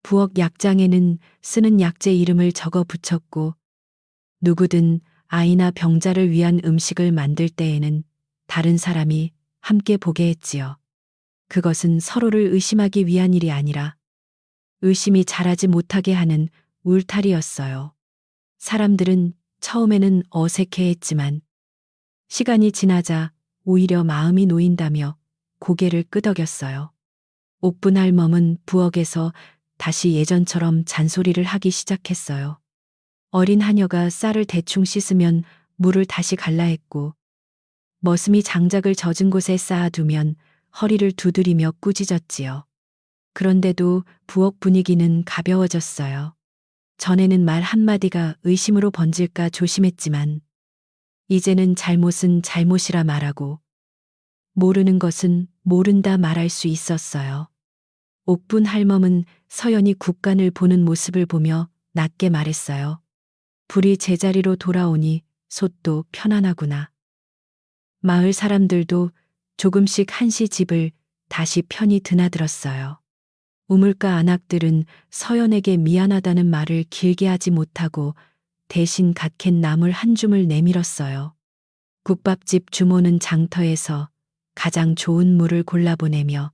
부엌 약장에는 쓰는 약재 이름을 적어 붙였고 누구든 아이나 병자를 위한 음식을 만들 때에는 다른 사람이 함께 보게 했지요. 그것은 서로를 의심하기 위한 일이 아니라 의심이 자라지 못하게 하는 울타리였어요. 사람들은 처음에는 어색해했지만 시간이 지나자 오히려 마음이 놓인다며 고개를 끄덕였어요. 옥분 할멈은 부엌에서 다시 예전처럼 잔소리를 하기 시작했어요. 어린 하녀가 쌀을 대충 씻으면 물을 다시 갈라 했고 머슴이 장작을 젖은 곳에 쌓아두면 허리를 두드리며 꾸짖었지요. 그런데도 부엌 분위기는 가벼워졌어요. 전에는 말 한마디가 의심으로 번질까 조심했지만 이제는 잘못은 잘못이라 말하고 모르는 것은 모른다 말할 수 있었어요. 옥분 할멈은 서연이 국간을 보는 모습을 보며 낮게 말했어요. 불이 제자리로 돌아오니 솥도 편안하구나. 마을 사람들도 조금씩 한씨 집을 다시 편히 드나들었어요. 우물가 안악들은 서연에게 미안하다는 말을 길게 하지 못하고 대신 갓 캔 나물 한 줌을 내밀었어요. 국밥집 주모는 장터에서 가장 좋은 물을 골라보내며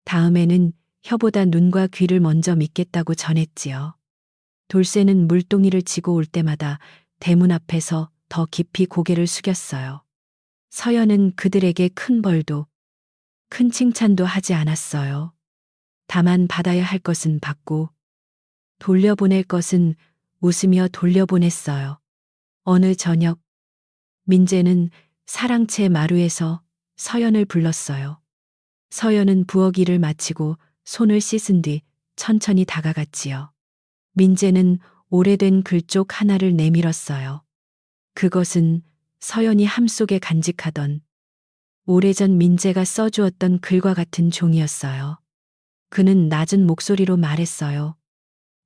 다음에는 혀보다 눈과 귀를 먼저 믿겠다고 전했지요. 돌쇠는 물동이를 지고 올 때마다 대문 앞에서 더 깊이 고개를 숙였어요. 서연은 그들에게 큰 벌도 큰 칭찬도 하지 않았어요. 다만 받아야 할 것은 받고 돌려보낼 것은 웃으며 돌려보냈어요. 어느 저녁 민재는 사랑채 마루에서 서연을 불렀어요. 서연은 부엌 일을 마치고 손을 씻은 뒤 천천히 다가갔지요. 민재는 오래된 글쪽 하나를 내밀었어요. 그것은 서연이 함속에 간직하던 오래전 민재가 써주었던 글과 같은 종이었어요. 그는 낮은 목소리로 말했어요.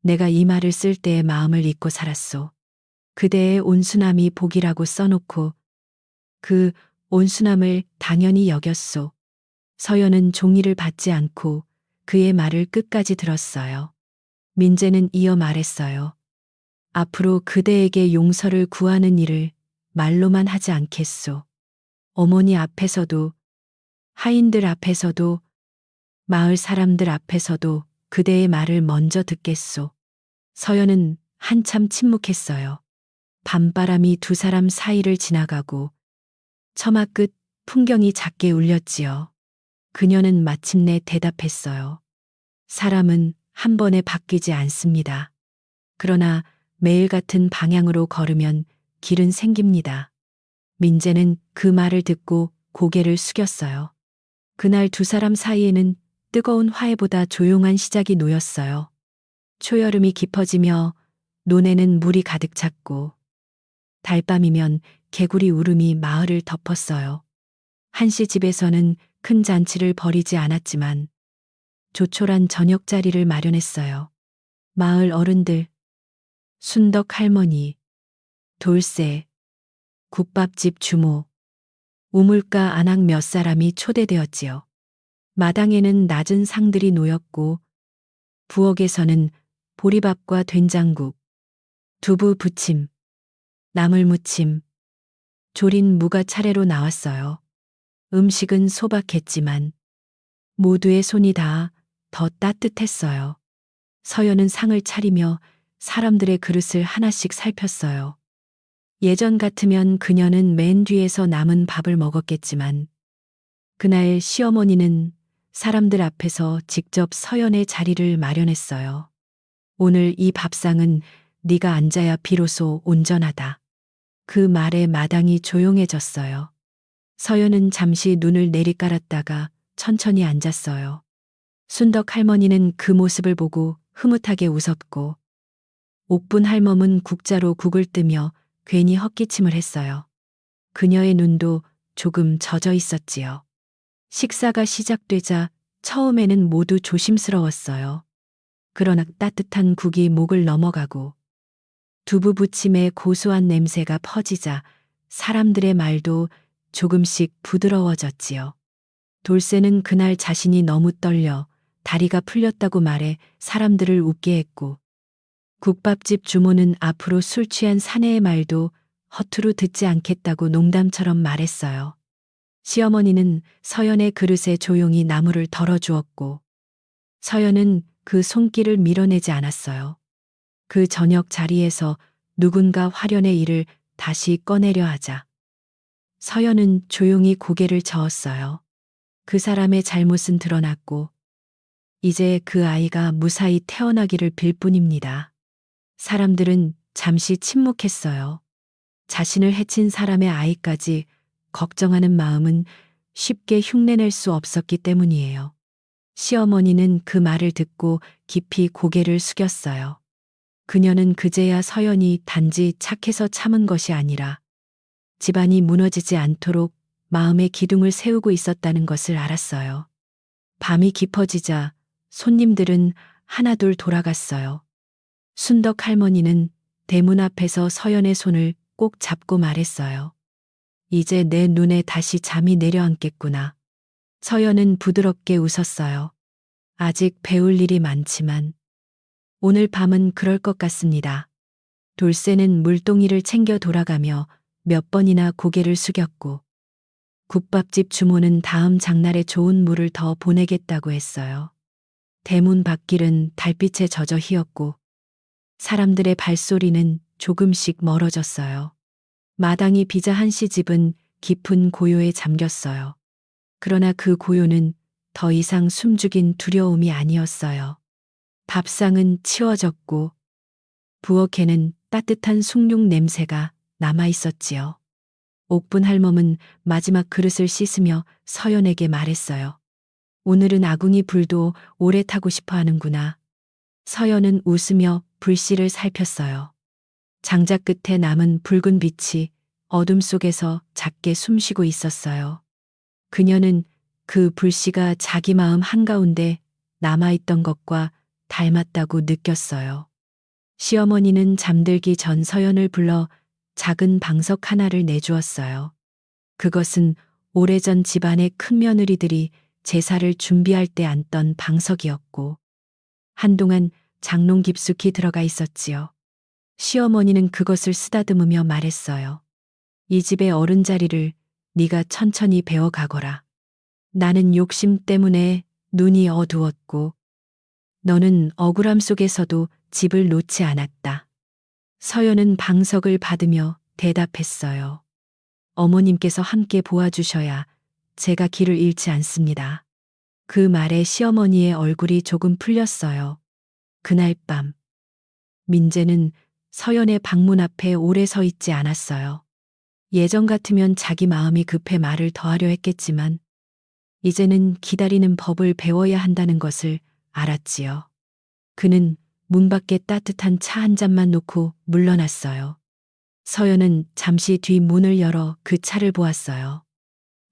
내가 이 말을 쓸 때의 마음을 잊고 살았소. 그대의 온순함이 복이라고 써놓고 그 온순함을 당연히 여겼소. 서연은 종이를 받지 않고 그의 말을 끝까지 들었어요. 민재는 이어 말했어요. 앞으로 그대에게 용서를 구하는 일을 말로만 하지 않겠소. 어머니 앞에서도, 하인들 앞에서도, 마을 사람들 앞에서도 그대의 말을 먼저 듣겠소. 서연은 한참 침묵했어요. 밤바람이 두 사람 사이를 지나가고 처마 끝 풍경이 작게 울렸지요. 그녀는 마침내 대답했어요. 사람은 한 번에 바뀌지 않습니다. 그러나 매일 같은 방향으로 걸으면 길은 생깁니다. 민재는 그 말을 듣고 고개를 숙였어요. 그날 두 사람 사이에는 뜨거운 화해보다 조용한 시작이 놓였어요. 초여름이 깊어지며 논에는 물이 가득 찼고 달밤이면 개구리 울음이 마을을 덮었어요. 한씨 집에서는 큰 잔치를 벌이지 않았지만 조촐한 저녁자리를 마련했어요. 마을 어른들, 순덕 할머니, 돌쇠, 국밥집 주모, 우물가 안악 몇 사람이 초대되었지요. 마당에는 낮은 상들이 놓였고 부엌에서는 보리밥과 된장국, 두부 부침, 나물무침, 조린 무가 차례로 나왔어요. 음식은 소박했지만 모두의 손이 닿아 더 따뜻했어요. 서연은 상을 차리며 사람들의 그릇을 하나씩 살폈어요. 예전 같으면 그녀는 맨 뒤에서 남은 밥을 먹었겠지만 그날 시어머니는 사람들 앞에서 직접 서연의 자리를 마련했어요. 오늘 이 밥상은 네가 앉아야 비로소 온전하다. 그 말에 마당이 조용해졌어요. 서연은 잠시 눈을 내리깔았다가 천천히 앉았어요. 순덕 할머니는 그 모습을 보고 흐뭇하게 웃었고 옥분 할멈은 국자로 국을 뜨며 괜히 헛기침을 했어요. 그녀의 눈도 조금 젖어 있었지요. 식사가 시작되자 처음에는 모두 조심스러웠어요. 그러나 따뜻한 국이 목을 넘어가고 두부 부침의 고소한 냄새가 퍼지자 사람들의 말도 조금씩 부드러워졌지요. 돌쇠는 그날 자신이 너무 떨려 다리가 풀렸다고 말해 사람들을 웃게 했고 국밥집 주모는 앞으로 술 취한 사내의 말도 허투루 듣지 않겠다고 농담처럼 말했어요. 시어머니는 서연의 그릇에 조용히 나물을 덜어주었고 서연은 그 손길을 밀어내지 않았어요. 그 저녁 자리에서 누군가 화련의 일을 다시 꺼내려 하자 서연은 조용히 고개를 저었어요. 그 사람의 잘못은 드러났고 이제 그 아이가 무사히 태어나기를 빌 뿐입니다. 사람들은 잠시 침묵했어요. 자신을 해친 사람의 아이까지 걱정하는 마음은 쉽게 흉내낼 수 없었기 때문이에요. 시어머니는 그 말을 듣고 깊이 고개를 숙였어요. 그녀는 그제야 서연이 단지 착해서 참은 것이 아니라 집안이 무너지지 않도록 마음의 기둥을 세우고 있었다는 것을 알았어요. 밤이 깊어지자 손님들은 하나둘 돌아갔어요. 순덕 할머니는 대문 앞에서 서연의 손을 꼭 잡고 말했어요. 이제 내 눈에 다시 잠이 내려앉겠구나. 서연은 부드럽게 웃었어요. 아직 배울 일이 많지만 오늘 밤은 그럴 것 같습니다. 돌쇠는 물동이를 챙겨 돌아가며 몇 번이나 고개를 숙였고 국밥집 주모는 다음 장날에 좋은 물을 더 보내겠다고 했어요. 대문 밖길은 달빛에 젖어 희었고 사람들의 발소리는 조금씩 멀어졌어요. 마당이 비자 한씨 집은 깊은 고요에 잠겼어요. 그러나 그 고요는 더 이상 숨죽인 두려움이 아니었어요. 밥상은 치워졌고 부엌에는 따뜻한 숭늉 냄새가 남아 있었지요. 옥분 할멈은 마지막 그릇을 씻으며 서연에게 말했어요. 오늘은 아궁이 불도 오래 타고 싶어 하는구나. 서연은 웃으며 불씨를 살폈어요. 장작 끝에 남은 붉은 빛이 어둠 속에서 작게 숨쉬고 있었어요. 그녀는 그 불씨가 자기 마음 한가운데 남아있던 것과 닮았다고 느꼈어요. 시어머니는 잠들기 전 서연을 불러 작은 방석 하나를 내주었어요. 그것은 오래전 집안의 큰 며느리들이 제사를 준비할 때 앉던 방석이었고 한동안 장롱 깊숙이 들어가 있었지요. 시어머니는 그것을 쓰다듬으며 말했어요. 이 집의 어른 자리를 네가 천천히 배워가거라. 나는 욕심 때문에 눈이 어두웠고 너는 억울함 속에서도 집을 놓지 않았다. 서연은 방석을 받으며 대답했어요. 어머님께서 함께 보아주셔야 제가 길을 잃지 않습니다. 그 말에 시어머니의 얼굴이 조금 풀렸어요. 그날 밤 민재는 서연의 방문 앞에 오래 서 있지 않았어요. 예전 같으면 자기 마음이 급해 말을 더하려 했겠지만 이제는 기다리는 법을 배워야 한다는 것을 알았지요. 그는 문 밖에 따뜻한 차 한 잔만 놓고 물러났어요. 서연은 잠시 뒤 문을 열어 그 차를 보았어요.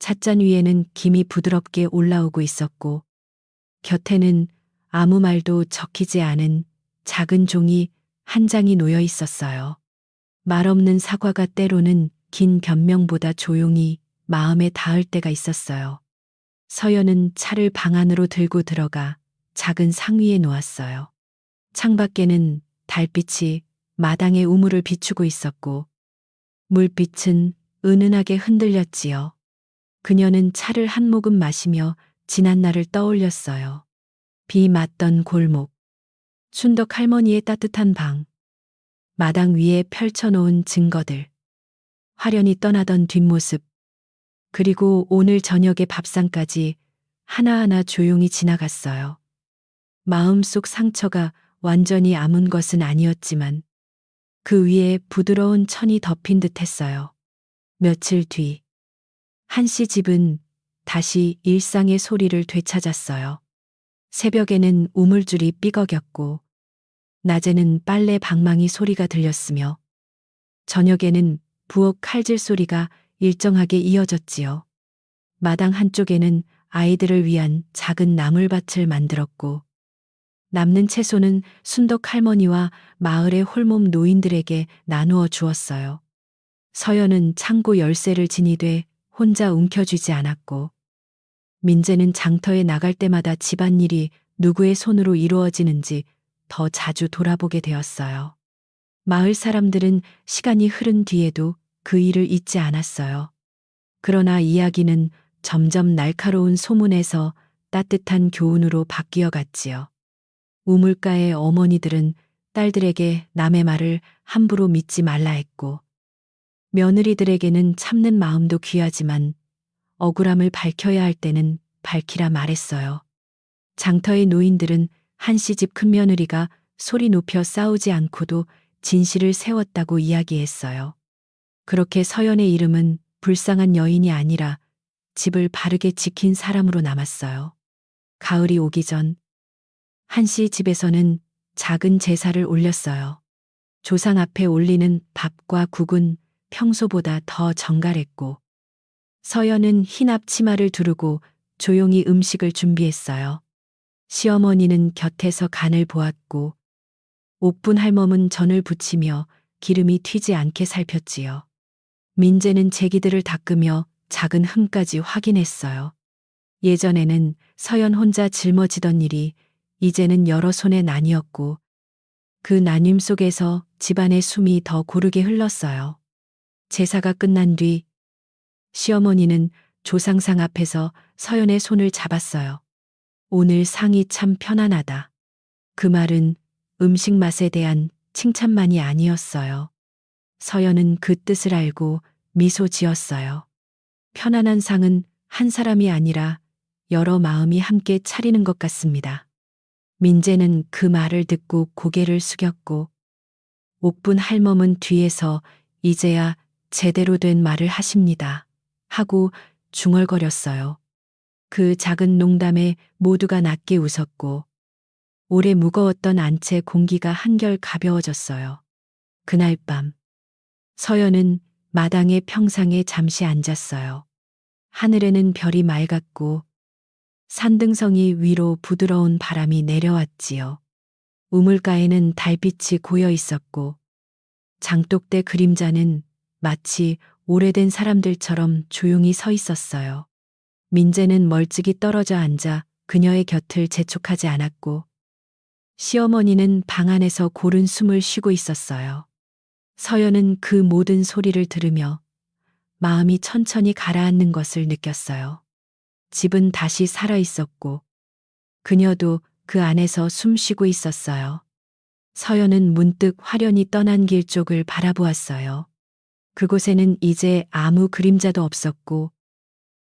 찻잔 위에는 김이 부드럽게 올라오고 있었고 곁에는 아무 말도 적히지 않은 작은 종이 한 장이 놓여 있었어요. 말없는 사과가 때로는 긴 변명보다 조용히 마음에 닿을 때가 있었어요. 서연은 차를 방 안으로 들고 들어가 작은 상위에 놓았어요. 창밖에는 달빛이 마당의 우물을 비추고 있었고 물빛은 은은하게 흔들렸지요. 그녀는 차를 한 모금 마시며 지난 날을 떠올렸어요. 비 맞던 골목, 춘덕 할머니의 따뜻한 방, 마당 위에 펼쳐놓은 증거들, 화련히 떠나던 뒷모습, 그리고 오늘 저녁의 밥상까지 하나하나 조용히 지나갔어요. 마음속 상처가 완전히 아문 것은 아니었지만 그 위에 부드러운 천이 덮인 듯 했어요. 며칠 뒤, 한씨 집은 다시 일상의 소리를 되찾았어요. 새벽에는 우물줄이 삐걱였고, 낮에는 빨래 방망이 소리가 들렸으며, 저녁에는 부엌 칼질 소리가 일정하게 이어졌지요. 마당 한쪽에는 아이들을 위한 작은 나물밭을 만들었고, 남는 채소는 순덕 할머니와 마을의 홀몸 노인들에게 나누어 주었어요. 서연은 창고 열쇠를 지니되 혼자 움켜쥐지 않았고, 민재는 장터에 나갈 때마다 집안일이 누구의 손으로 이루어지는지 더 자주 돌아보게 되었어요. 마을 사람들은 시간이 흐른 뒤에도 그 일을 잊지 않았어요. 그러나 이야기는 점점 날카로운 소문에서 따뜻한 교훈으로 바뀌어 갔지요. 우물가의 어머니들은 딸들에게 남의 말을 함부로 믿지 말라 했고, 며느리들에게는 참는 마음도 귀하지만 억울함을 밝혀야 할 때는 밝히라 말했어요. 장터의 노인들은 한씨 집 큰며느리가 소리 높여 싸우지 않고도 진실을 세웠다고 이야기했어요. 그렇게 서연의 이름은 불쌍한 여인이 아니라 집을 바르게 지킨 사람으로 남았어요. 가을이 오기 전 한씨 집에서는 작은 제사를 올렸어요. 조상 앞에 올리는 밥과 국은 평소보다 더 정갈했고 서연은 흰 앞치마를 두르고 조용히 음식을 준비했어요. 시어머니는 곁에서 간을 보았고 옥분 할멈은 전을 부치며 기름이 튀지 않게 살폈지요. 민재는 제기들을 닦으며 작은 흠까지 확인했어요. 예전에는 서연 혼자 짊어지던 일이 이제는 여러 손에 나뉘었고 그 나뉨 속에서 집안의 숨이 더 고르게 흘렀어요. 제사가 끝난 뒤 시어머니는 조상상 앞에서 서연의 손을 잡았어요. 오늘 상이 참 편안하다. 그 말은 음식 맛에 대한 칭찬만이 아니었어요. 서연은 그 뜻을 알고 미소 지었어요. 편안한 상은 한 사람이 아니라 여러 마음이 함께 차리는 것 같습니다. 민재는 그 말을 듣고 고개를 숙였고 옥분 할멈은 뒤에서 이제야 제대로 된 말을 하십니다. 하고 중얼거렸어요. 그 작은 농담에 모두가 낮게 웃었고 오래 무거웠던 안채 공기가 한결 가벼워졌어요. 그날 밤 서연은 마당의 평상에 잠시 앉았어요. 하늘에는 별이 맑았고 산등성이 위로 부드러운 바람이 내려왔지요. 우물가에는 달빛이 고여 있었고 장독대 그림자는 마치 오래된 사람들처럼 조용히 서 있었어요. 민재는 멀찍이 떨어져 앉아 그녀의 곁을 재촉하지 않았고 시어머니는 방 안에서 고른 숨을 쉬고 있었어요. 서연은 그 모든 소리를 들으며 마음이 천천히 가라앉는 것을 느꼈어요. 집은 다시 살아 있었고 그녀도 그 안에서 숨 쉬고 있었어요. 서연은 문득 화련히 떠난 길 쪽을 바라보았어요. 그곳에는 이제 아무 그림자도 없었고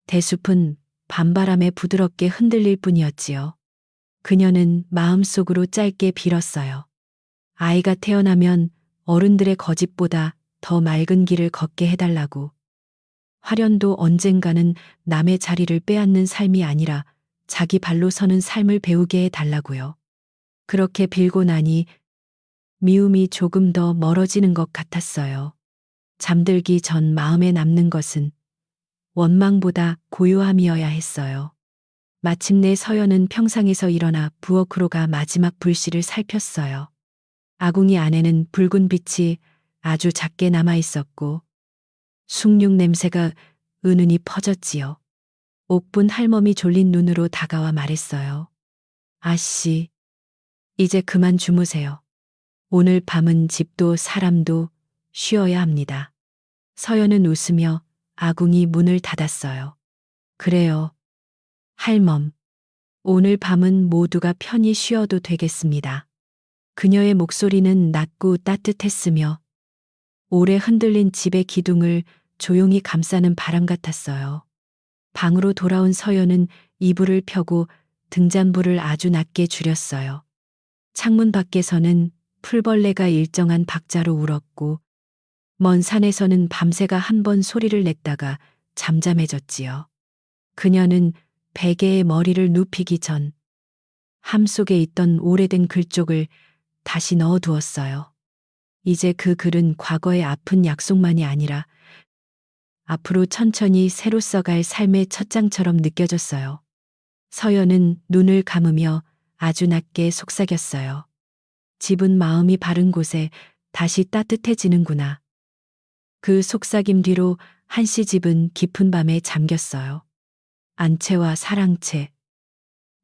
대숲은 밤바람에 부드럽게 흔들릴 뿐이었지요. 그녀는 마음속으로 짧게 빌었어요. 아이가 태어나면 어른들의 거짓보다 더 맑은 길을 걷게 해달라고. 화련도 언젠가는 남의 자리를 빼앗는 삶이 아니라 자기 발로 서는 삶을 배우게 해달라고요. 그렇게 빌고 나니 미움이 조금 더 멀어지는 것 같았어요. 잠들기 전 마음에 남는 것은 원망보다 고요함이어야 했어요. 마침내 서연은 평상에서 일어나 부엌으로 가 마지막 불씨를 살폈어요. 아궁이 안에는 붉은 빛이 아주 작게 남아 있었고 숭늉 냄새가 은은히 퍼졌지요. 옥분 할멈이 졸린 눈으로 다가와 말했어요. 아씨, 이제 그만 주무세요. 오늘 밤은 집도 사람도 쉬어야 합니다. 서연은 웃으며 아궁이 문을 닫았어요. 그래요. 할멈, 오늘 밤은 모두가 편히 쉬어도 되겠습니다. 그녀의 목소리는 낮고 따뜻했으며 오래 흔들린 집의 기둥을 조용히 감싸는 바람 같았어요. 방으로 돌아온 서연은 이불을 펴고 등잔불을 아주 낮게 줄였어요. 창문 밖에서는 풀벌레가 일정한 박자로 울었고 먼 산에서는 밤새가 한 번 소리를 냈다가 잠잠해졌지요. 그녀는 베개에 머리를 눕히기 전 함 속에 있던 오래된 글쪽을 다시 넣어두었어요. 이제 그 글은 과거의 아픈 약속만이 아니라 앞으로 천천히 새로 써갈 삶의 첫 장처럼 느껴졌어요. 서연은 눈을 감으며 아주 낮게 속삭였어요. 집은 마음이 바른 곳에 다시 따뜻해지는구나. 그 속삭임 뒤로 한씨 집은 깊은 밤에 잠겼어요. 안채와 사랑채,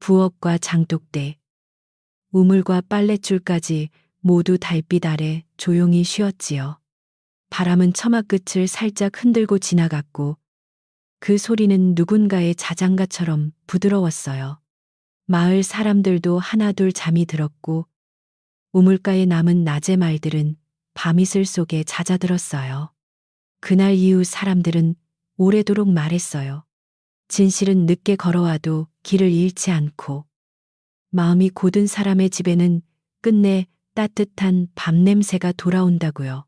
부엌과 장독대, 우물과 빨랫줄까지 모두 달빛 아래 조용히 쉬었지요. 바람은 처마 끝을 살짝 흔들고 지나갔고 그 소리는 누군가의 자장가처럼 부드러웠어요. 마을 사람들도 하나둘 잠이 들었고 우물가에 남은 낮의 말들은 밤이슬 속에 잦아들었어요. 그날 이후 사람들은 오래도록 말했어요. 진실은 늦게 걸어와도 길을 잃지 않고 마음이 고든 사람의 집에는 끝내 따뜻한 밤 냄새가 돌아온다고요.